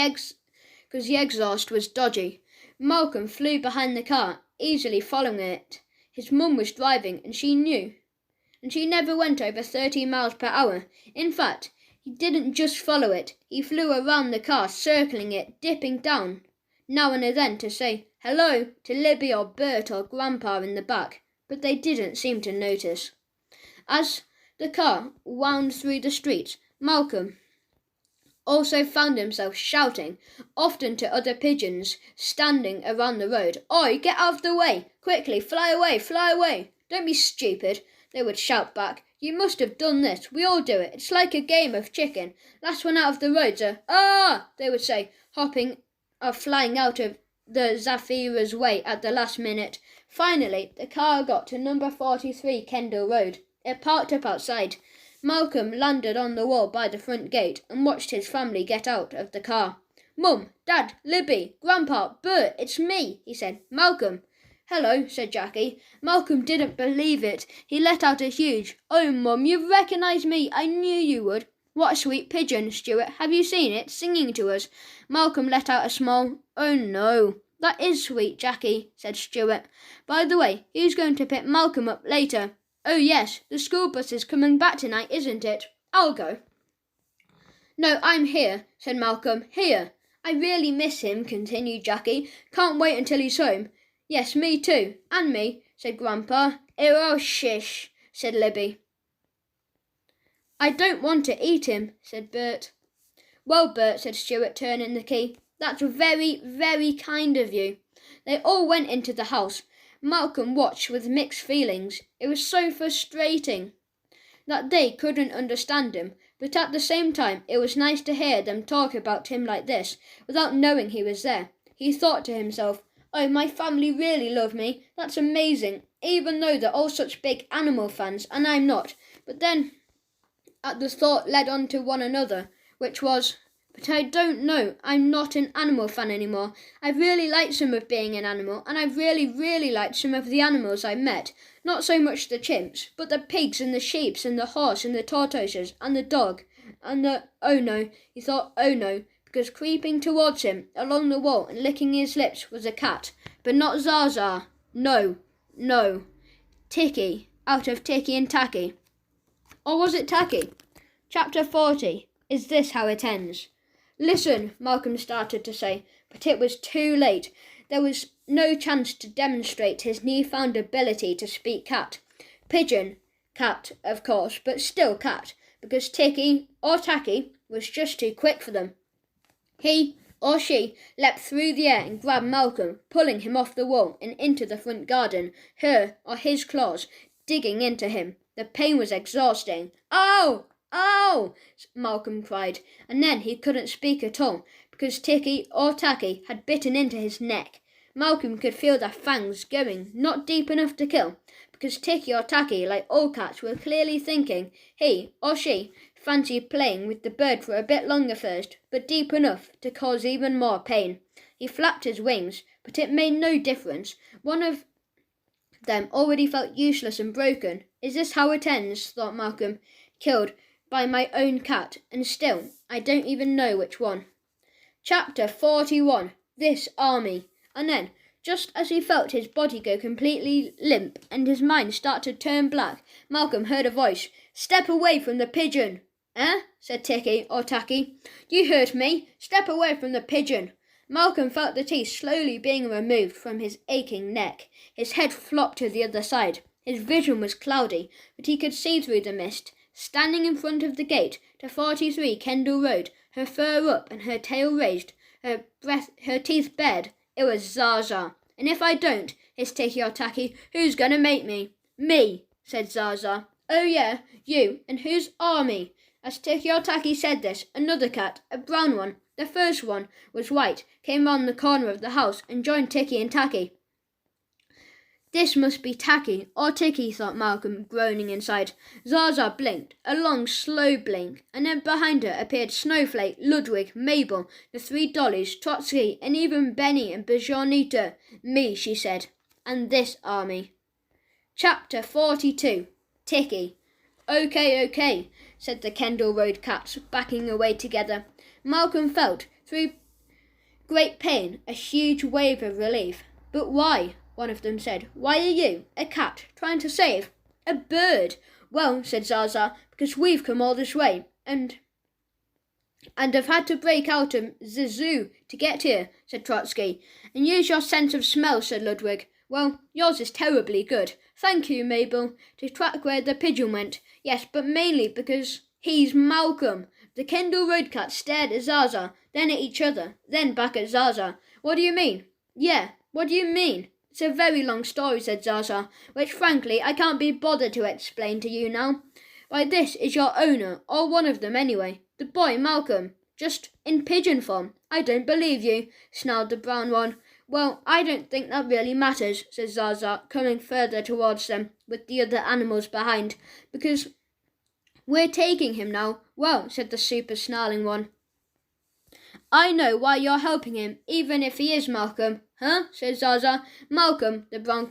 exhaust was dodgy. Malcolm flew behind the car, easily following it. His mum was driving, and she knew. And she never went over 30 miles per hour. In fact, he didn't just follow it. He flew around the car, circling it, dipping down now and then to say hello to Libby or Bert or Grandpa in the back, but they didn't seem to notice. As the car wound through the streets, Malcolm also found himself shouting, often to other pigeons standing around the road, "Oi, get out of the way! Quickly, fly away, fly away! Don't be stupid," they would shout back. "You must have done this. We all do it. It's like a game of chicken. Last one out of the road's a ah!" they would say, hopping or flying out of the Zafira's way at the last minute. Finally, the car got to number 43 Kendall Road. It parked up outside. Malcolm landed on the wall by the front gate and watched his family get out of the car. "Mum, Dad, Libby, Grandpa, Bert, it's me," he said. "Malcolm." "Hello," said Jackie. Malcolm didn't believe it. He let out a huge, "Oh, Mum, you've recognised me. I knew you would." "What a sweet pigeon, Stuart. Have you seen it, singing to us?" Malcolm let out a small, "Oh, no." "That is sweet, Jackie," said Stuart. "By the way, who's going to pick Malcolm up later?" "Oh, yes, the school bus is coming back tonight, isn't it? I'll go." "No, I'm here," said Malcolm. "Here." "I really miss him," continued Jackie. "Can't wait until he's home." "Yes, me too." "And me," said Grandpa. "Oh, shish," said Libby. "I don't want to eat him," said Bert. "Well, Bert," said Stuart, turning the key, "that's very, very kind of you." They all went into the house. Malcolm watched with mixed feelings. It was so frustrating that they couldn't understand him, but at the same time it was nice to hear them talk about him like this, without knowing he was there. He thought to himself, "Oh, my family really love me. That's amazing, even though they're all such big animal fans, and I'm not." But then at the thought led on to one another, which was, "But I don't know, I'm not an animal fan anymore. I've really liked some of being an animal, and I've really, really liked some of the animals I met. Not so much the chimps, but the pigs and the sheep and the horse and the tortoises and the dog and the—" Oh no, he thought, oh no, because creeping towards him along the wall and licking his lips was a cat, but not Zaza. No, no, Ticky. out of Ticky and Tacky. Or was it Tacky? Chapter 40. Is this how it ends? Listen, Malcolm started to say, but it was too late. There was no chance to demonstrate his newfound ability to speak cat. Pigeon cat, of course, but still cat, because Ticky or Tacky was just too quick for them. He or she leapt through the air and grabbed Malcolm, pulling him off the wall and into the front garden, her or his claws digging into him. The pain was exhausting. "Oh! Oh!" Malcolm cried, and then he couldn't speak at all, because Ticky or Tacky had bitten into his neck. Malcolm could feel their fangs going, not deep enough to kill, because Ticky or Tacky, like all cats, were clearly thinking he or she fancied playing with the bird for a bit longer first, but deep enough to cause even more pain. He flapped his wings, but it made no difference. One of them already felt useless and broken. Is this how it ends? Thought Malcolm. Killed by my own cat, and still I don't even know which one. Chapter 41. This Army. And then, just as he felt his body go completely limp and his mind start to turn black, Malcolm heard a voice. "Step away from the pigeon." "Eh?" said Ticky or Tacky. "You heard me. Step away from the pigeon." Malcolm felt the teeth slowly being removed from his aching neck. His head flopped to the other side. His vision was cloudy, but he could see through the mist. Standing in front of the gate to 43 Kendall Road, her fur up and her tail raised, her teeth bared, it was Zaza. "And if I don't," hissed Ticky or Tacky, "who's going to make me?" "Me," said Zaza. "Oh yeah, you. And who's Army?" As Ticky or Tacky said this, another cat, a brown one, the first one was white, came round the corner of the house and joined Ticky and Tacky. This must be Tacky or Ticky, thought Malcolm, groaning inside. Zaza blinked, a long, slow blink, and then behind her appeared Snowflake, Ludwig, Mabel, the 3 dollies, Trotsky, and even Benny and Bajornita. "Me," she said, "and this Army." Chapter 42. Ticky. Okay, said the Kendall Road cats, backing away together. Malcolm felt, through great pain, a huge wave of relief. "But why?" one of them said. "Why are you, a cat, trying to save a bird?" "Well," said Zaza, "because we've come all this way, and have had to break out of the zoo to get here," said Trotsky. "And use your sense of smell," said Ludwig. "Well, yours is terribly good. Thank you, Mabel, to track where the pigeon went. Yes, but mainly because he's Malcolm." The Kendall Road cats stared at Zaza, then at each other, then back at Zaza. "What do you mean?" "Yeah, what do you mean?" "It's a very long story," said Zaza, "which frankly I can't be bothered to explain to you now. Why, this is your owner, or one of them anyway. The boy Malcolm, just in pigeon form." "I don't believe you," snarled the brown one. "Well, I don't think that really matters," said Zaza, coming further towards them, with the other animals behind, "because we're taking him now." "Well," said the super snarling one, "I know why you're helping him, even if he is Malcolm." "Huh?" said Zaza. "Malcolm," the brown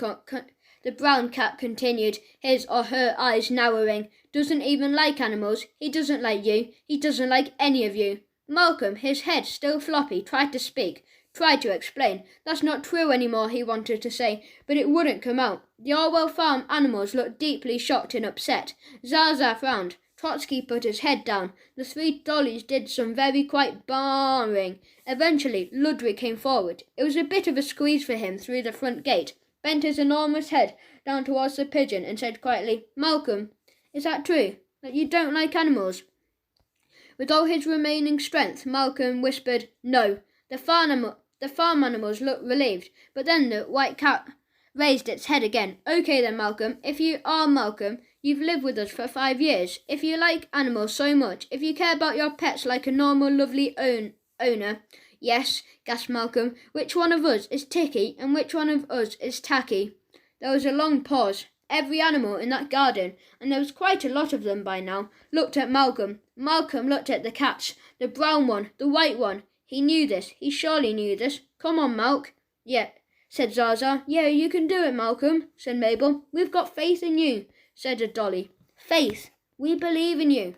cat continued, his or her eyes narrowing, "doesn't even like animals. He doesn't like you. He doesn't like any of you." Malcolm, his head still floppy, tried to speak, tried to explain. "That's not true anymore," he wanted to say, but it wouldn't come out. The Orwell Farm animals looked deeply shocked and upset. Zaza frowned. Trotsky put his head down. The 3 dollies did some very quiet barring. Eventually, Ludwig came forward. It was a bit of a squeeze for him through the front gate, bent his enormous head down towards the pigeon and said quietly, "Malcolm, is that true, that you don't like animals?" With all his remaining strength, Malcolm whispered, "No." The farm animals looked relieved, but then the white cat raised its head again. "Okay then, Malcolm, if you are Malcolm, you've lived with us for 5 years. If you like animals so much, if you care about your pets like a normal, lovely owner." "Yes," gasped Malcolm. "Which one of us is Ticky and which one of us is Tacky?" There was a long pause. Every animal in that garden, and there was quite a lot of them by now, looked at Malcolm. Malcolm looked at the cats, the brown one, the white one. He knew this. He surely knew this. "Come on, Malk." "Yeah," said Zaza. "Yeah, you can do it, Malcolm," said Mabel. "We've got faith in you," said a dolly. "Faith. We believe in you."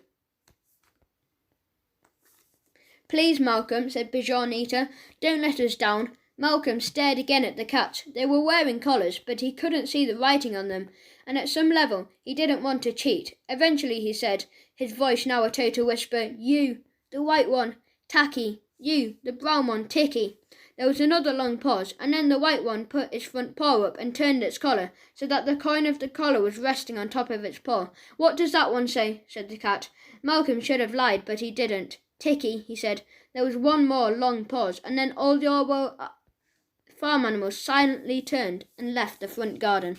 "Please, Malcolm," said Bajornita, "don't let us down. Malcolm stared again at the cats. They were wearing collars, but he couldn't see the writing on them, and at some level he didn't want to cheat. Eventually he said, his voice now a total whisper, "You, the white one, Tacky. You, the brown one, Ticky." There was another long pause, and then the white one put its front paw up and turned its collar, so that the coin of the collar was resting on top of its paw. "What does that one say?" said the cat. Malcolm should have lied, but he didn't. "Ticky," he said. There was one more long pause, and then all the farm animals silently turned and left the front garden.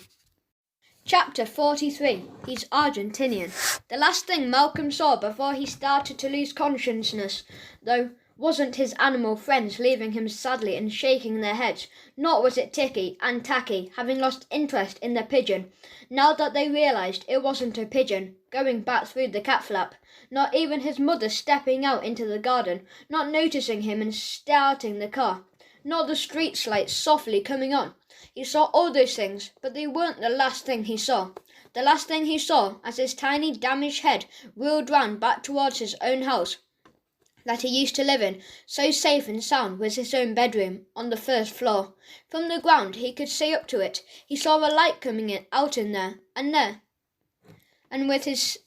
Chapter 43. He's Argentinian. The last thing Malcolm saw before he started to lose consciousness, though, wasn't his animal friends leaving him sadly and shaking their heads, nor was it Ticky and Tacky having lost interest in the pigeon, now that they realised it wasn't a pigeon, going back through the cat flap, not even his mother stepping out into the garden, not noticing him and starting the car, nor the street lights softly coming on. He saw all those things, but they weren't the last thing he saw. The last thing he saw, as his tiny damaged head wheeled round back towards his own house that he used to live in, so safe and sound, was his own bedroom, on the first floor. From the ground he could see up to it. He saw a light coming out in there, and with his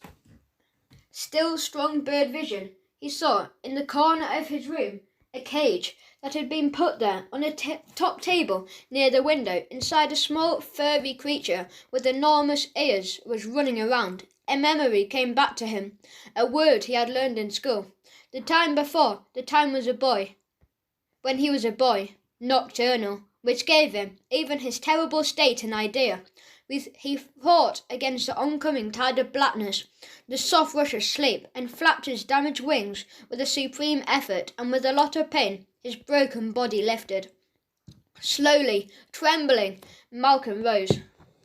still strong bird vision, he saw, in the corner of his room, a cage that had been put there on a top table near the window. Inside, a small furry creature with enormous ears was running around. A memory came back to him, a word he had learned in school. The time before, the time was when he was a boy, nocturnal, which gave him, even his terrible state, an idea. He fought against the oncoming tide of blackness, the soft rush of sleep, and flapped his damaged wings with a supreme effort, and with a lot of pain, his broken body lifted. Slowly, trembling, Malcolm rose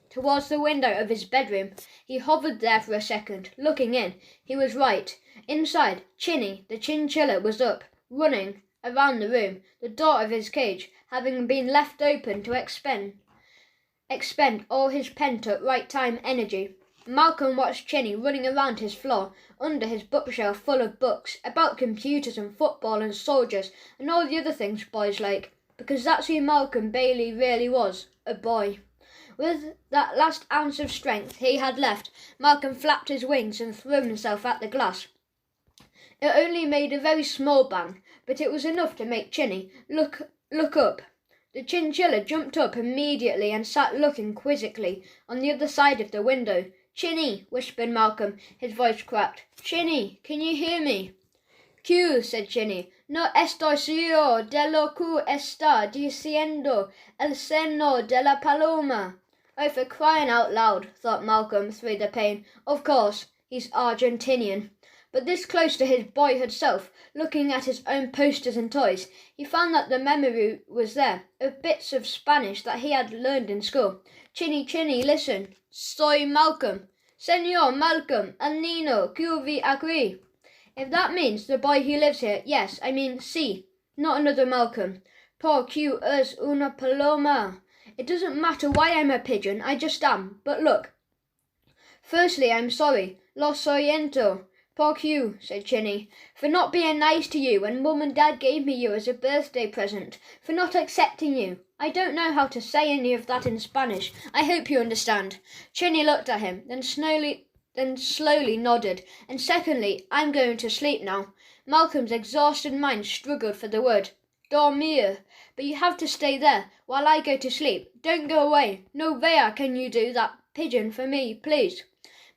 towards the window of his bedroom. He hovered there for a second, looking in. He was right. Inside, Chinny, the chinchilla, was up, running around the room, the door of his cage having been left open to expend all his pent-up right-time energy. Malcolm watched Chinny running around his floor, under his bookshelf full of books, about computers and football and soldiers and all the other things boys like, because that's who Malcolm Bailey really was, a boy. With that last ounce of strength he had left, Malcolm flapped his wings and threw himself at the glass. It only made a very small bang, but it was enough to make Chinny look up. The chinchilla jumped up immediately and sat looking quizzically on the other side of the window. "Chinny," whispered Malcolm, his voice cracked. "Chinny, can you hear me?" "Que," said Chinny. "No estoy seguro de lo que está diciendo el seno de la paloma." Oh, for crying out loud, thought Malcolm through the pain. Of course, he's Argentinian. But this close to his boyhood self, looking at his own posters and toys, he found that the memory was there, of bits of Spanish that he had learned in school. "Chinny, Chinny, listen. Soy Malcolm. Señor Malcolm, el niño que vive aquí." If that means the boy who lives here, yes, I mean, sí, not another Malcolm. "Porque es una paloma." It doesn't matter why I'm a pigeon, I just am. But look. "Firstly, I'm sorry. Lo siento. Porque," said Chinny, "for not being nice to you when Mum and Dad gave me you as a birthday present, for not accepting you. I don't know how to say any of that in Spanish. I hope you understand." Chinny looked at him, then slowly nodded. "And secondly, I'm going to sleep now." Malcolm's exhausted mind struggled for the word. "Dormir. But you have to stay there while I go to sleep. Don't go away. No vea can you do that pigeon for me, please."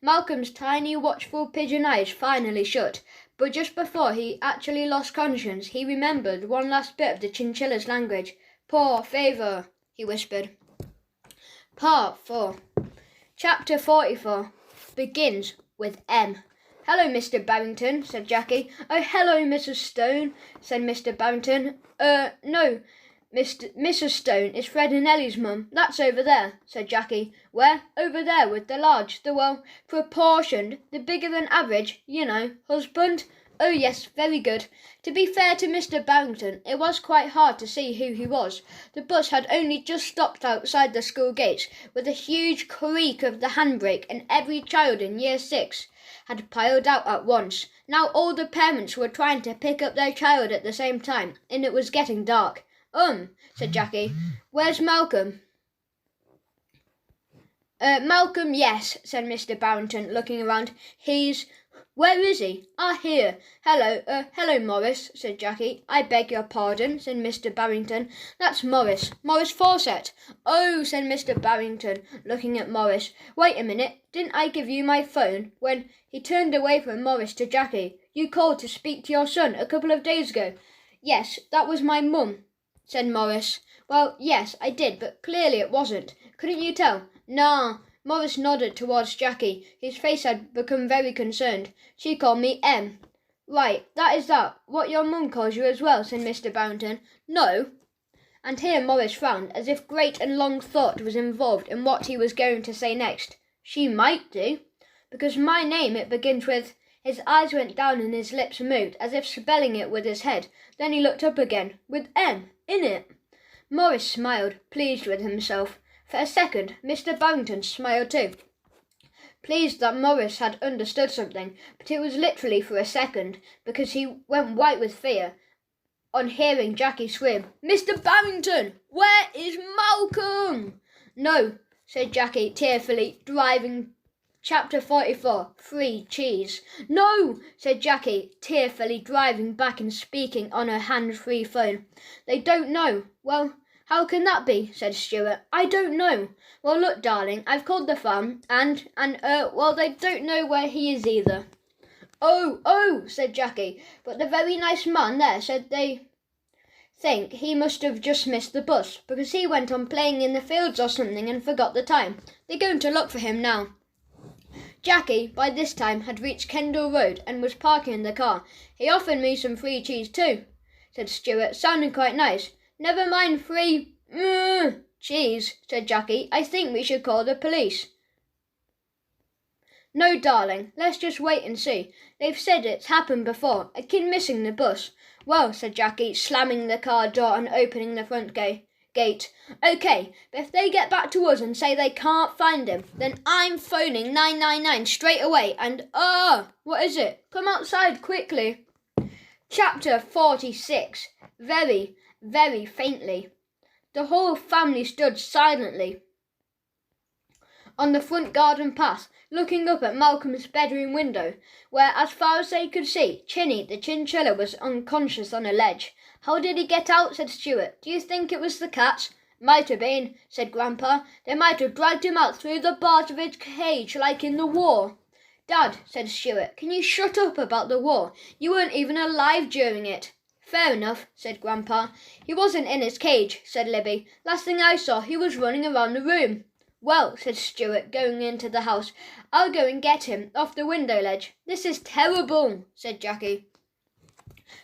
Malcolm's tiny, watchful pigeon eyes finally shut, but just before he actually lost conscience, he remembered one last bit of the chinchilla's language. "Por favor," he whispered. Part 4. Chapter 44 begins with M. "Hello, Mr. Barrington," said Jackie. "Oh, hello, Mrs. Stone," said Mr. Barrington. No, Mrs. Stone is Fred and Ellie's mum. That's over there," said Jackie. "Where?" "Over there with the proportioned, the bigger than average, husband." "Oh, yes, very good." To be fair to Mr. Barrington, it was quite hard to see who he was. The bus had only just stopped outside the school gates, with a huge creak of the handbrake, and every child in Year 6 had piled out at once. Now all the parents were trying to pick up their child at the same time, and it was getting dark. Said Jackie. Where's Malcolm? Malcolm, yes, said Mr. Barrington, looking around. Where is he? Ah, here. Hello, Morris, said Jackie. I beg your pardon, said Mr. Barrington. That's Morris Fawcett. Oh, said Mr. Barrington, looking at Morris. Wait a minute, didn't I give you my phone? When he turned away from Morris to Jackie. You called to speak to your son a couple of days ago. Yes, that was my mum, said Morris. Well, yes, I did, but clearly it wasn't. Couldn't you tell? Nah. Morris nodded towards Jackie. His face had become very concerned. She called me M. Right, that is that. What your mum calls you as well, said Mr. Barrington. No. And here Morris frowned, as if great and long thought was involved in what he was going to say next. She might do. Because my name, it begins with... His eyes went down and his lips moved, as if spelling it with his head. Then he looked up again, with M in it. Morris smiled, pleased with himself. For a second, Mr. Barrington smiled too, pleased that Morris had understood something, but it was literally for a second, because he went white with fear on hearing Jackie scream, Mr. Barrington, where is Malcolm? No, said Jackie tearfully, driving. Chapter 44, Free Cheese. No, said Jackie, tearfully driving back and speaking on her hands-free phone. They don't know. Well, how can that be? Said Stuart. I don't know. Well, look, darling, I've called the farm, well, they don't know where he is either. Oh, said Jackie, but the very nice man there said they think he must have just missed the bus, because he went on playing in the fields or something and forgot the time. They're going to look for him now. Jackie, by this time, had reached Kendall Road and was parking in the car. He offered me some free cheese too, said Stuart, sounding quite nice. Never mind free cheese, said Jackie. I think we should call the police. No, darling, let's just wait and see. They've said it's happened before, a kid missing the bus. Well, said Jackie, slamming the car door and opening the front gate. Okay, but if they get back to us and say they can't find him, then I'm phoning 999 straight away and, what is it? Come outside quickly. Chapter 46. Very, very faintly. The whole family stood silently on the front garden path, looking up at Malcolm's bedroom window, where, as far as they could see, Chinny, the chinchilla, was unconscious on a ledge. How did he get out? Said Stuart. Do you think it was the cats? Might have been, said Grandpa. They might have dragged him out through the bars of his cage like in the war. Dad, said Stuart, can you shut up about the war? You weren't even alive during it. Fair enough, said Grandpa. He wasn't in his cage, said Libby. Last thing I saw, he was running around the room. Well, said Stuart, going into the house, I'll go and get him off the window ledge. This is terrible, said Jackie.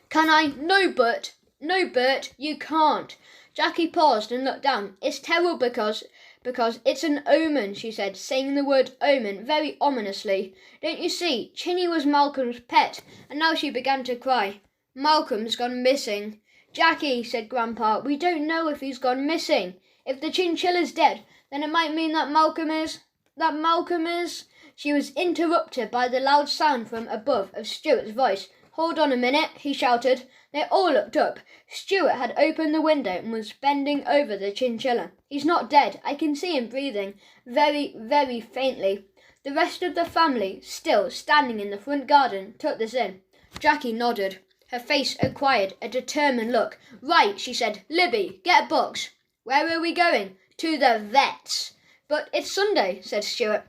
Can I? No, Bert, you can't. Jackie paused and looked down. It's terrible because it's an omen, she said, saying the word omen very ominously. Don't you see, Chinny was Malcolm's pet, and now she began to cry. Malcolm's gone missing. Jackie, said Grandpa, we don't know if he's gone missing. If the chinchilla's dead, then it might mean that Malcolm is... She was interrupted by the loud sound from above of Stuart's voice. Hold on a minute, he shouted. They all looked up. Stuart had opened the window and was bending over the chinchilla. He's not dead. I can see him breathing, very, very faintly. The rest of the family, still standing in the front garden, took this in. Jackie nodded. Her face acquired a determined look. Right, she said. Libby, get a box. Where are we going? To the vet's. But it's Sunday, said Stuart.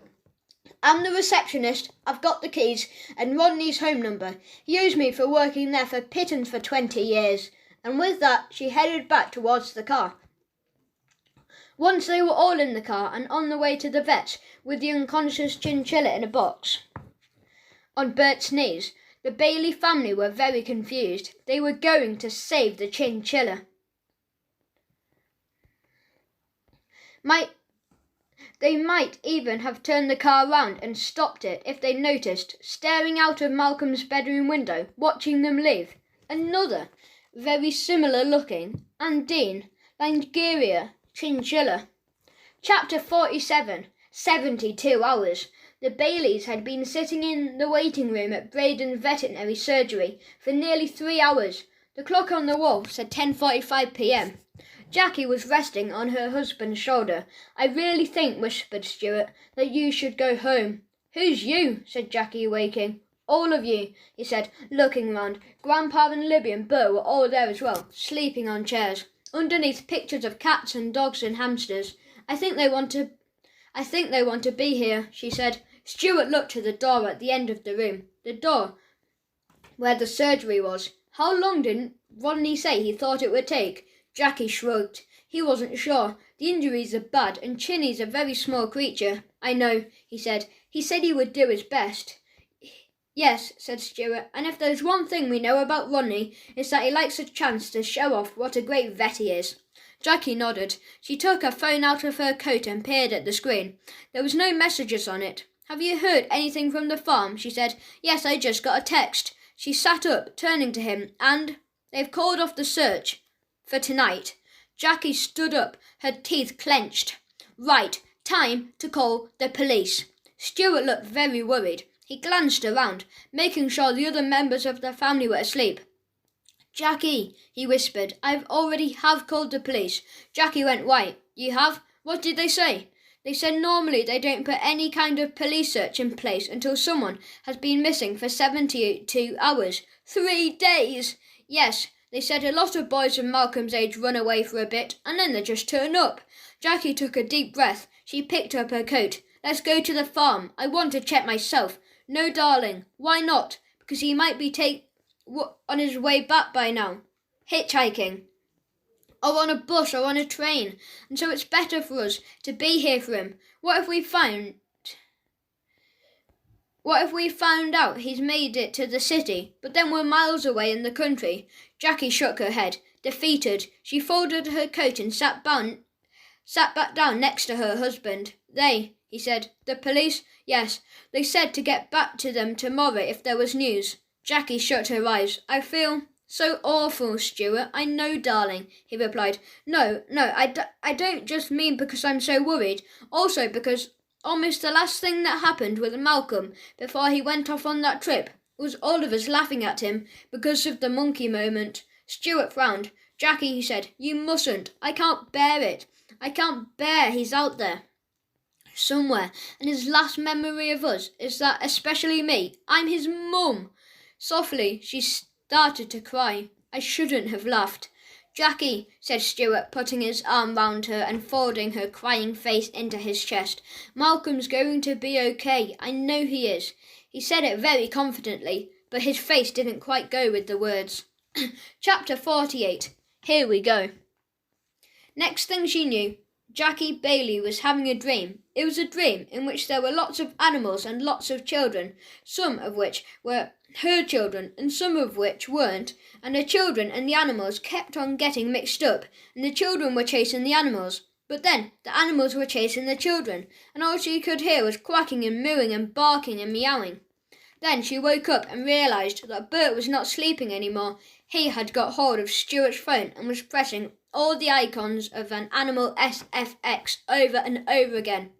I'm the receptionist. I've got the keys and Rodney's home number. He owes me for working there for pittance for 20 years. And with that, she headed back towards the car. Once they were all in the car and on the way to the vet's with the unconscious chinchilla in a box on Bert's knees, the Bailey family were very confused. They were going to save the chinchilla. They might even have turned the car round and stopped it if they noticed, staring out of Malcolm's bedroom window, watching them leave, another, very similar looking, Andine, Langeria, chinchilla. Chapter 47. 72 hours. The Baileys had been sitting in the waiting room at Braden's veterinary surgery for nearly 3 hours. The clock on the wall said 10:45 p.m. Jackie was resting on her husband's shoulder. "I really think," whispered Stuart, "that you should go home." "Who's you?" said Jackie, waking. "All of you," he said, looking round. Grandpa and Libby and Bert were all there as well, sleeping on chairs. Underneath pictures of cats and dogs and hamsters. I think they want to be here," she said. Stuart looked to the door at the end of the room, the door where the surgery was. "How long did Rodney say he thought it would take?" Jackie shrugged. He wasn't sure. "The injuries are bad, and Chinny's a very small creature." "I know," he said. "He said he would do his best." "Yes," said Stuart, "and if there's one thing we know about Rodney, it's that he likes a chance to show off what a great vet he is." Jackie nodded. She took her phone out of her coat and peered at the screen. There was no messages on it. "Have you heard anything from the farm?" she said. "Yes, I just got a text." She sat up, turning to him, "And they've called off the search for tonight." Jackie stood up, her teeth clenched. "Right, time to call the police." Stuart looked very worried. He glanced around, making sure the other members of the family were asleep. "Jackie," he whispered, "I already have called the police." Jackie went white. "You have? What did they say?" "They said normally they don't put any kind of police search in place until someone has been missing for 72 hours. 3 days! Yes, they said a lot of boys of Malcolm's age run away for a bit, and then they just turn up." Jackie took a deep breath. She picked up her coat. "Let's go to the farm. I want to check myself." "No, darling." "Why not?" "Because he might be on his way back by now. Hitchhiking. Or on a bus or on a train. And so it's better for us to be here for him. What if we found out he's made it to the city, but then we're miles away in the country?" Jackie shook her head, defeated. She folded her coat and sat back down next to her husband. "They," he said. "The police?" "Yes. They said to get back to them tomorrow if there was news." Jackie shut her eyes. "I feel so awful, Stuart." "I know, darling," he replied. No, I don't just mean because I'm so worried. Also because almost the last thing that happened with Malcolm before he went off on that trip was all of us laughing at him because of the monkey moment." Stuart frowned. "Jackie," he said, "you mustn't. I can't bear it. I can't bear he's out there somewhere, and his last memory of us is that, especially me, I'm his mum." Softly, she started to cry. "I shouldn't have laughed." "Jackie," said Stuart, putting his arm round her and folding her crying face into his chest, "Malcolm's going to be okay. I know he is." He said it very confidently, but his face didn't quite go with the words. Chapter 48. Here we go. Next thing she knew, Jackie Bailey was having a dream. It was a dream in which there were lots of animals and lots of children, some of which were her children and some of which weren't, and the children and the animals kept on getting mixed up, and the children were chasing the animals. But then the animals were chasing the children, and all she could hear was quacking and mooing and barking and meowing. Then she woke up and realised that Bert was not sleeping anymore. He had got hold of Stuart's phone and was pressing all the icons of an animal SFX over and over again.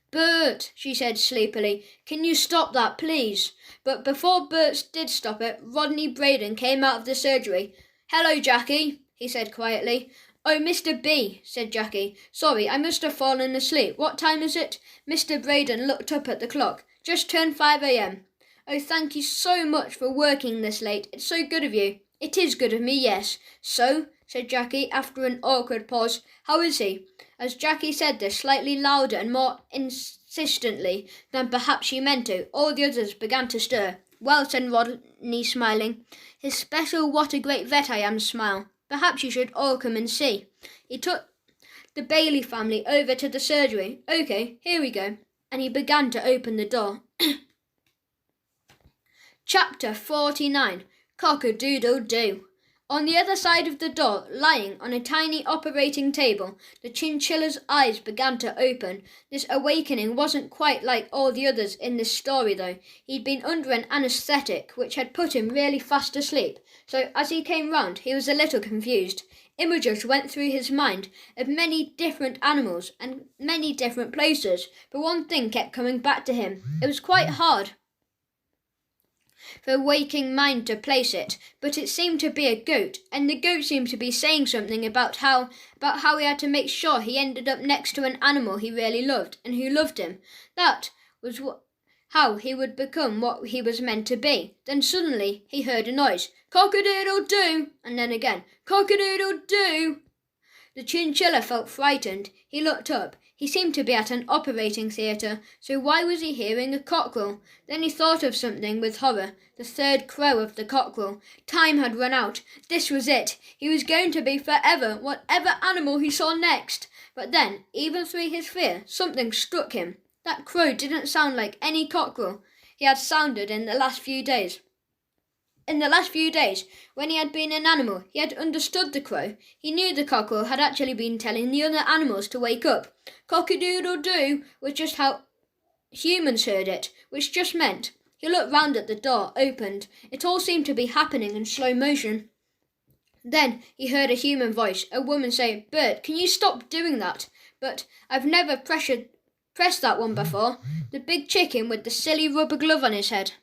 "Bert," she said sleepily, "can you stop that, please?" But before Bert did stop it, Rodney Braden came out of the surgery. "Hello, Jackie," he said quietly. "Oh, Mr. B," said Jackie. "Sorry, I must have fallen asleep. What time is it?" Mr. Braden looked up at the clock. "Just turned 5 a.m. "Oh, thank you so much for working this late. It's so good of you." "It is good of me, yes." "So," said Jackie after an awkward pause, "how is he?" As Jackie said this slightly louder and more insistently than perhaps she meant to, all the others began to stir. "Well," said Rodney, smiling, his special "what a great vet I am" smile. "Perhaps you should all come and see." He took the Bailey family over to the surgery. "Okay, here we go." And he began to open the door. Chapter 49. Cock-a-doodle-doo. On the other side of the door, lying on a tiny operating table, the chinchilla's eyes began to open. This awakening wasn't quite like all the others in this story, though. He'd been under an anaesthetic, which had put him really fast asleep, so as he came round, he was a little confused. Images went through his mind of many different animals and many different places, but one thing kept coming back to him. It was quite hard for a waking mind to place it, but it seemed to be a goat, and the goat seemed to be saying something about how he had to make sure he ended up next to an animal he really loved, and who loved him. That was how he would become what he was meant to be. Then suddenly he heard a noise, "Cock-a-doodle-doo!" and then again, "Cock-a-doodle-doo!" The chinchilla felt frightened. He looked up. He seemed to be at an operating theatre, so why was he hearing a cockerel? Then he thought of something with horror, the third crow of the cockerel. Time had run out. This was it. He was going to be forever whatever animal he saw next. But then, even through his fear, something struck him. That crow didn't sound like any cockerel he had sounded in the last few days. In the last few days, when he had been an animal, he had understood the crow. He knew the cockerel had actually been telling the other animals to wake up. Cock-a-doodle-doo was just how humans heard it, which just meant he looked round at the door, opened. It all seemed to be happening in slow motion. Then he heard a human voice, a woman say, "Bert, can you stop doing that?" "But I've never pressed that one before." The big chicken with the silly rubber glove on his head.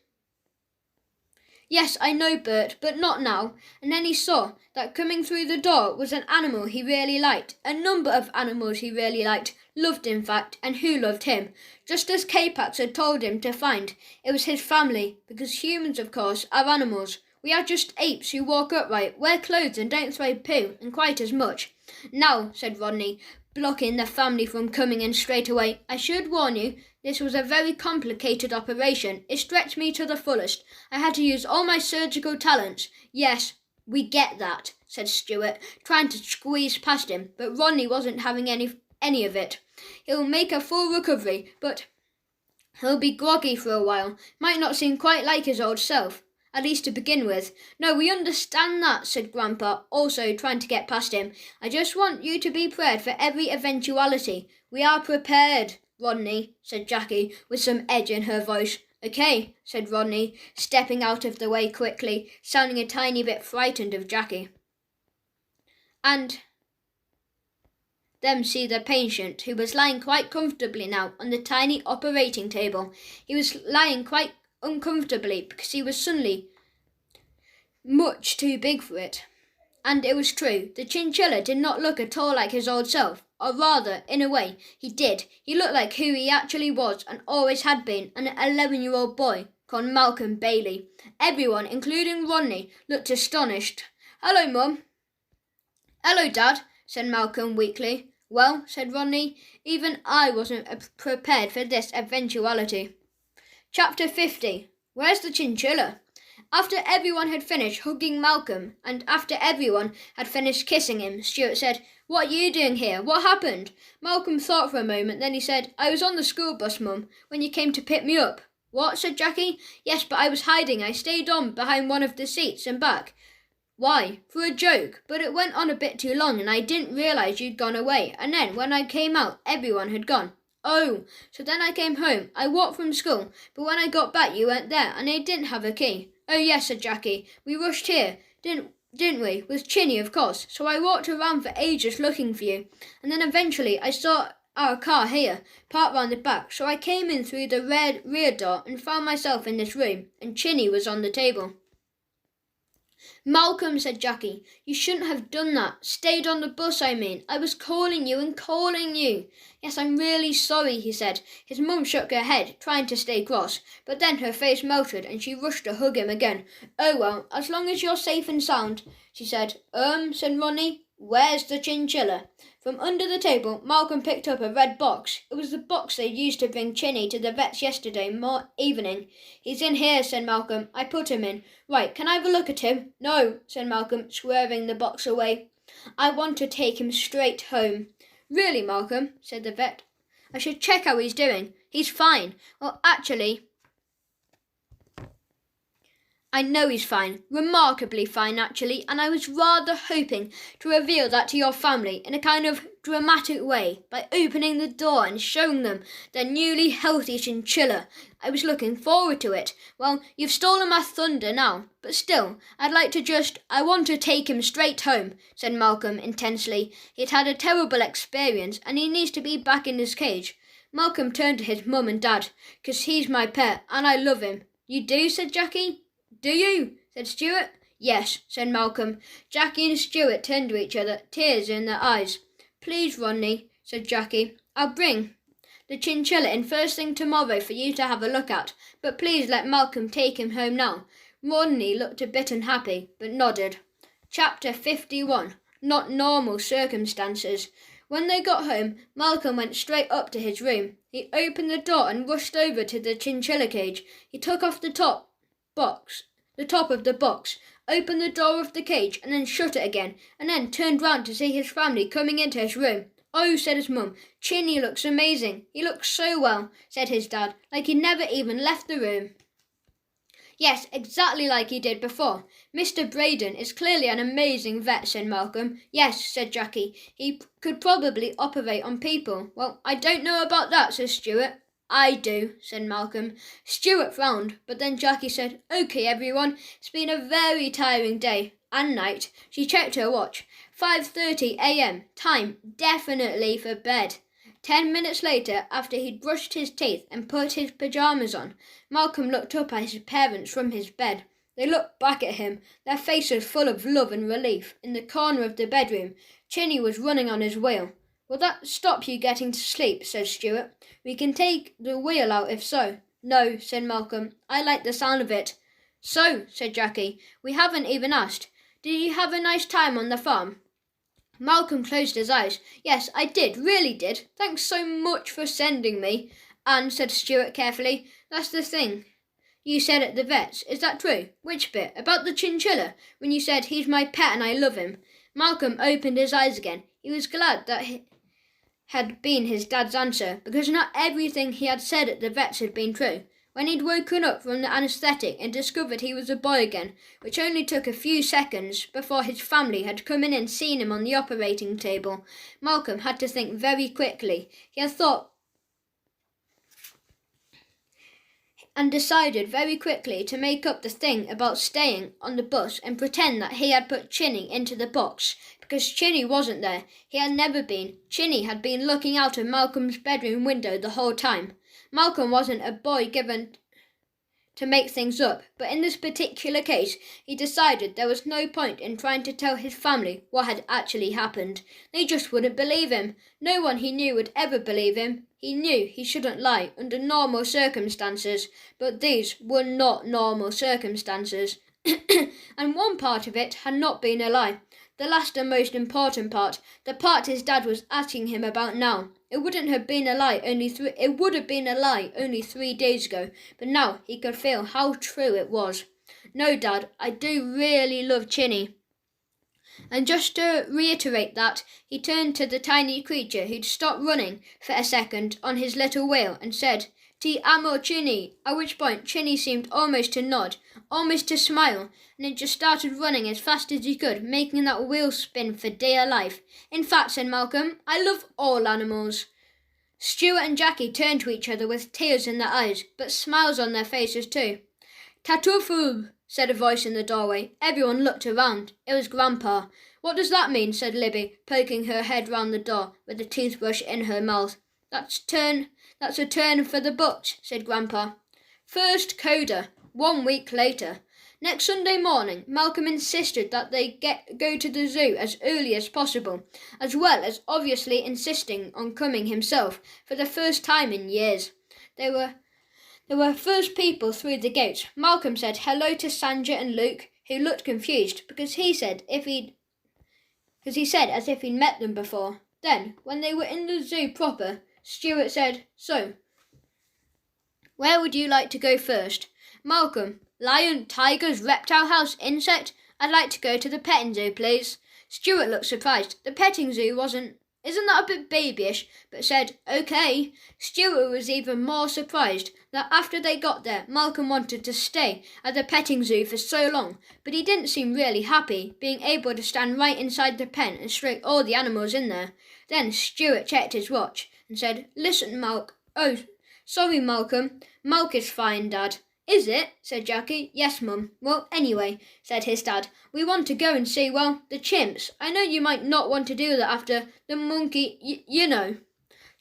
"Yes, I know, Bert, but not now." And then he saw that coming through the door was an animal he really liked. A number of animals he really liked, loved in fact, and who loved him. Just as K-Pax had told him to find. It was his family, because humans, of course, are animals. We are just apes who walk upright, wear clothes and don't throw poo, and quite as much. "Now," said Rodney, blocking the family from coming in straight away, "I should warn you, this was a very complicated operation. It stretched me to the fullest. I had to use all my surgical talents." "Yes, we get that," said Stuart, trying to squeeze past him, but Rodney wasn't having any of it. "He'll make a full recovery, but he'll be groggy for a while. Might not seem quite like his old self. At least to begin with." "No, we understand that," said Grandpa, also trying to get past him. "I just want you to be prepared for every eventuality." "We are prepared, Rodney," said Jackie, with some edge in her voice. "Okay," said Rodney, stepping out of the way quickly, sounding a tiny bit frightened of Jackie. And them see the patient, who was lying quite comfortably now on the tiny operating table. He was lying quite uncomfortably because he was suddenly much too big for it. And it was true. The chinchilla did not look at all like his old self, or rather, in a way, he did. He looked like who he actually was and always had been, an 11-year-old boy called Malcolm Bailey. Everyone, including Rodney, looked astonished. "Hello, Mum." "Hello, Dad," said Malcolm weakly. "Well," said Rodney, "even I wasn't prepared for this eventuality." Chapter 50. Where's the chinchilla? After everyone had finished hugging Malcolm, and after everyone had finished kissing him, Stuart said, "What are you doing here? What happened?" Malcolm thought for a moment, then he said, "I was on the school bus, Mum, when you came to pick me up." "What?" said Jackie. "Yes, but I was hiding. I stayed on behind one of the seats and back." "Why?" "For a joke, but it went on a bit too long and I didn't realise you'd gone away, and then when I came out, everyone had gone." "Oh, so then I came home. I walked from school, but when I got back you weren't there, and I didn't have a key." "Oh yes," said Jackie. "We rushed here, didn't we? With Chinny, of course. So I walked around for ages looking for you, and then eventually I saw our car here, parked round the back, so I came in through the rear door and found myself in this room, and Chinny was on the table." "Malcolm," said Jackie, "you shouldn't have done that. Stayed on the bus, I mean. I was calling you and calling you." "Yes, I'm really sorry," he said. His mum shook her head, trying to stay cross, but then her face melted and she rushed to hug him again. "Oh well, as long as you're safe and sound," she said. Said Ronnie, "where's the chinchilla?" From under the table, Malcolm picked up a red box. It was the box they used to bring Chinny to the vet's yesterday evening. "He's in here," said Malcolm. "I put him in." "Right, can I have a look at him?" "No," said Malcolm, swerving the box away. "I want to take him straight home." "Really, Malcolm?" said the vet. "I should check how he's doing." "He's fine." "Well, actually, I know he's fine, remarkably fine actually, and I was rather hoping to reveal that to your family in a kind of dramatic way by opening the door and showing them their newly healthy chinchilla. I was looking forward to it. Well, you've stolen my thunder now, but still, I want to take him straight home," said Malcolm intensely. He'd had a terrible experience and he needs to be back in his cage. Malcolm turned to his mum and dad. "'Cause he's my pet and I love him." "You do?" said Jackie. Do you? Said Stuart. Yes, said Malcolm. Jackie and Stuart turned to each other, tears in their eyes. Please, Rodney, said Jackie. I'll bring the chinchilla in first thing tomorrow for you to have a look at, but please let Malcolm take him home now. Rodney looked a bit unhappy, but nodded. Chapter 51. Not normal circumstances. When they got home, Malcolm went straight up to his room. He opened the door and rushed over to the chinchilla cage. He took off the top of the box, opened the door of the cage and then shut it again, and then turned round to see his family coming into his room. Oh, said his mum, Chinny looks amazing. He looks so well, said his dad, like he'd never even left the room. Yes, exactly like he did before. Mr. Braden is clearly an amazing vet, said Malcolm. Yes, said Jackie. He could probably operate on people. Well, I don't know about that, said Stuart. I do, said Malcolm. Stuart frowned, but then Jackie said, OK, everyone, it's been a very tiring day and night. She checked her watch. 5:30 a.m. Time definitely for bed. 10 minutes later, after he'd brushed his teeth and put his pyjamas on, Malcolm looked up at his parents from his bed. They looked back at him, their faces full of love and relief. In the corner of the bedroom, Chinny was running on his wheel. Will that stop you getting to sleep? Said Stuart. We can take the wheel out if so. No, said Malcolm. I like the sound of it. So, said Jackie, we haven't even asked. Did you have a nice time on the farm? Malcolm closed his eyes. Yes, I did, really did. Thanks so much for sending me. And, said Stuart carefully, that's the thing you said at the vet's. Is that true? Which bit? About the chinchilla, when you said he's my pet and I love him. Malcolm opened his eyes again. He was glad that had been his dad's answer, because not everything he had said at the vet's had been true. When he'd woken up from the anaesthetic and discovered he was a boy again, which only took a few seconds before his family had come in and seen him on the operating table, Malcolm had to think very quickly. He had thought and decided very quickly to make up the thing about staying on the bus and pretend that he had put Chinny into the box, because Chinny wasn't there. He had never been. Chinny had been looking out of Malcolm's bedroom window the whole time. Malcolm wasn't a boy given to make things up, but in this particular case, he decided there was no point in trying to tell his family what had actually happened. They just wouldn't believe him. No one he knew would ever believe him. He knew he shouldn't lie under normal circumstances, but these were not normal circumstances. And one part of it had not been a lie. The last and most important part, the part his dad was asking him about now. It would have been a lie only 3 days ago, but now he could feel how true it was. No, Dad, I do really love Chinny. And just to reiterate that, he turned to the tiny creature who'd stopped running for a second on his little wheel and said, Ti amo Chinny, at which point Chinny seemed almost to nod, almost to smile, and it just started running as fast as he could, making that wheel spin for dear life. In fact, said Malcolm, I love all animals. Stuart and Jackie turned to each other with tears in their eyes, but smiles on their faces too. Tatoofoo, said a voice in the doorway. Everyone looked around. It was Grandpa. What does that mean? Said Libby, poking her head round the door with a toothbrush in her mouth. That's a turn for the books, said Grandpa. First coda, 1 week later. Next Sunday morning, Malcolm insisted that they go to the zoo as early as possible, as well as obviously insisting on coming himself for the first time in years. They were first people through the gates. Malcolm said hello to Sandra and Luke, who looked confused because he said as if he'd met them before. Then, when they were in the zoo proper, Stuart said, So, where would you like to go first? Malcolm, lion, tigers, reptile house, insect? I'd like to go to the petting zoo, please. Stuart looked surprised. The petting zoo isn't that a bit babyish? But said, OK. Stuart was even more surprised that after they got there, Malcolm wanted to stay at the petting zoo for so long, but he didn't seem really happy, being able to stand right inside the pen and stroke all the animals in there. Then Stuart checked his watch and said, Listen, Oh, sorry, Malcolm. Malk is fine, Dad. Is it? Said Jackie. Yes, Mum. Well, anyway, said his dad, we want to go and see, well, the chimps. I know you might not want to do that after the monkey, you know.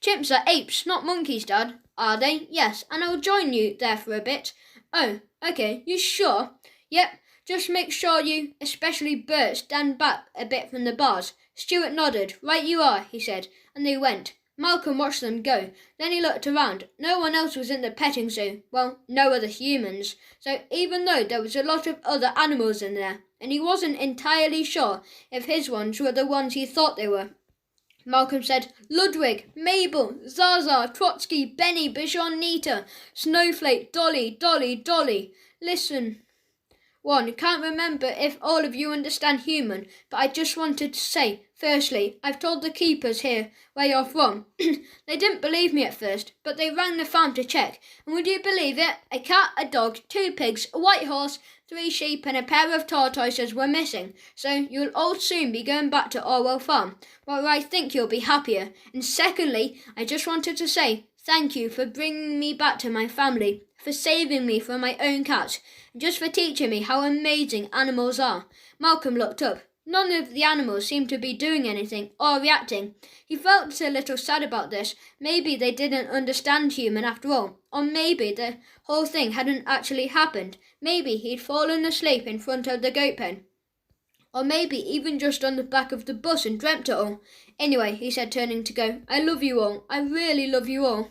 Chimps are apes, not monkeys, Dad. Are they? Yes, and I'll join you there for a bit. Oh, OK, you sure? Yep, just make sure you, especially Bert, stand back a bit from the bars. Stuart nodded. Right you are, he said, and they went. Malcolm watched them go. Then he looked around. No one else was in the petting zoo. Well, no other humans. So even though there was a lot of other animals in there, and he wasn't entirely sure if his ones were the ones he thought they were. Malcolm said, Ludwig, Mabel, Zaza, Trotsky, Benny, Bichon, Nita, Snowflake, Dolly, Dolly, Dolly. Listen. Can't remember if all of you understand human, but I just wanted to say, firstly, I've told the keepers here where you're from. They didn't believe me at first, but they rang the farm to check, and would you believe it? A cat, a dog, 2 pigs, a white horse, 3 sheep and a pair of tortoises were missing, so you'll all soon be going back to Orwell Farm, where I think you'll be happier. And secondly, I just wanted to say thank you for bringing me back to my family, for saving me from my own cat, and just for teaching me how amazing animals are. Malcolm looked up. None of the animals seemed to be doing anything or reacting. He felt a little sad about this. Maybe they didn't understand human after all, or maybe the whole thing hadn't actually happened. Maybe he'd fallen asleep in front of the goat pen. Or maybe even just on the back of the bus and dreamt it all. Anyway, he said, turning to go, I love you all. I really love you all.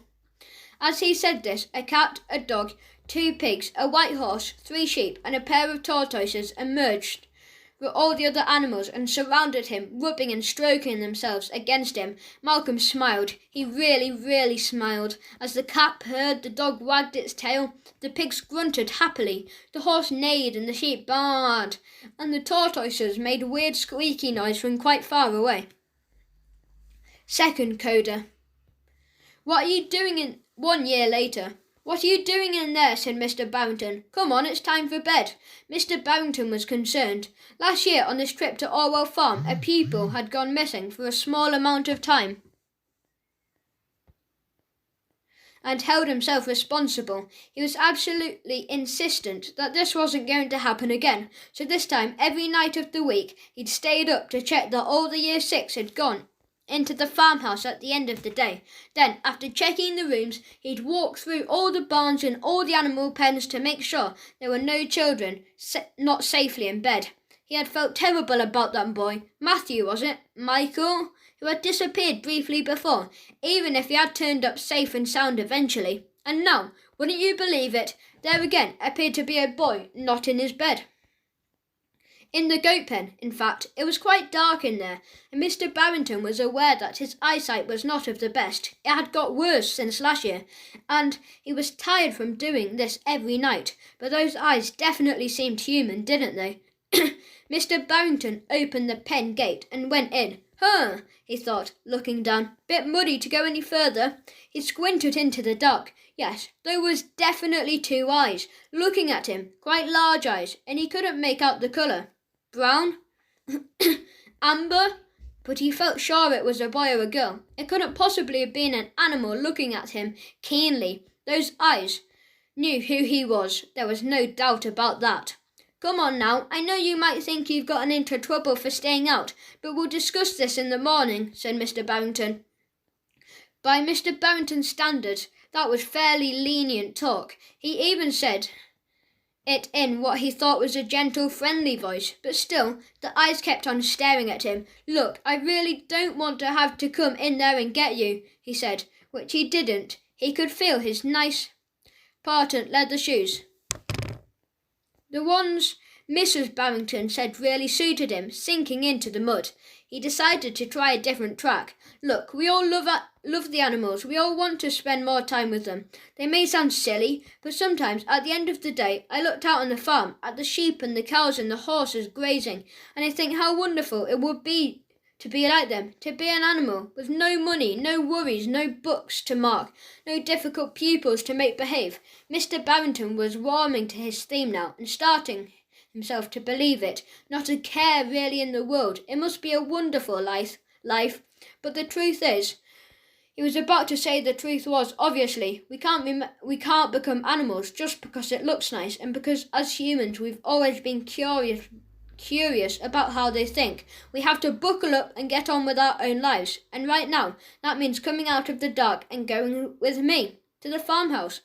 As he said this, a cat, a dog, 2 pigs, a white horse, 3 sheep, and a pair of tortoises emerged with all the other animals and surrounded him, rubbing and stroking themselves against him. Malcolm smiled. He really, really smiled. As the cat purred, the dog wagged its tail, the pigs grunted happily, the horse neighed and the sheep baaed, and the tortoises made a weird squeaky noise from quite far away. Second coda. What are you doing in 1 year later? What are you doing in there? Said Mr. Barrington. Come on, it's time for bed. Mr. Barrington was concerned. Last year on this trip to Orwell Farm, a pupil had gone missing for a small amount of time and held himself responsible. He was absolutely insistent that this wasn't going to happen again, so this time, every night of the week, he'd stayed up to check that all the Year 6 had gone into the farmhouse at the end of the day. Then, after checking the rooms, he'd walk through all the barns and all the animal pens to make sure there were no children not safely in bed. He had felt terrible about that boy, Matthew, was it? Michael, who had disappeared briefly before, even if he had turned up safe and sound eventually. And now, wouldn't you believe it, there again appeared to be a boy not in his bed. In the goat pen, in fact, it was quite dark in there, and Mr. Barrington was aware that his eyesight was not of the best. It had got worse since last year, and he was tired from doing this every night, but those eyes definitely seemed human, didn't they? Mr. Barrington opened the pen gate and went in. Huh, he thought, looking down. Bit muddy to go any further. He squinted into the dark. Yes, there was definitely 2 eyes, looking at him, quite large eyes, and he couldn't make out the colour. Brown? Amber? But he felt sure it was a boy or a girl. It couldn't possibly have been an animal looking at him keenly. Those eyes knew who he was. There was no doubt about that. Come on now, I know you might think you've gotten into trouble for staying out, but we'll discuss this in the morning, said Mr. Barrington. By Mr. Barrington's standards, that was fairly lenient talk. He even said it in what he thought was a gentle, friendly voice, but still, the eyes kept on staring at him. Look, I really don't want to have to come in there and get you, he said, which he didn't. He could feel his nice, patent leather shoes. The ones Mrs. Barrington said really suited him, sinking into the mud. He decided to try a different track. Look, we all love the animals. We all want to spend more time with them. They may sound silly, but sometimes at the end of the day, I looked out on the farm at the sheep and the cows and the horses grazing, and I think how wonderful it would be to be like them, to be an animal, with no money, no worries, no books to mark, no difficult pupils to make behave. Mr. Barrington was warming to his theme now, and starting himself to believe it. Not a care really in the world. It must be a wonderful life. But the truth is, he was about to say the truth was, obviously, we can't become animals just because it looks nice, and because as humans we've always been curious about how they think. We have to buckle up and get on with our own lives. And right now, that means coming out of the dark and going with me to the farmhouse.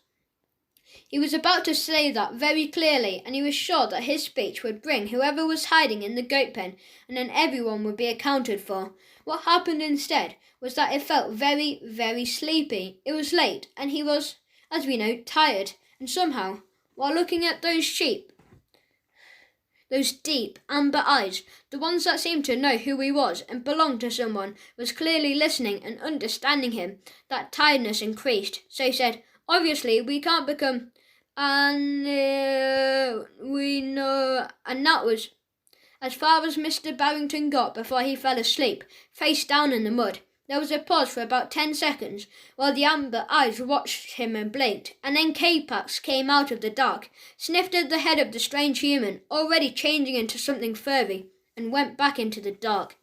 He was about to say that very clearly, and he was sure that his speech would bring whoever was hiding in the goat pen, and then everyone would be accounted for. What happened instead was that it felt very, very sleepy. It was late, and he was, as we know, tired, and somehow, while looking at those sheep, those deep amber eyes, the ones that seemed to know who he was and belonged to someone, was clearly listening and understanding him, that tiredness increased. So he said, "Obviously, we can't become we know," and that was as far as Mr. Barrington got before he fell asleep, face down in the mud. There was a pause for about 10 seconds, while the amber eyes watched him and blinked, and then K-Pax came out of the dark, sniffed at the head of the strange human, already changing into something furry, and went back into the dark.